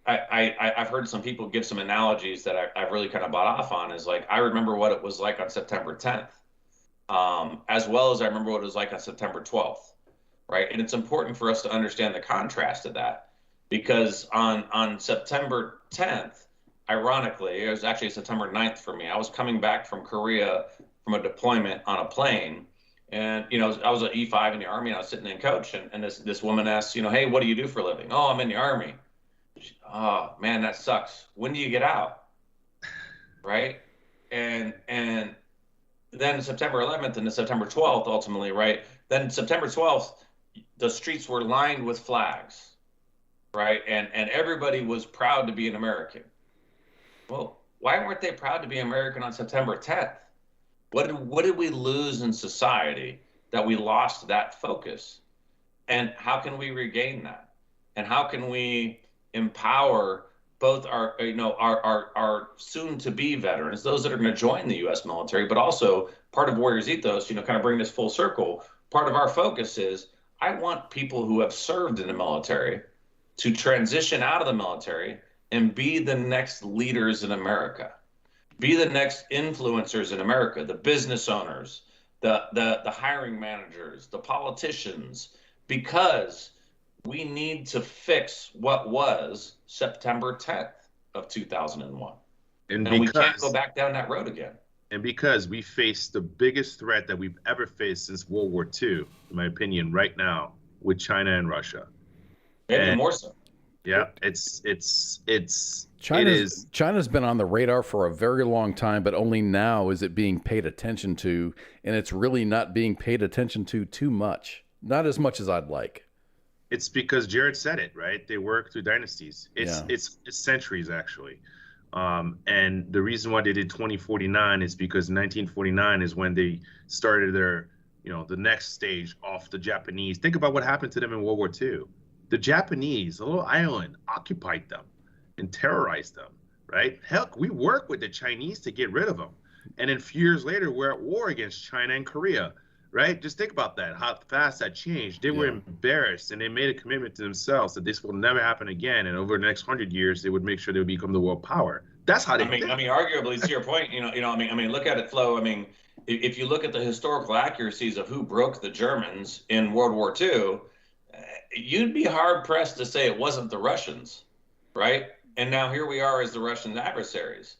Speaker 11: I've heard some people give some analogies that I've really kind of bought off on is I remember what it was like on September 10th, as well as I remember what it was like on September 12th. Right. And it's important for us to understand the contrast of that because on September 10th, ironically, it was actually September 9th for me. I was coming back from Korea from a deployment on a plane. And, I was an E5 in the Army and I was sitting in coach and this woman asked, hey, what do you do for a living? Oh, I'm in the Army. Oh, man, that sucks. When do you get out? Right. And then September 11th and September 12th, ultimately. Right. Then September 12th, the streets were lined with flags, right? And everybody was proud to be an American. Well, why weren't they proud to be American on September 10th? What did we lose in society that we lost that focus? And how can we regain that? And how can we empower both our soon-to-be veterans, those that are going to join the U.S. military, but also part of Warriors Ethos, kind of bring this full circle. Part of our focus is I want people who have served in the military to transition out of the military and be the next leaders in America, be the next influencers in America, the business owners, the hiring managers, the politicians, because we need to fix what was September 10th of 2001. And we can't go back down that road again.
Speaker 12: And because we face the biggest threat that we've ever faced since World War II, in my opinion, right now, with China and Russia.
Speaker 11: Maybe more so.
Speaker 12: Yeah,
Speaker 7: China's been on the radar for a very long time, but only now is it being paid attention to, and it's really not being paid attention to too much. Not as much as I'd like.
Speaker 12: It's because Jared said it, right? They work through dynasties.
Speaker 7: Yeah.
Speaker 12: It's centuries, actually. And the reason why they did 2049 is because 1949 is when they started their, the next stage off the Japanese. Think about what happened to them in World War II. The Japanese, a little island, occupied them and terrorized them, right? Heck, we work with the Chinese to get rid of them. And then a few years later, we're at war against China and Korea, right? Just think about that, how fast that changed. They were embarrassed, and they made a commitment to themselves that this will never happen again. And over the next 100 years, they would make sure they would become the world power. That's how they think.
Speaker 11: Arguably, to your point, look at it, Flo. If you look at the historical accuracies of who broke the Germans in World War II, you'd be hard pressed to say it wasn't the Russians, right? And now here we are as the Russian adversaries.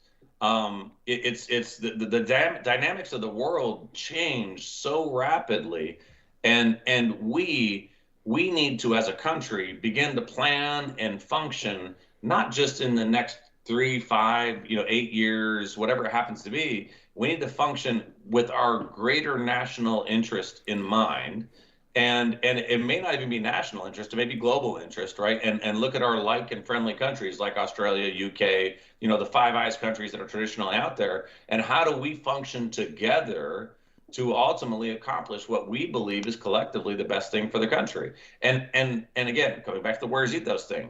Speaker 11: It's the dynamics of the world change so rapidly, and we need to, as a country, begin to plan and function not just in the next 3, 5, 8 years, whatever it happens to be. We need to function with our greater national interest in mind. And it may not even be national interest, it may be global interest, right? And look at our like and friendly countries like Australia, UK, the Five Eyes countries that are traditionally out there. And how do we function together to ultimately accomplish what we believe is collectively the best thing for the country? And again, coming back to the Warriors Ethos thing,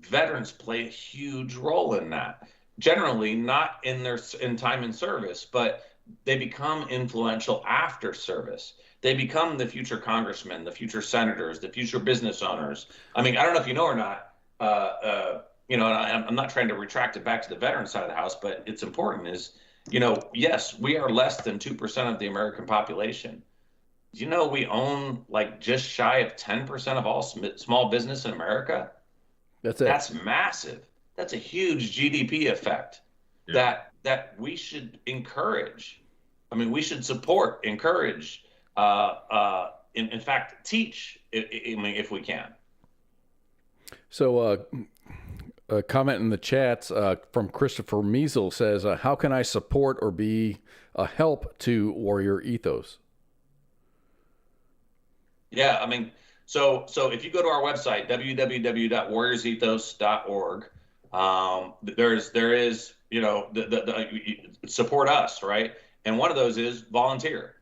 Speaker 11: veterans play a huge role in that. Generally, not in time in service, but they become influential after service. They become the future congressmen, the future senators, the future business owners. I don't know if you know or not, and I'm not trying to retract it back to the veteran side of the house, but it's important is, yes, we are less than 2% of the American population. Do you know we own just shy of 10% of all small business in America?
Speaker 7: That's it.
Speaker 11: That's massive. That's a huge GDP effect that we should encourage. We should support, encourage, in fact, teach if we can.
Speaker 7: So a comment in the chats from Christopher Measle says, how can I support or be a help to Warrior Ethos?
Speaker 11: Yeah, so if you go to our website, www.warriorsethos.org, there is support us, right? And one of those is volunteer.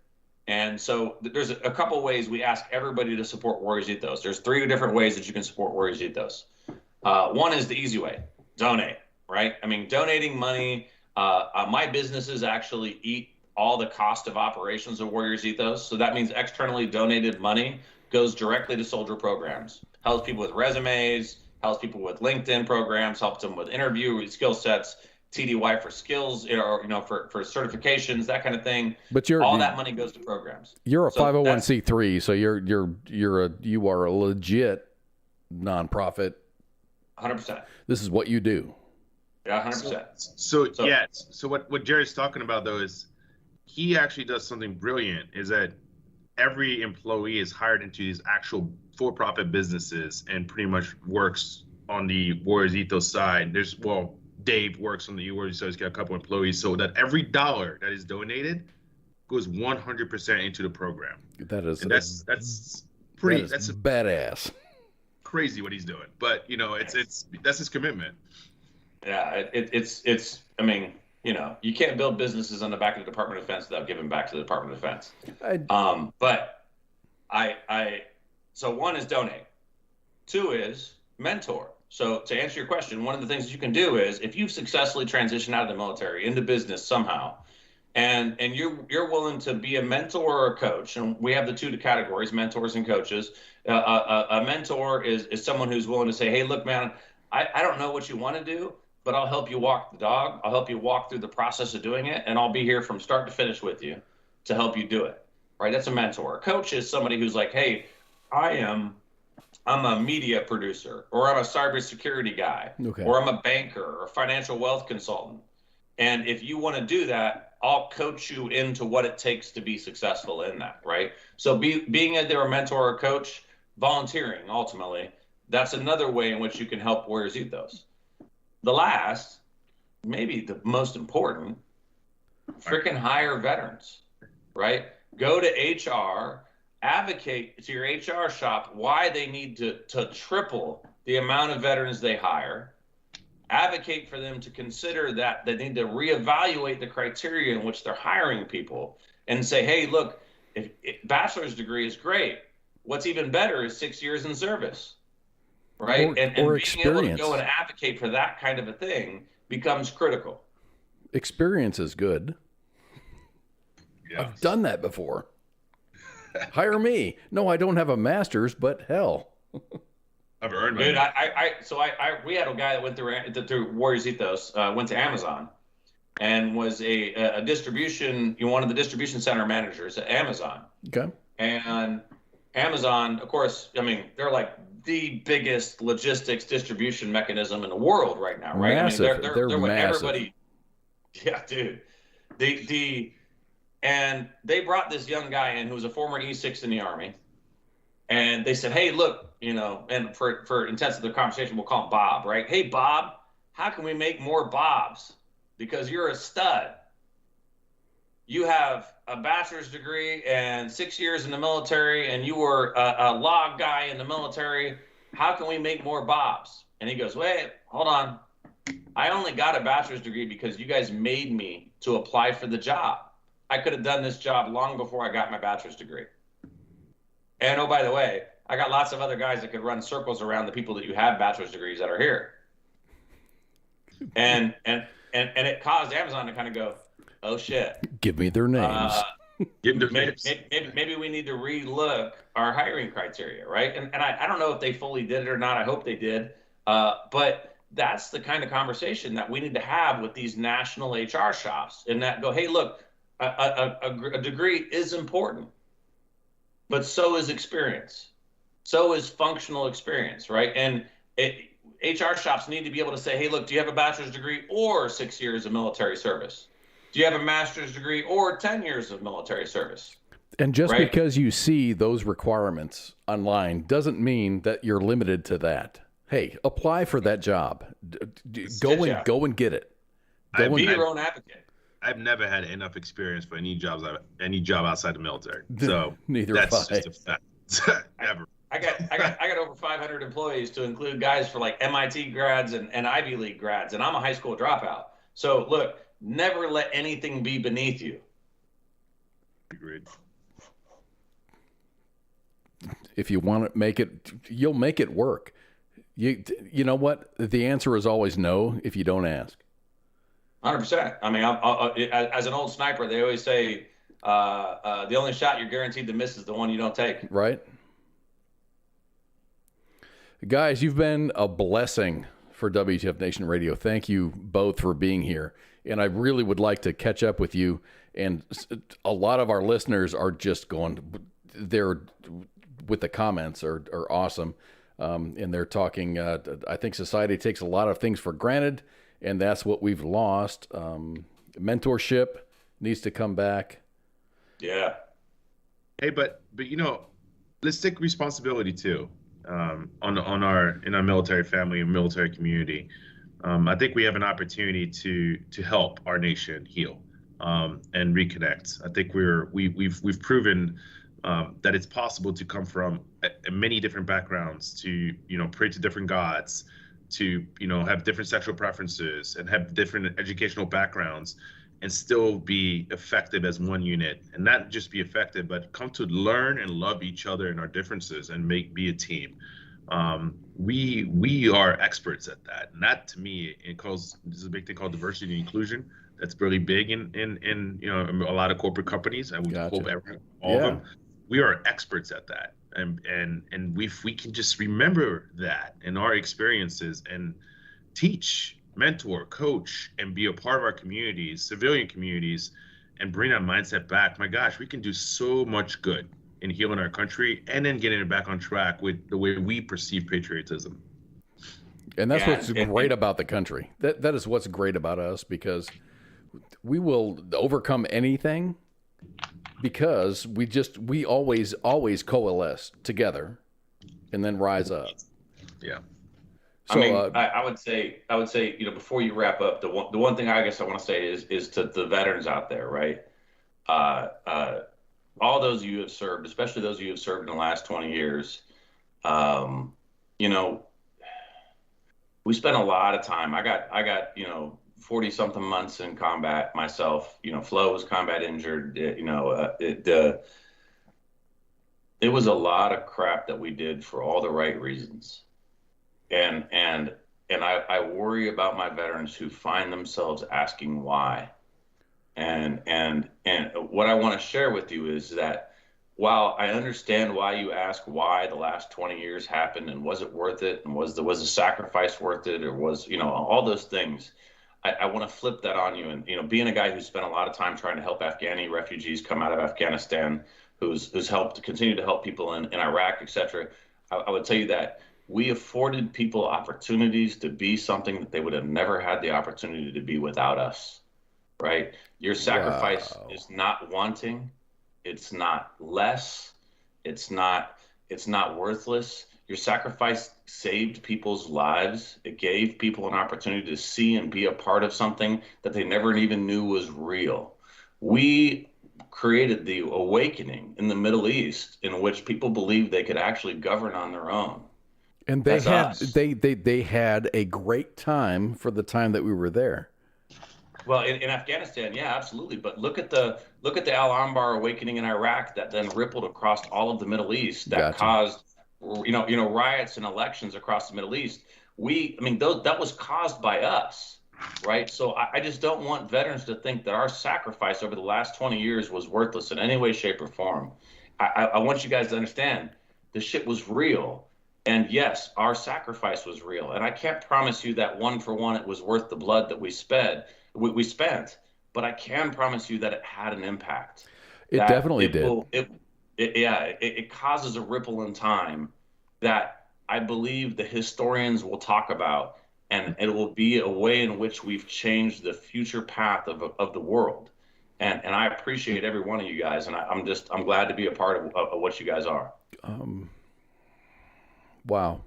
Speaker 11: And so there's a couple ways we ask everybody to support Warriors Ethos. There's 3 different ways that you can support Warriors Ethos. One is the easy way, donate, right? Donating money. My businesses actually eat all the cost of operations of Warriors Ethos. So that means externally donated money goes directly to soldier programs, helps people with resumes, helps people with LinkedIn programs, helps them with interview skill sets, TDY for skills, for certifications, that kind of thing.
Speaker 7: But
Speaker 11: all that money goes to programs.
Speaker 7: You're a 501c3, so you are a legit nonprofit.
Speaker 11: 100%.
Speaker 7: This is what you do.
Speaker 11: Yeah, 100%.
Speaker 12: So what Jerry's talking about though is he actually does something brilliant. Is that every employee is hired into these actual for-profit businesses and pretty much works on the Warriors Ethos side. Dave works on the Warriors Ethos, he's got a couple employees, so that every dollar that is donated goes 100% into the program.
Speaker 7: That's badass.
Speaker 12: Crazy what he's doing, but that's his commitment.
Speaker 11: Yeah, you can't build businesses on the back of the Department of Defense without giving back to the Department of Defense. So one is donate. 2 is mentor. So to answer your question, one of the things that you can do is if you've successfully transitioned out of the military into business somehow, and you're willing to be a mentor or a coach, and we have the 2 categories, mentors and coaches. A mentor is someone who's willing to say, hey, look, man, I don't know what you want to do, but I'll help you walk the dog. I'll help you walk through the process of doing it, and I'll be here from start to finish with you to help you do it. Right? That's a mentor. A coach is somebody who's like, hey, I'm a media producer, or I'm a cybersecurity guy, or I'm a banker or a financial wealth consultant. And if you want to do that, I'll coach you into what it takes to be successful in that, right? So being either a mentor or a coach, volunteering, ultimately, that's another way in which you can help Warriors Ethos. The last, maybe the most important, freaking hire veterans, right? Go to HR, advocate to your HR shop why they need to triple the amount of veterans they hire. Advocate for them to consider that they need to reevaluate the criteria in which they're hiring people and say, hey, look, if bachelor's degree is great. What's even better is 6 years in service, right?
Speaker 7: Or
Speaker 11: and being
Speaker 7: experience.
Speaker 11: able to go and advocate for that kind of a thing becomes critical.
Speaker 7: Experience is good.
Speaker 12: Yeah.
Speaker 7: I've done that before. Hire me. No, I don't have a master's, but hell.
Speaker 12: I've earned
Speaker 11: Dude,
Speaker 12: my.
Speaker 11: we had a guy that went through Warriors Ethos, went to Amazon, and was a distribution, one of the distribution center managers at Amazon.
Speaker 7: Okay.
Speaker 11: And Amazon, of course, I mean, they're like the biggest logistics distribution mechanism in the world right now, right?
Speaker 7: Massive.
Speaker 11: I mean, they're what
Speaker 7: massive.
Speaker 11: everybody. Yeah, dude. And they brought this young guy in who was a former E6 in the Army. And they said, hey, look, and for intents of the conversation, we'll call him Bob, right? Hey, Bob, how can we make more Bobs? Because you're a stud. You have a bachelor's degree and 6 years in the military, and you were a log guy in the military. How can we make more Bobs? And he goes, wait, hold on. I only got a bachelor's degree because you guys made me to apply for the job. I could have done this job long before I got my bachelor's degree. And oh, by the way, I got lots of other guys that could run circles around the people that you have bachelor's degrees that are here. And it caused Amazon to kind of go, oh shit.
Speaker 7: Give me their names.
Speaker 11: Maybe we need to relook our hiring criteria, right? And I don't know if they fully did it or not. I hope they did. But that's the kind of conversation that we need to have with these national HR shops, and that go, hey, look, a degree is important, but so is experience. So is functional experience, right? And HR shops need to be able to say, hey, look, do you have a bachelor's degree or 6 years of military service? Do you have a master's degree or 10 years of military service?
Speaker 7: And just
Speaker 11: right?
Speaker 7: because you see those requirements online doesn't mean that you're limited to that. Hey, apply for that job. Go and get it.
Speaker 11: Be your own advocate.
Speaker 12: I've never had enough experience for any job outside the military. So
Speaker 7: Neither
Speaker 12: that's
Speaker 7: have I.
Speaker 12: just a fact. Ever.
Speaker 11: I got over 500 employees, to include guys for like MIT grads and Ivy League grads, and I'm a high school dropout. So look, never let anything be beneath you.
Speaker 12: Agreed.
Speaker 7: If you want to make it, you'll make it work. You know what? The answer is always no if you don't ask.
Speaker 11: 100%. I mean, as an old sniper, they always say the only shot you're guaranteed to miss is the one you don't take.
Speaker 7: Right. Guys, you've been a blessing for WTF Nation Radio. Thank you both for being here. And I really would like to catch up with you. And a lot of our listeners are just going, they're with the comments are awesome. And they're talking, I think society takes a lot of things for granted, and that's what we've lost. Mentorship needs to come back.
Speaker 11: Yeah.
Speaker 12: Hey, but let's take responsibility too. In our military family and military community. I think we have an opportunity to help our nation heal and reconnect. I think we've proven that it's possible to come from many different backgrounds, to pray to different gods, to have different sexual preferences and have different educational backgrounds, and still be effective as one unit. And not just be effective, but come to learn and love each other and our differences and be a team. We are experts at that. And that, to me, there's a big thing called diversity and inclusion. That's really big in a lot of corporate companies. I would hope all of them. We are experts at that. And if we can just remember that in our experiences and teach, mentor, coach, and be a part of our communities, civilian communities, and bring that mindset back, my gosh, we can do so much good in healing our country and then getting it back on track with the way we perceive patriotism.
Speaker 7: And that's what's great about the country. That is what's great about us, because we will overcome anything because we always coalesce together and then rise up.
Speaker 12: Yeah.
Speaker 11: So, I would say, before you wrap up, the one thing I guess I want to say is to the veterans out there, right? All those of you who have served, especially those of you who have served in the last 20 years, you know, we spent a lot of time. I got, you know, 40 something months in combat myself. You know, Flo was combat injured. It was a lot of crap that we did for all the right reasons. And I worry about my veterans who find themselves asking why. And what I want to share with you is that while I understand why you ask why the last 20 years happened and was it worth it and was the sacrifice worth it, or was, you know, all those things, I want to flip that on you. And, you know, being a guy who spent a lot of time trying to help Afghani refugees come out of Afghanistan, who's helped to continue to help people in Iraq, etc., I would tell you that we afforded people opportunities to be something that they would have never had the opportunity to be without us, right? Your sacrifice is not wanting. It's not less. It's not worthless. Your sacrifice saved people's lives. It gave people an opportunity to see and be a part of something that they never even knew was real. We created the awakening in the Middle East in which people believed they could actually govern on their own.
Speaker 7: And they had a great time for the time that we were there.
Speaker 11: Well, in Afghanistan, yeah, absolutely. But look at the Al Anbar awakening in Iraq that then rippled across all of the Middle East that caused, you know, riots and elections across the Middle East. That was caused by us, right? So I just don't want veterans to think that our sacrifice over the last 20 years was worthless in any way, shape, or form. I want you guys to understand the shit was real. And yes, our sacrifice was real. And I can't promise you that one for one it was worth the blood that we spent, but I can promise you that it had an impact.
Speaker 7: It definitely did.
Speaker 11: It causes a ripple in time that I believe the historians will talk about, and it will be a way in which we've changed the future path of the world. And I appreciate every one of you guys, and I'm glad to be a part of what you guys are.
Speaker 7: Wow.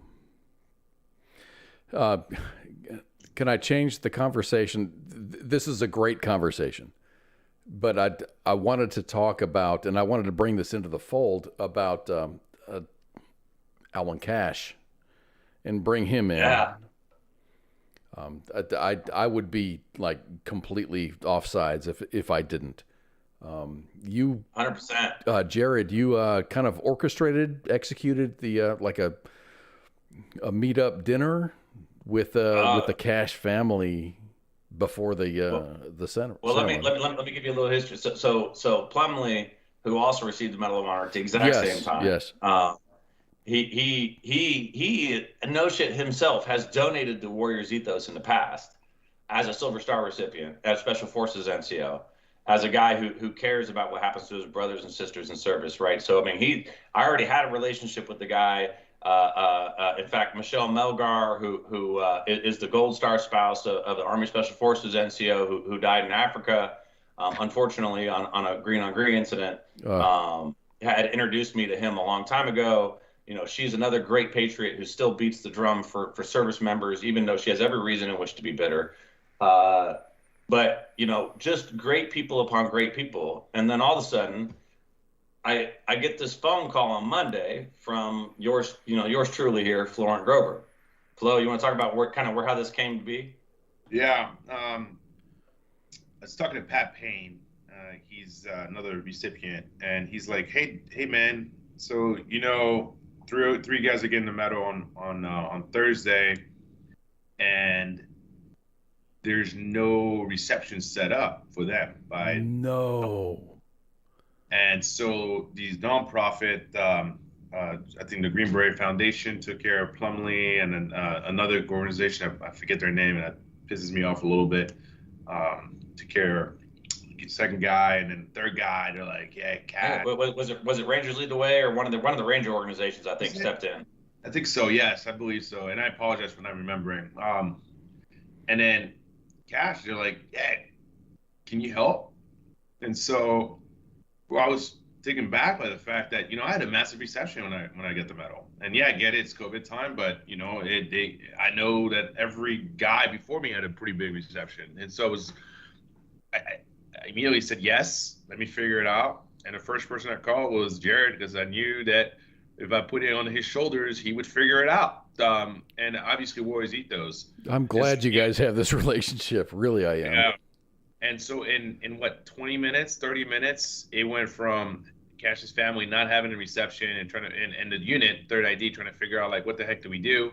Speaker 7: Can I change the conversation? This is a great conversation, but I wanted to talk about, and I wanted to bring this into the fold about Alan Cash and bring him in.
Speaker 11: Yeah.
Speaker 7: I would be like completely offsides if I didn't. You
Speaker 11: 100%.
Speaker 7: Jared, you kind of executed the like a meetup dinner with the Cash family before the center.
Speaker 11: Well, let me give you a little history. So Plumlee, who also received the Medal of Honor at the exact same time.
Speaker 7: Yes.
Speaker 11: He no shit himself has donated to Warriors Ethos in the past as a Silver Star recipient, as Special Forces NCO, as a guy who cares about what happens to his brothers and sisters in service, right? So I mean, I already had a relationship with the guy. In fact, Michelle Melgar, who is the Gold Star spouse of the Army Special Forces NCO, who died in Africa, unfortunately on a green-on-green incident, had introduced me to him a long time ago. You know, she's another great patriot who still beats the drum for service members, even though she has every reason in which to be bitter. But, you know, just great people upon great people. And then all of a sudden, I get this phone call on Monday from yours truly here, Florent Grover. Flo, you want to talk about how this came to be?
Speaker 12: Yeah. I was talking to Pat Payne. He's another recipient, and he's like, hey man, so, you know, three guys are getting the medal on Thursday, and there's no reception set up for them and so these nonprofit, I think the Green Beret Foundation took care of Plumlee, and then another organization, I forget their name, and that pisses me off a little bit, took care of the second guy, and then third guy, they're like, yeah, Cash.
Speaker 11: Was it Rangers Lead the Way, or one of the Ranger organizations, I think, stepped in?
Speaker 12: I think so, yes, I believe so, and I apologize for not remembering. And then Cash, they're like, yeah, can you help? And so I was taken back by the fact that, you know, I had a massive reception when I get the medal. And yeah, I get it, it's COVID time, but, you know, I know that every guy before me had a pretty big reception. And so I immediately said, yes, let me figure it out. And the first person I called was Jared, because I knew that if I put it on his shoulders, he would figure it out. And obviously, Warriors Ethos.
Speaker 7: I'm glad you guys have this relationship. Really, I am.
Speaker 12: Yeah. And so in what, 20 minutes, 30 minutes, it went from Cash's family not having a reception and trying to, and the unit, Third ID, trying to figure out like, what the heck do we do?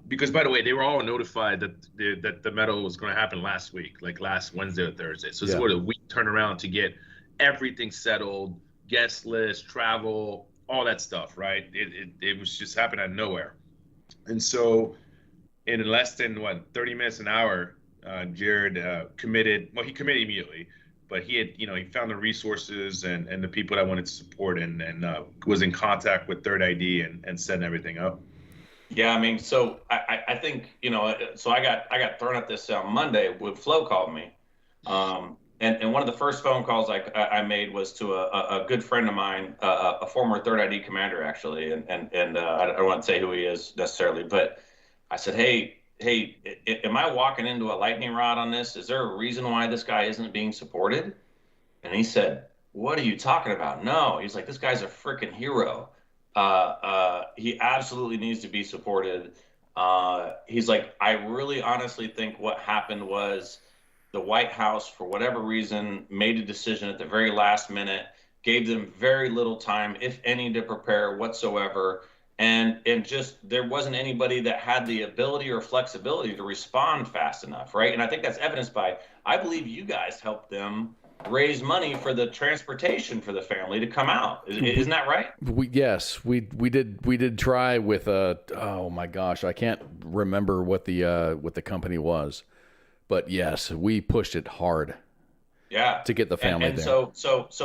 Speaker 12: Because by the way, they were all notified that the medal was going to happen last week, like last Wednesday or Thursday. So it's sort of a week turnaround to get everything settled, guest list, travel, all that stuff, right? It was just happening out of nowhere. And so in less than 30 minutes, an hour, Jared committed. Well, he committed immediately, but he had, he found the resources and the people that wanted to support and was in contact with Third ID and setting everything up.
Speaker 11: Yeah, I mean, so I think, so I got thrown at this on Monday when Flo called me. And one of the first phone calls I made was to a good friend of mine, a former Third ID commander, actually. And I don't want to say who he is necessarily, but I said, hey, am I walking into a lightning rod on this? Is there a reason why this guy isn't being supported? And he said, what are you talking about? No, he's like, this guy's a freaking hero. He absolutely needs to be supported. He's like, I really honestly think what happened was the White House, for whatever reason, made a decision at the very last minute, gave them very little time, if any, to prepare whatsoever. And just there wasn't anybody that had the ability or flexibility to respond fast enough, right? And I think that's evidenced by, I believe you guys helped them raise money for the transportation for the family to come out. Isn't that right?
Speaker 7: We did try with oh my gosh, I can't remember what the company was, but yes, we pushed it hard.
Speaker 11: Yeah,
Speaker 7: to get the family
Speaker 11: and
Speaker 7: there.
Speaker 11: So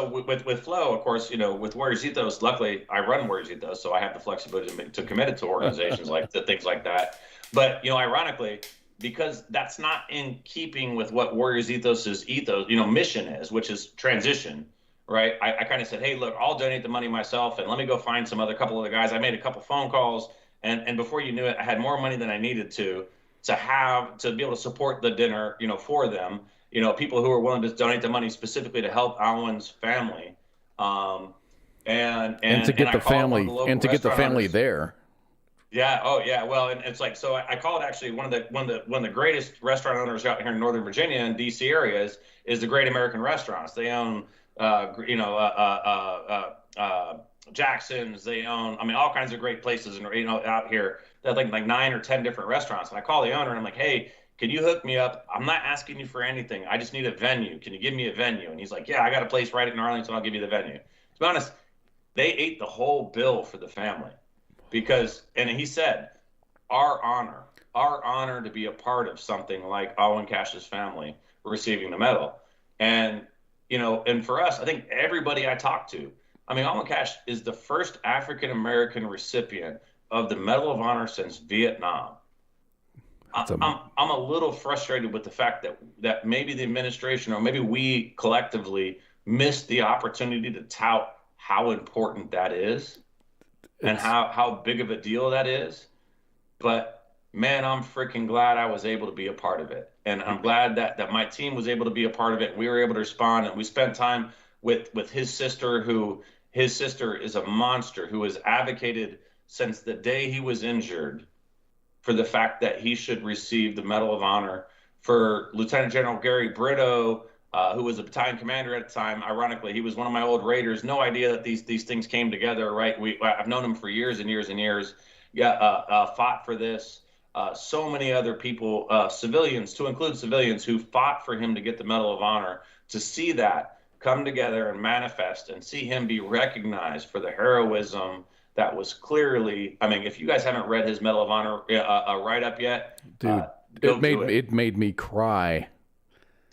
Speaker 11: with Flo, of course, with Warriors Ethos, luckily I run Warriors Ethos, so I have the flexibility to commit it to organizations like things like that. But ironically, because that's not in keeping with what Warriors Ethos's mission is, which is transition, right? I kind of said, hey, look, I'll donate the money myself, and let me go find some couple of the guys. I made a couple phone calls, and before you knew it, I had more money than I needed to be able to support the dinner, for them. People who are willing to donate the money specifically to help Alwyn's family, and
Speaker 7: to get the family there.
Speaker 11: Yeah. Oh, yeah. Well, and it's like, so I called actually one of the greatest restaurant owners out here in Northern Virginia and DC areas is the Great American Restaurants. They own, Jackson's. They own, all kinds of great places, and out here. They have like 9 or 10 different restaurants. And I call the owner and I'm like, hey, can you hook me up? I'm not asking you for anything. I just need a venue. Can you give me a venue? And he's like, yeah, I got a place right in Arlington. I'll give you the venue. To be honest, they ate the whole bill for the family and he said, our honor to be a part of something like Alwyn Cash's family receiving the medal. And, and for us, I think everybody I talked to, Alwyn Cash is the first African-American recipient of the Medal of Honor since Vietnam. I'm a little frustrated with the fact that maybe the administration or maybe we collectively missed the opportunity to tout how important that is and how big of a deal that is. But man, I'm freaking glad I was able to be a part of it. And I'm glad that my team was able to be a part of it. We were able to respond, and we spent time with his sister, his sister is a monster who has advocated since the day he was injured for the fact that he should receive the Medal of Honor. For Lieutenant General Gary Brito, who was a battalion commander at the time, ironically, he was one of my old Raiders. No idea that these things came together, right? I've known him for years and years and years. Fought for this. So many other people, civilians, to include civilians, who fought for him to get the Medal of Honor. To see that come together and manifest and see him be recognized for the heroism that was clearly, if you guys haven't read his Medal of Honor write-up yet,
Speaker 7: dude, it made me cry.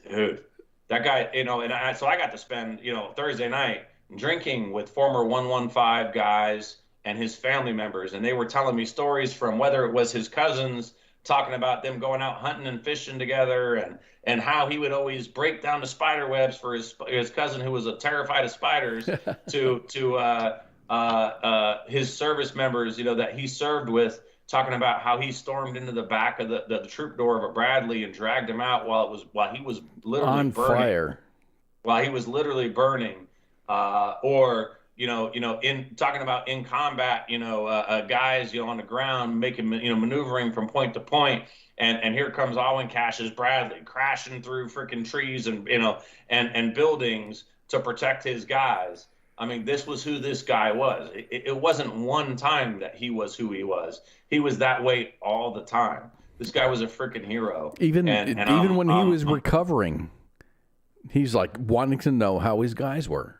Speaker 11: Dude, that guy, so I got to spend, Thursday night drinking with former 115 guys and his family members, and they were telling me stories from whether it was his cousins talking about them going out hunting and fishing together, and how he would always break down the spider webs for his cousin who was terrified of spiders, to his service members, that he served with, talking about how he stormed into the back of the troop door of a Bradley and dragged him out while he was literally
Speaker 7: on
Speaker 11: burning,
Speaker 7: fire.
Speaker 11: While he was literally burning. or in talking about in combat, guys, on the ground making, maneuvering from point to point, and here comes Alwyn Cassius Bradley crashing through freaking trees and and buildings to protect his guys. I mean, this was who this guy was. It wasn't one time that he was who he was. He was that way all the time. This guy was a freaking hero.
Speaker 7: Even when he was recovering, he's like wanting to know how his guys were.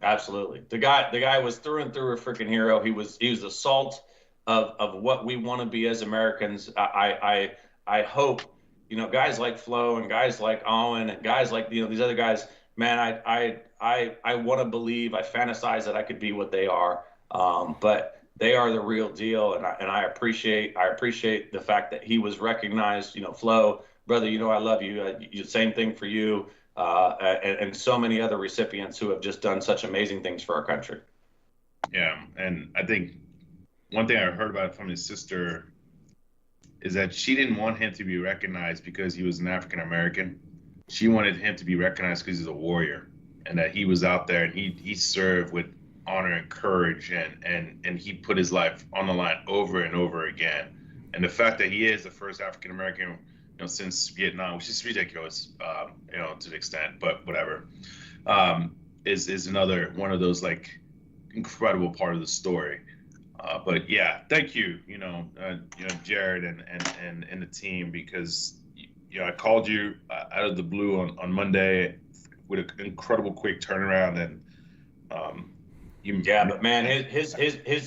Speaker 11: Absolutely. The guy was through and through a freaking hero. He was the salt of what we want to be as Americans. I hope, guys like Flo and guys like Owen and guys like, these other guys, man, I want to believe, I fantasize that I could be what they are. But they are the real deal. And I appreciate the fact that he was recognized. Flo, brother, I love you. Same thing for you. And so many other recipients who have just done such amazing things for our country.
Speaker 12: Yeah, and I think one thing I heard about from his sister is that she didn't want him to be recognized because he was an African American. She wanted him to be recognized because he's a warrior, and that he was out there and he served with honor and courage, and he put his life on the line over and over again. And the fact that he is the first African American since Vietnam, which is ridiculous, to the extent, but whatever, is another one of those like incredible part of the story. But yeah, thank you, Jared and the team, because I called you out of the blue on Monday with an incredible quick turnaround, and
Speaker 11: but man, his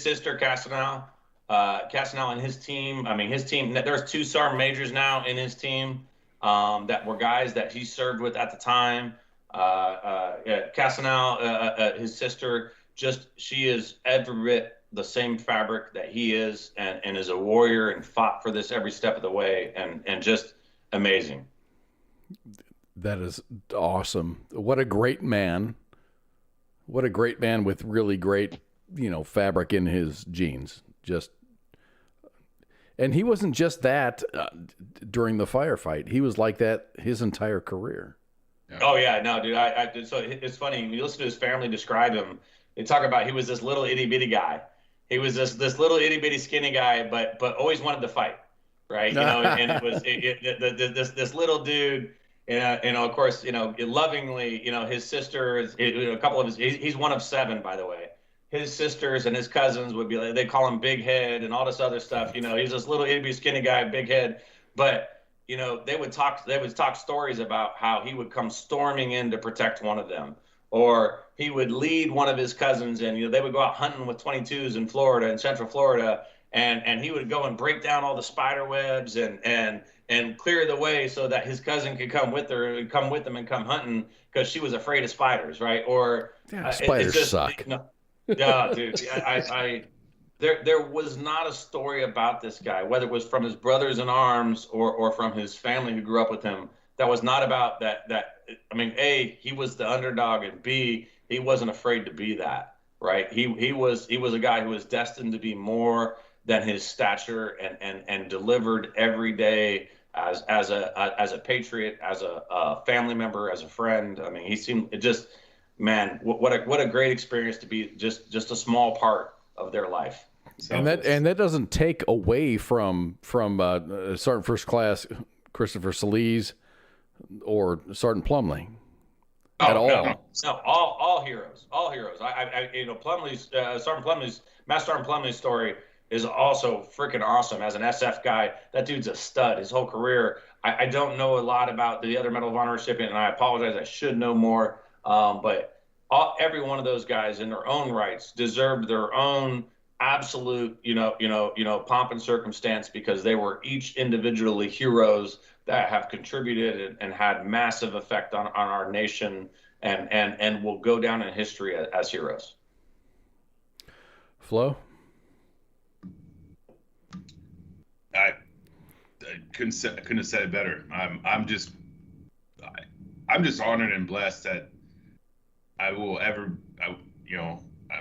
Speaker 11: sister Castanel and his team. I mean, his team. There's 2 sergeant majors now in his team that were guys that he served with at the time. Castanel, his sister, she is every bit the same fabric that he is, and is a warrior and fought for this every step of the way, and just amazing.
Speaker 7: That is awesome. What a great man. What a great man with really great, fabric in his genes. And he wasn't just that during the firefight. He was like that his entire career.
Speaker 11: Oh yeah, no, dude. So it's funny. When you listen to his family describe him, they talk about he was this little itty bitty guy. He was this little itty bitty skinny guy, but always wanted to fight, right? And it was this little dude. Of course, lovingly, his sisters, a couple of he's one of 7, by the way. His sisters and his cousins would be they call him Big Head and all this other stuff. He's this little itty skinny guy, big head. But, they would talk stories about how he would come storming in to protect one of them. Or he would lead one of his cousins, and, they would go out hunting with 22s in Florida, in Central Florida. And he would go and break down all the spider webs and clear the way so that his cousin could come with them and come hunting, because she was afraid of spiders, right? Or
Speaker 7: spiders suck.
Speaker 11: Yeah, dude. There was not a story about this guy, whether it was from his brothers in arms or from his family who grew up with him, that was not about that. I mean, A, he was the underdog, and B, he wasn't afraid to be that, right? He was a guy who was destined to be more than his stature, and delivered every day as a patriot, as a family member, as a friend. I mean, he seemed man, what a great experience to be just a small part of their life.
Speaker 7: And that doesn't take away from Sergeant First Class Christopher Salise or Sergeant Plumley at all.
Speaker 11: No, all heroes. Plumley's Sergeant Plumley's Master Sergeant Plumley's story is also freaking awesome. As an SF guy, that dude's a stud. His whole career. I don't know a lot about the other Medal of Honor recipient, and I apologize. I should know more. But every one of those guys, in their own rights, deserved their own absolute, pomp and circumstance, because they were each individually heroes that have contributed and had massive effect on our nation, and will go down in history as heroes.
Speaker 7: Flo?
Speaker 12: I couldn't have said it better. I'm just honored and blessed that I'm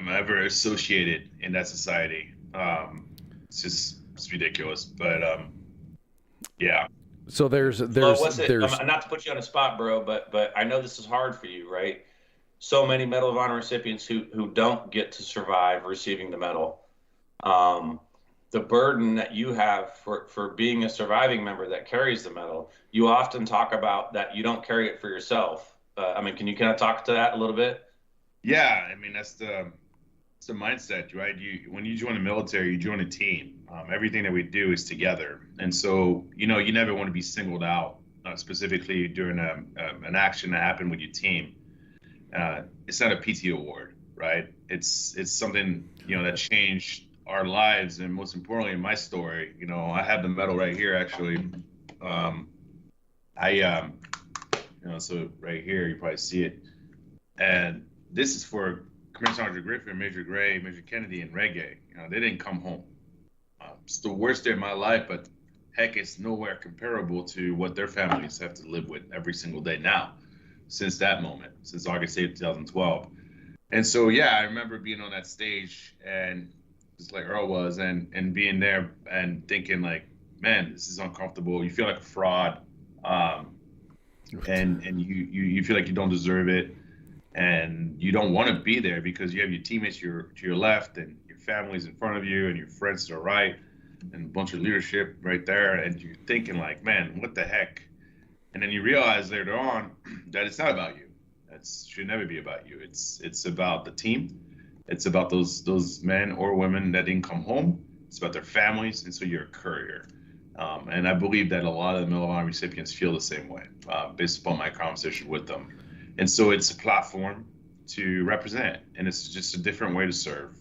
Speaker 12: ever associated in that society. It's ridiculous, but yeah.
Speaker 7: So there's
Speaker 11: not to put you on the spot, bro, but I know this is hard for you, right? so many Medal of Honor recipients who don't get to survive receiving the medal. The burden that you have for being a surviving member that carries the medal, you often talk about that you don't carry it for yourself. I mean, can you kind of talk to that a little bit?
Speaker 12: Yeah, I mean, that's the mindset, right? When you join the military, you join a team. Everything that we do is together. And so, you never want to be singled out, specifically during an action that happened with your team. It's not a PT award, right? It's something, that changed our lives. And most importantly, in my story, I have the medal right here, actually. So right here, you probably see it. And this is for Commander Sergeant Griffin, Major Gray, Major Kennedy, and Reggae. They didn't come home. It's the worst day of my life, but heck, it's nowhere comparable to what their families have to live with every single day now, since that moment, since August 8th, 2012. And so, yeah, I remember being on that stage and just like Earl was, and being there and thinking like, man, this is uncomfortable. You feel like a fraud. And you feel like you don't deserve it. And you don't want to be there because you have your teammates to your left and your family's in front of you and your friends to the right and a bunch of leadership right there. And you're thinking like, man, what the heck? And then you realize later on that it's not about you. It should never be about you. It's about the team. It's about those men or women that didn't come home. It's about their families. And so you're a courier. And I believe that a lot of the Medal of Honor recipients feel the same way, based upon my conversation with them. And so it's a platform to represent, and it's just a different way to serve.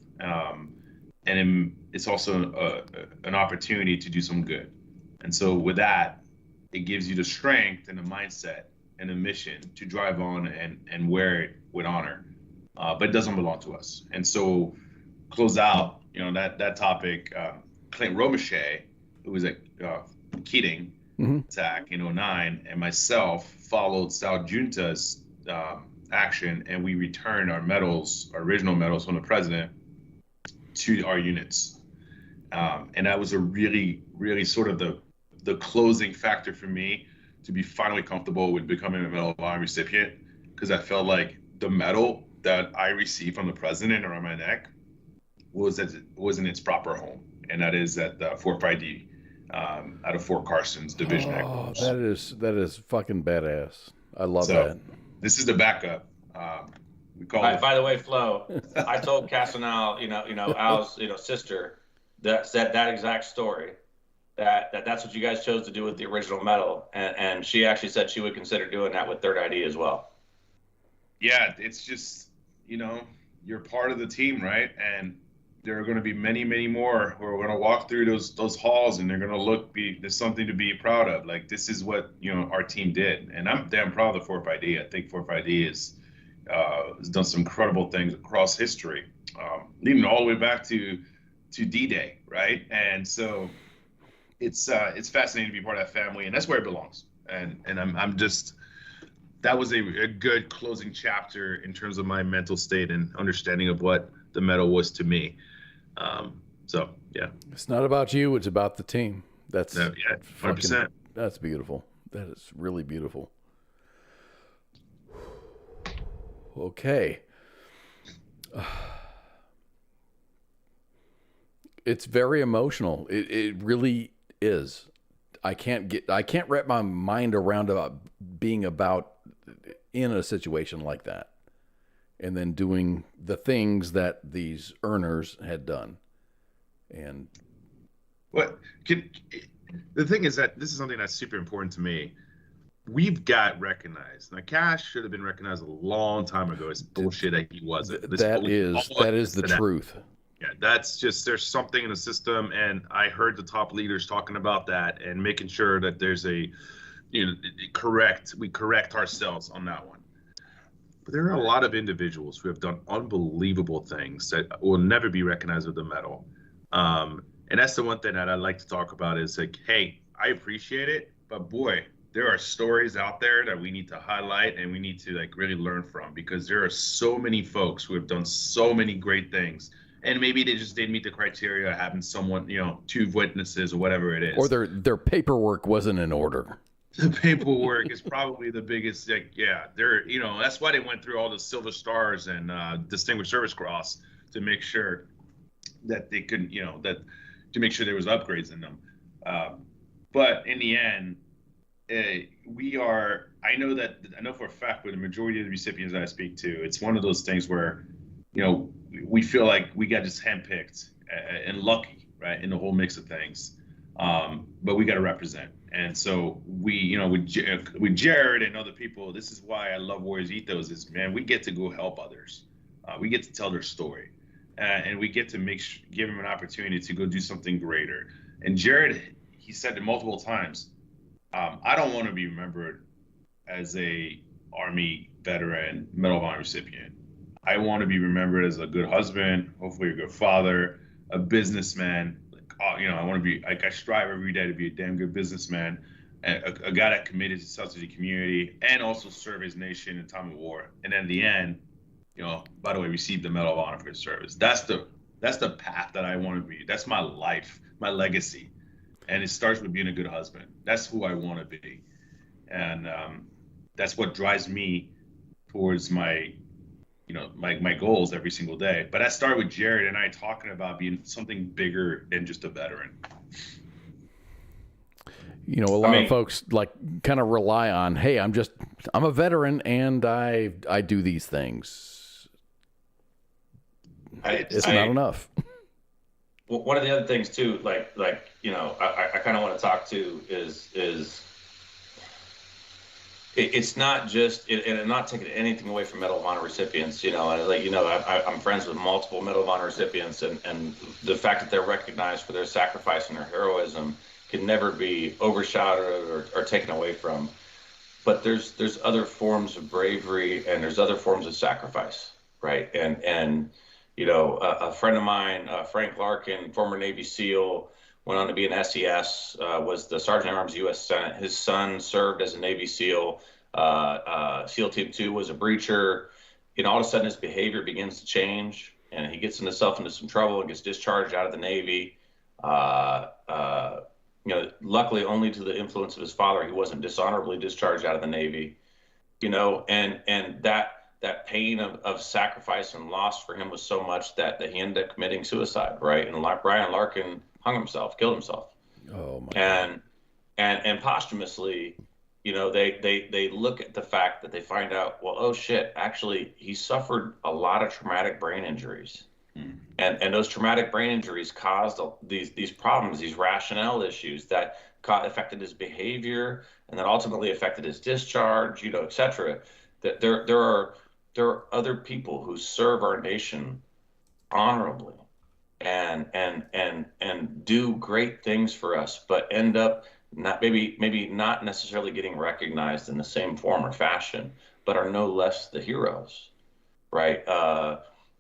Speaker 12: And it's also an opportunity to do some good. And so with that, it gives you the strength and the mindset and the mission to drive on and wear it with honor. But it doesn't belong to us. And so close out, that topic, Clint Romachet, who was at Keating attack in 2009, and myself followed Sal Junta's action, and we returned our medals, our original medals from the president, to our units. And that was a really, really sort of the closing factor for me to be finally comfortable with becoming a Medal of Honor recipient, because I felt like the medal that I received from the president around my neck was in its proper home, and that is at Fort Friday, out of Fort Carson's division headquarters.
Speaker 7: That is fucking badass. I love that.
Speaker 12: This is the backup. We call it.
Speaker 11: By the way, Flo, I told Casanal, Al's, sister, that exact story. That's what you guys chose to do with the original medal, and she actually said she would consider doing that with Third ID as well.
Speaker 12: Yeah, it's just you're part of the team, right? And there are going to be many, many more who are going to walk through those halls, and they're going to there's something to be proud of. Like, this is what our team did, and I'm damn proud of Fort ID. I think Fort ID has done some incredible things across history, leading all the way back to D-Day, right? And so it's fascinating to be part of that family, and that's where it belongs. And I'm just, that was a good closing chapter in terms of my mental state and understanding of what the medal was to me. So yeah,
Speaker 7: it's not about you, it's about the team. That's
Speaker 12: 100%.
Speaker 7: That's beautiful. That is really beautiful. Okay. It's very emotional. It really is. I can't wrap my mind around about being in a situation like that, and then doing the things that these earners had done. And
Speaker 12: the thing is that this is something that's super important to me. We've got recognized. Now, Cash should have been recognized a long time ago. It's bullshit that he wasn't.
Speaker 7: That is the truth.
Speaker 12: Yeah, that's just, there's something in the system, and I heard the top leaders talking about that and making sure that there's we correct ourselves on that one. But there are a lot of individuals who have done unbelievable things that will never be recognized with the medal. And that's the one thing that I like to talk about is like, hey, I appreciate it, but boy, there are stories out there that we need to highlight and we need to really learn from, because there are so many folks who have done so many great things. And maybe they just didn't meet the criteria of having someone, 2 witnesses or whatever it is.
Speaker 7: Or their paperwork wasn't in order.
Speaker 12: the paperwork is probably the biggest. Like, yeah, they're, that's why they went through all the Silver Stars and Distinguished Service Cross to make sure that they could, that to make sure there was upgrades in them. But in the end, I know for a fact with the majority of the recipients that I speak to, it's one of those things where, we feel like we got just handpicked and lucky, right, in the whole mix of things. But we got to represent. And so we, with Jared and other people, this is why I love Warriors Ethos is, man, we get to go help others. We get to tell their story. And we get to give them an opportunity to go do something greater. And Jared, he said it multiple times, I don't want to be remembered as a Army veteran, Medal of Honor recipient. I want to be remembered as a good husband, hopefully a good father, a businessman. I want to be, I strive every day to be a damn good businessman, a guy that committed himself to the community and also serve his nation in time of war. And at the end, by the way, receive the Medal of Honor for his service. That's the path that I want to be. That's my life, my legacy. And it starts with being a good husband. That's who I want to be. And that's what drives me towards my goals every single day. But I started with Jared and I talking about being something bigger than just a veteran.
Speaker 7: A lot of folks kind of rely on, hey, I'm a veteran and I do these things. It's not enough.
Speaker 11: Well, one of the other things too, I kind of want to talk to is it's not just, and I'm not taking anything away from Medal of Honor recipients, I'm friends with multiple Medal of Honor recipients, and the fact that they're recognized for their sacrifice and their heroism can never be overshadowed or taken away from. But there's other forms of bravery and there's other forms of sacrifice, right? And a friend of mine, Frank Larkin, former Navy SEAL, went on to be an SES, was the Sergeant at Arms U.S. Senate. His son served as a Navy SEAL. SEAL Team 2 was a breacher. All of a sudden his behavior begins to change and he gets himself into some trouble and gets discharged out of the Navy. Luckily only to the influence of his father, he wasn't dishonorably discharged out of the Navy, and that pain of sacrifice and loss for him was so much that he ended up committing suicide, right? And Brian Larkin killed himself.
Speaker 7: Oh my.
Speaker 11: And posthumously, they look at the fact that they find out, well, oh shit, actually he suffered a lot of traumatic brain injuries. And those traumatic brain injuries caused these problems, these rationale issues that affected his behavior and that ultimately affected his discharge, et cetera. That there are other people who serve our nation honorably and do great things for us, but end up maybe not necessarily getting recognized in the same form or fashion, but are no less the heroes, right?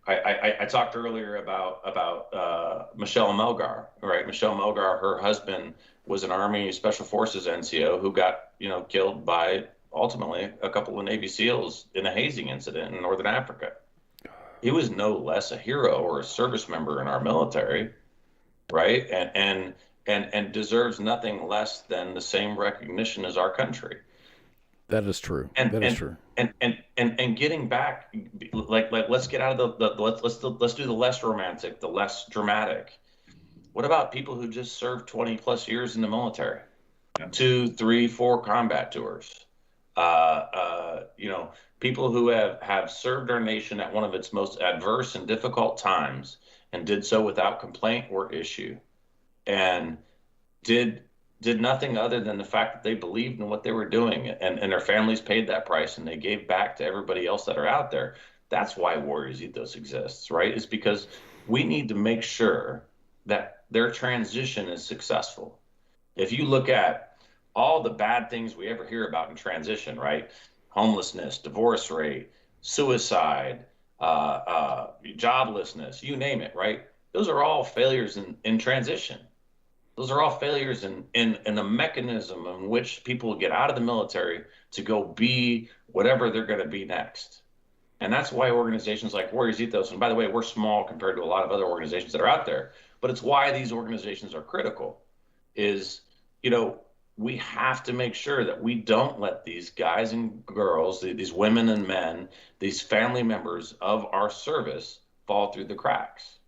Speaker 11: I talked earlier about Michelle Melgar, right? Michelle Melgar, her husband was an Army Special Forces NCO who got, killed by ultimately a couple of Navy SEALs in a hazing incident in Northern Africa. He was no less a hero or a service member in our military, right? And deserves nothing less than the same recognition as our country.
Speaker 7: That is true. That is true.
Speaker 11: And getting back, let's get out of let's do the less romantic, the less dramatic. What about people who just served 20 plus years in the military, 2, 3, 4 combat tours? People who have served our nation at one of its most adverse and difficult times and did so without complaint or issue, and did nothing other than the fact that they believed in what they were doing, and their families paid that price and they gave back to everybody else that are out there. That's why Warriors Ethos exists, right? It's because we need to make sure that their transition is successful. If you look at all the bad things we ever hear about in transition, right? Homelessness, divorce rate, suicide, joblessness, you name it, right? Those are all failures in transition. Those are all failures in the mechanism in which people get out of the military to go be whatever they're going to be next. And that's why organizations like Warriors Ethos, and by the way, we're small compared to a lot of other organizations that are out there, but it's why these organizations are critical, is, we have to make sure that we don't let these guys and girls, these women and men, these family members of our service fall through the cracks.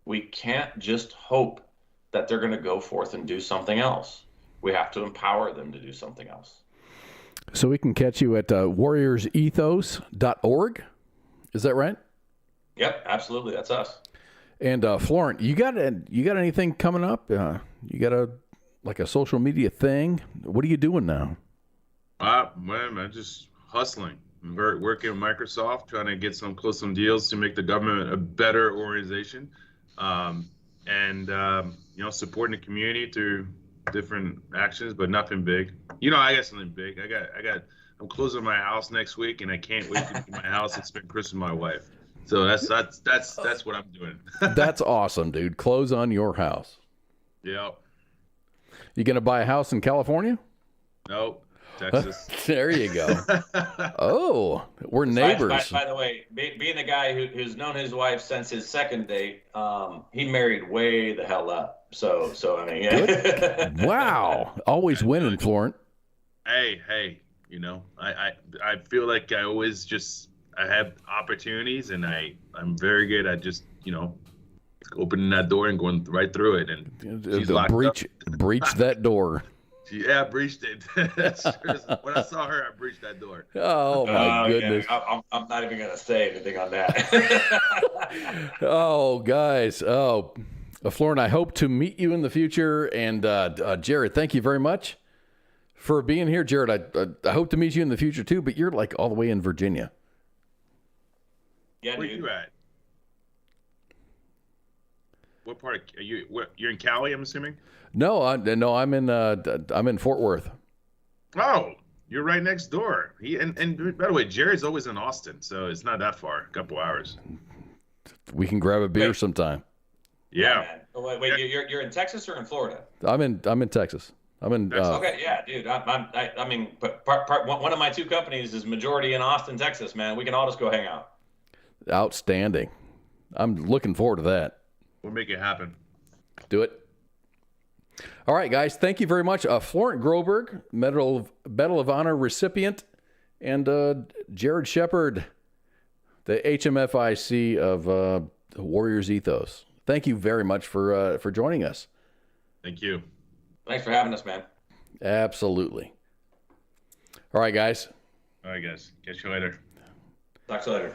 Speaker 11: We can't just hope that they're going to go forth and do something else. We have to empower them to do something else.
Speaker 7: So we can catch you at warriorsethos.org. Is that right?
Speaker 11: Yep, absolutely. That's us.
Speaker 7: And Florent, you got anything coming up? You got a social media thing? What are you doing now?
Speaker 12: Man, I'm just hustling. I'm working with Microsoft, trying to get some deals to make the government a better organization, and supporting the community through different actions, but nothing big. I got something big. I'm closing my house next week, and I can't wait to get my house and spend Christmas with my wife. So that's what I'm doing.
Speaker 7: That's awesome, dude. Close on your house.
Speaker 12: Yep.
Speaker 7: You gonna buy a house in California?
Speaker 12: Nope. Texas.
Speaker 7: There you go. Oh, we're neighbors.
Speaker 11: By the way, being the guy who's known his wife since his second date, he married way the hell up. So I mean, yeah.
Speaker 7: Wow, always winning, Florent.
Speaker 12: Hey, I feel like I always I have opportunities, and I'm very good at just opening that door and going right through it. And she's
Speaker 7: breach that door.
Speaker 12: Yeah, I breached it. When I saw her, I breached that door.
Speaker 7: Oh, my goodness.
Speaker 11: Yeah. I'm not even going to say anything on that.
Speaker 7: Oh, guys. Oh, Florent, I hope to meet you in the future. And Jared, thank you very much for being here. Jared, I hope to meet you in the future, too, but you're like all the way in Virginia.
Speaker 11: Yeah,
Speaker 12: Where you at? What part are you? You're in Cali, I'm assuming.
Speaker 7: No, I'm in Fort Worth.
Speaker 12: Oh, you're right next door. And by the way, Jerry's always in Austin, so it's not that far. A couple hours.
Speaker 7: We can grab a beer sometime.
Speaker 12: Yeah.
Speaker 11: Oh, wait, you're in Texas or in Florida?
Speaker 7: I'm in Texas. I'm in.
Speaker 11: Okay, yeah, dude. I mean, one of my two companies is majority in Austin, Texas. Man, we can all just go hang out.
Speaker 7: Outstanding. I'm looking forward to that.
Speaker 12: We'll make it happen.
Speaker 7: Do it. All right, guys. Thank you very much. Florent Groberg, Medal of Honor recipient, and Jared Shepard, the HMFIC of Warriors Ethos. Thank you very much for joining us.
Speaker 12: Thank you.
Speaker 11: Thanks for having us, man.
Speaker 7: Absolutely. All right, guys.
Speaker 12: All right, guys. Catch you later.
Speaker 11: Talk to you later.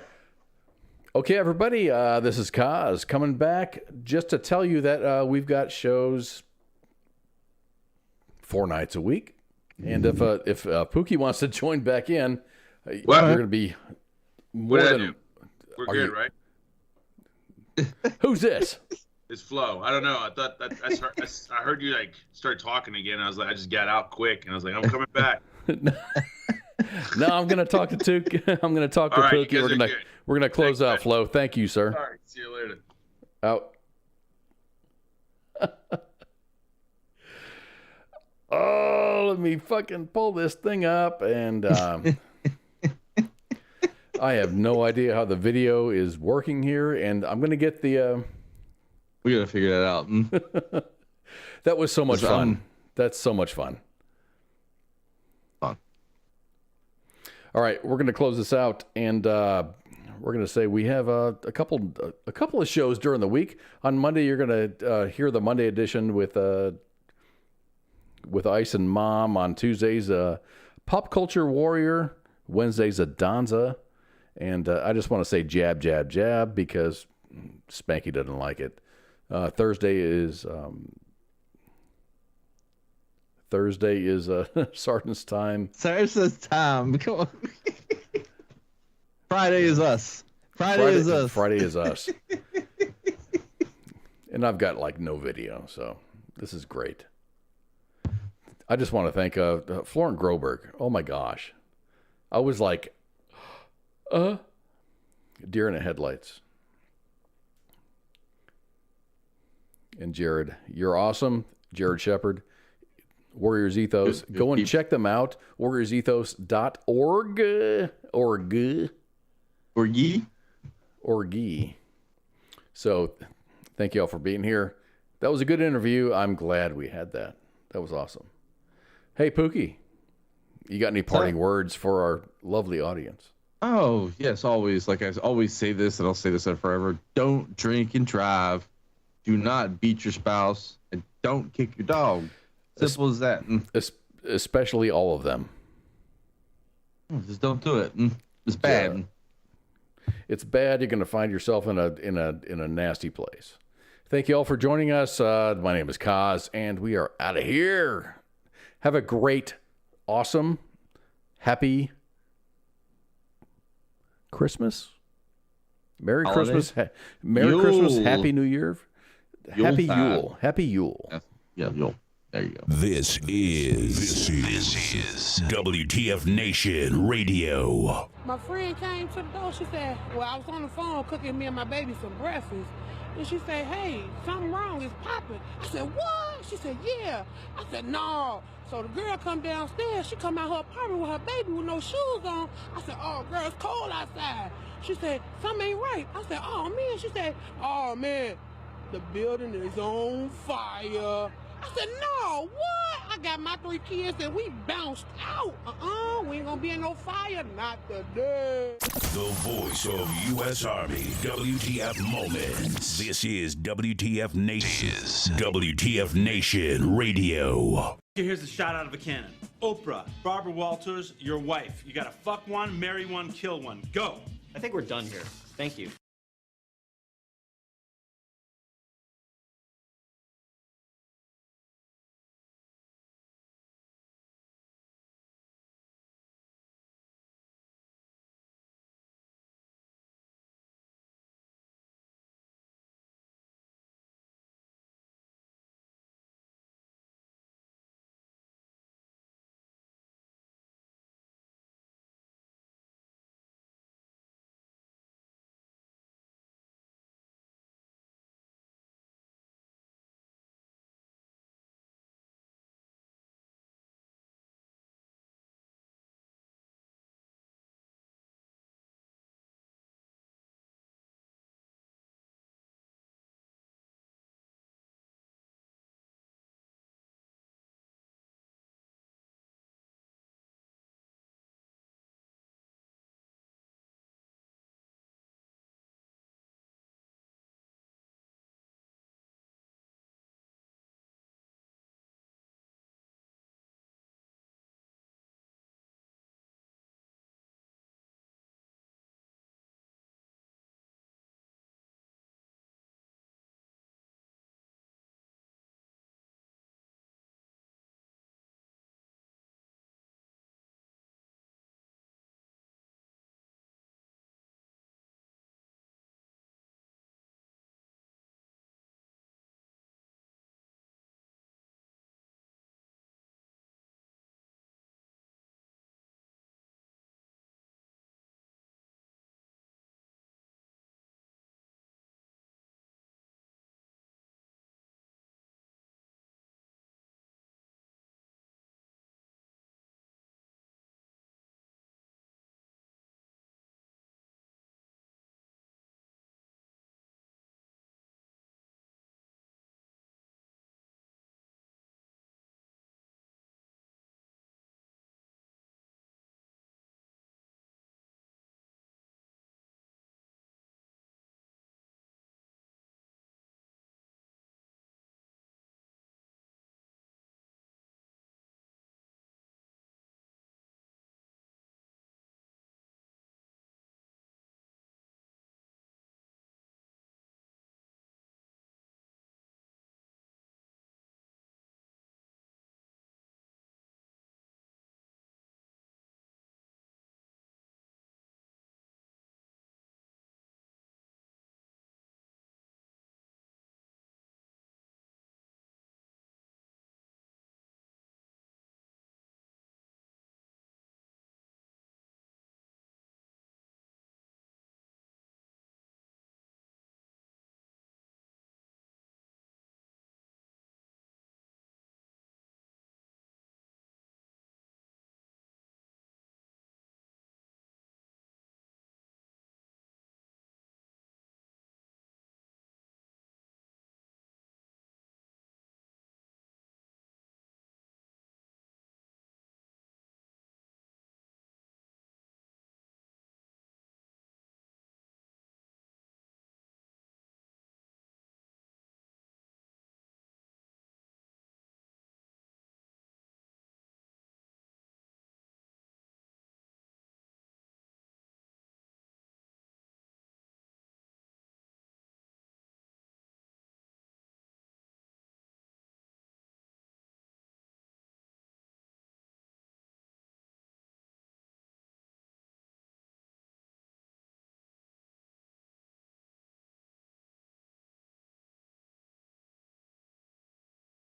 Speaker 7: Okay, everybody, this is Kaz coming back just to tell you that we've got shows 4 nights a week. And if Pookie wants to join back in, you're going to be more than...
Speaker 12: We're good, right?
Speaker 7: Who's this?
Speaker 12: It's Flo. I don't know. I thought I heard you start talking again. I was like, I just got out quick, and I was like, I'm coming back.
Speaker 7: No, I'm going to talk to Tuke. I'm going to talk to Pookie. We're gonna close out, Flo. Thank you, sir.
Speaker 12: All right. See you later.
Speaker 7: Out. Oh, let me fucking pull this thing up, and I have no idea how the video is working here, and I'm gonna get the.
Speaker 9: We gotta figure that out.
Speaker 7: That was so much fun. That's so much fun. All right, we're gonna close this out, and we're gonna say we have a couple of shows during the week. On Monday, you're gonna hear the Monday edition with Ice and Mom. On Tuesdays, Pop Culture Warrior. Wednesdays, a Donza. And I just want to say jab, jab, jab because Spanky doesn't like it. Thursday is Sergeant's Time.
Speaker 9: Sergeant's Time. Come on. Friday is us. Friday is us.
Speaker 7: Friday is us. And I've got no video, so this is great. I just want to thank Florent Groberg. Oh my gosh. I was like, deer in the headlights. And Jared, you're awesome. Jared Shepard, Warriors Ethos. Go and check them out. warriorsethos.org. Orgy. So thank you all for being here. That was a good interview. I'm glad we had that. That was awesome. Hey, Pookie, you got any parting words for our lovely audience?
Speaker 9: Oh, yes, always. Like I always say this, and I'll say this forever. Don't drink and drive. Do not beat your spouse. And don't kick your dog. Simple as that.
Speaker 7: Especially all of them.
Speaker 9: Just don't do it. It's bad.
Speaker 7: Yeah. It's bad. You're going to find yourself in a nasty place. Thank you all for joining us. My name is Kaz, and we are out of here. Have a great, awesome, happy Christmas. Merry
Speaker 9: Holidays.
Speaker 7: Christmas. Merry
Speaker 9: Yule.
Speaker 7: Christmas. Happy New Year. Happy
Speaker 9: Yuletide.
Speaker 7: Yule. Happy Yule.
Speaker 9: Yeah, Yule. There you go.
Speaker 10: This is WTF Nation Radio.
Speaker 13: My friend came to the door. She said, well, I was on the phone cooking me and my baby some breakfast. And she said, hey, something wrong. It's popping. I said, what? She said, yeah. I said, no. So the girl come downstairs. She come out her apartment with her baby with no shoes on. I said, oh, girl, it's cold outside. She said, something ain't right. I said, oh, man. She said, oh, man, the building is on fire. I said, no, what? I got my 3 kids and we bounced out. We ain't gonna be in no fire, not today.
Speaker 10: The voice of U.S. Army, WTF Moments. This is WTF Nation. WTF Nation Radio.
Speaker 14: Here's a shot out of a cannon. Oprah, Barbara Walters, your wife. You gotta fuck one, marry one, kill one. Go.
Speaker 15: I think we're done here. Thank you.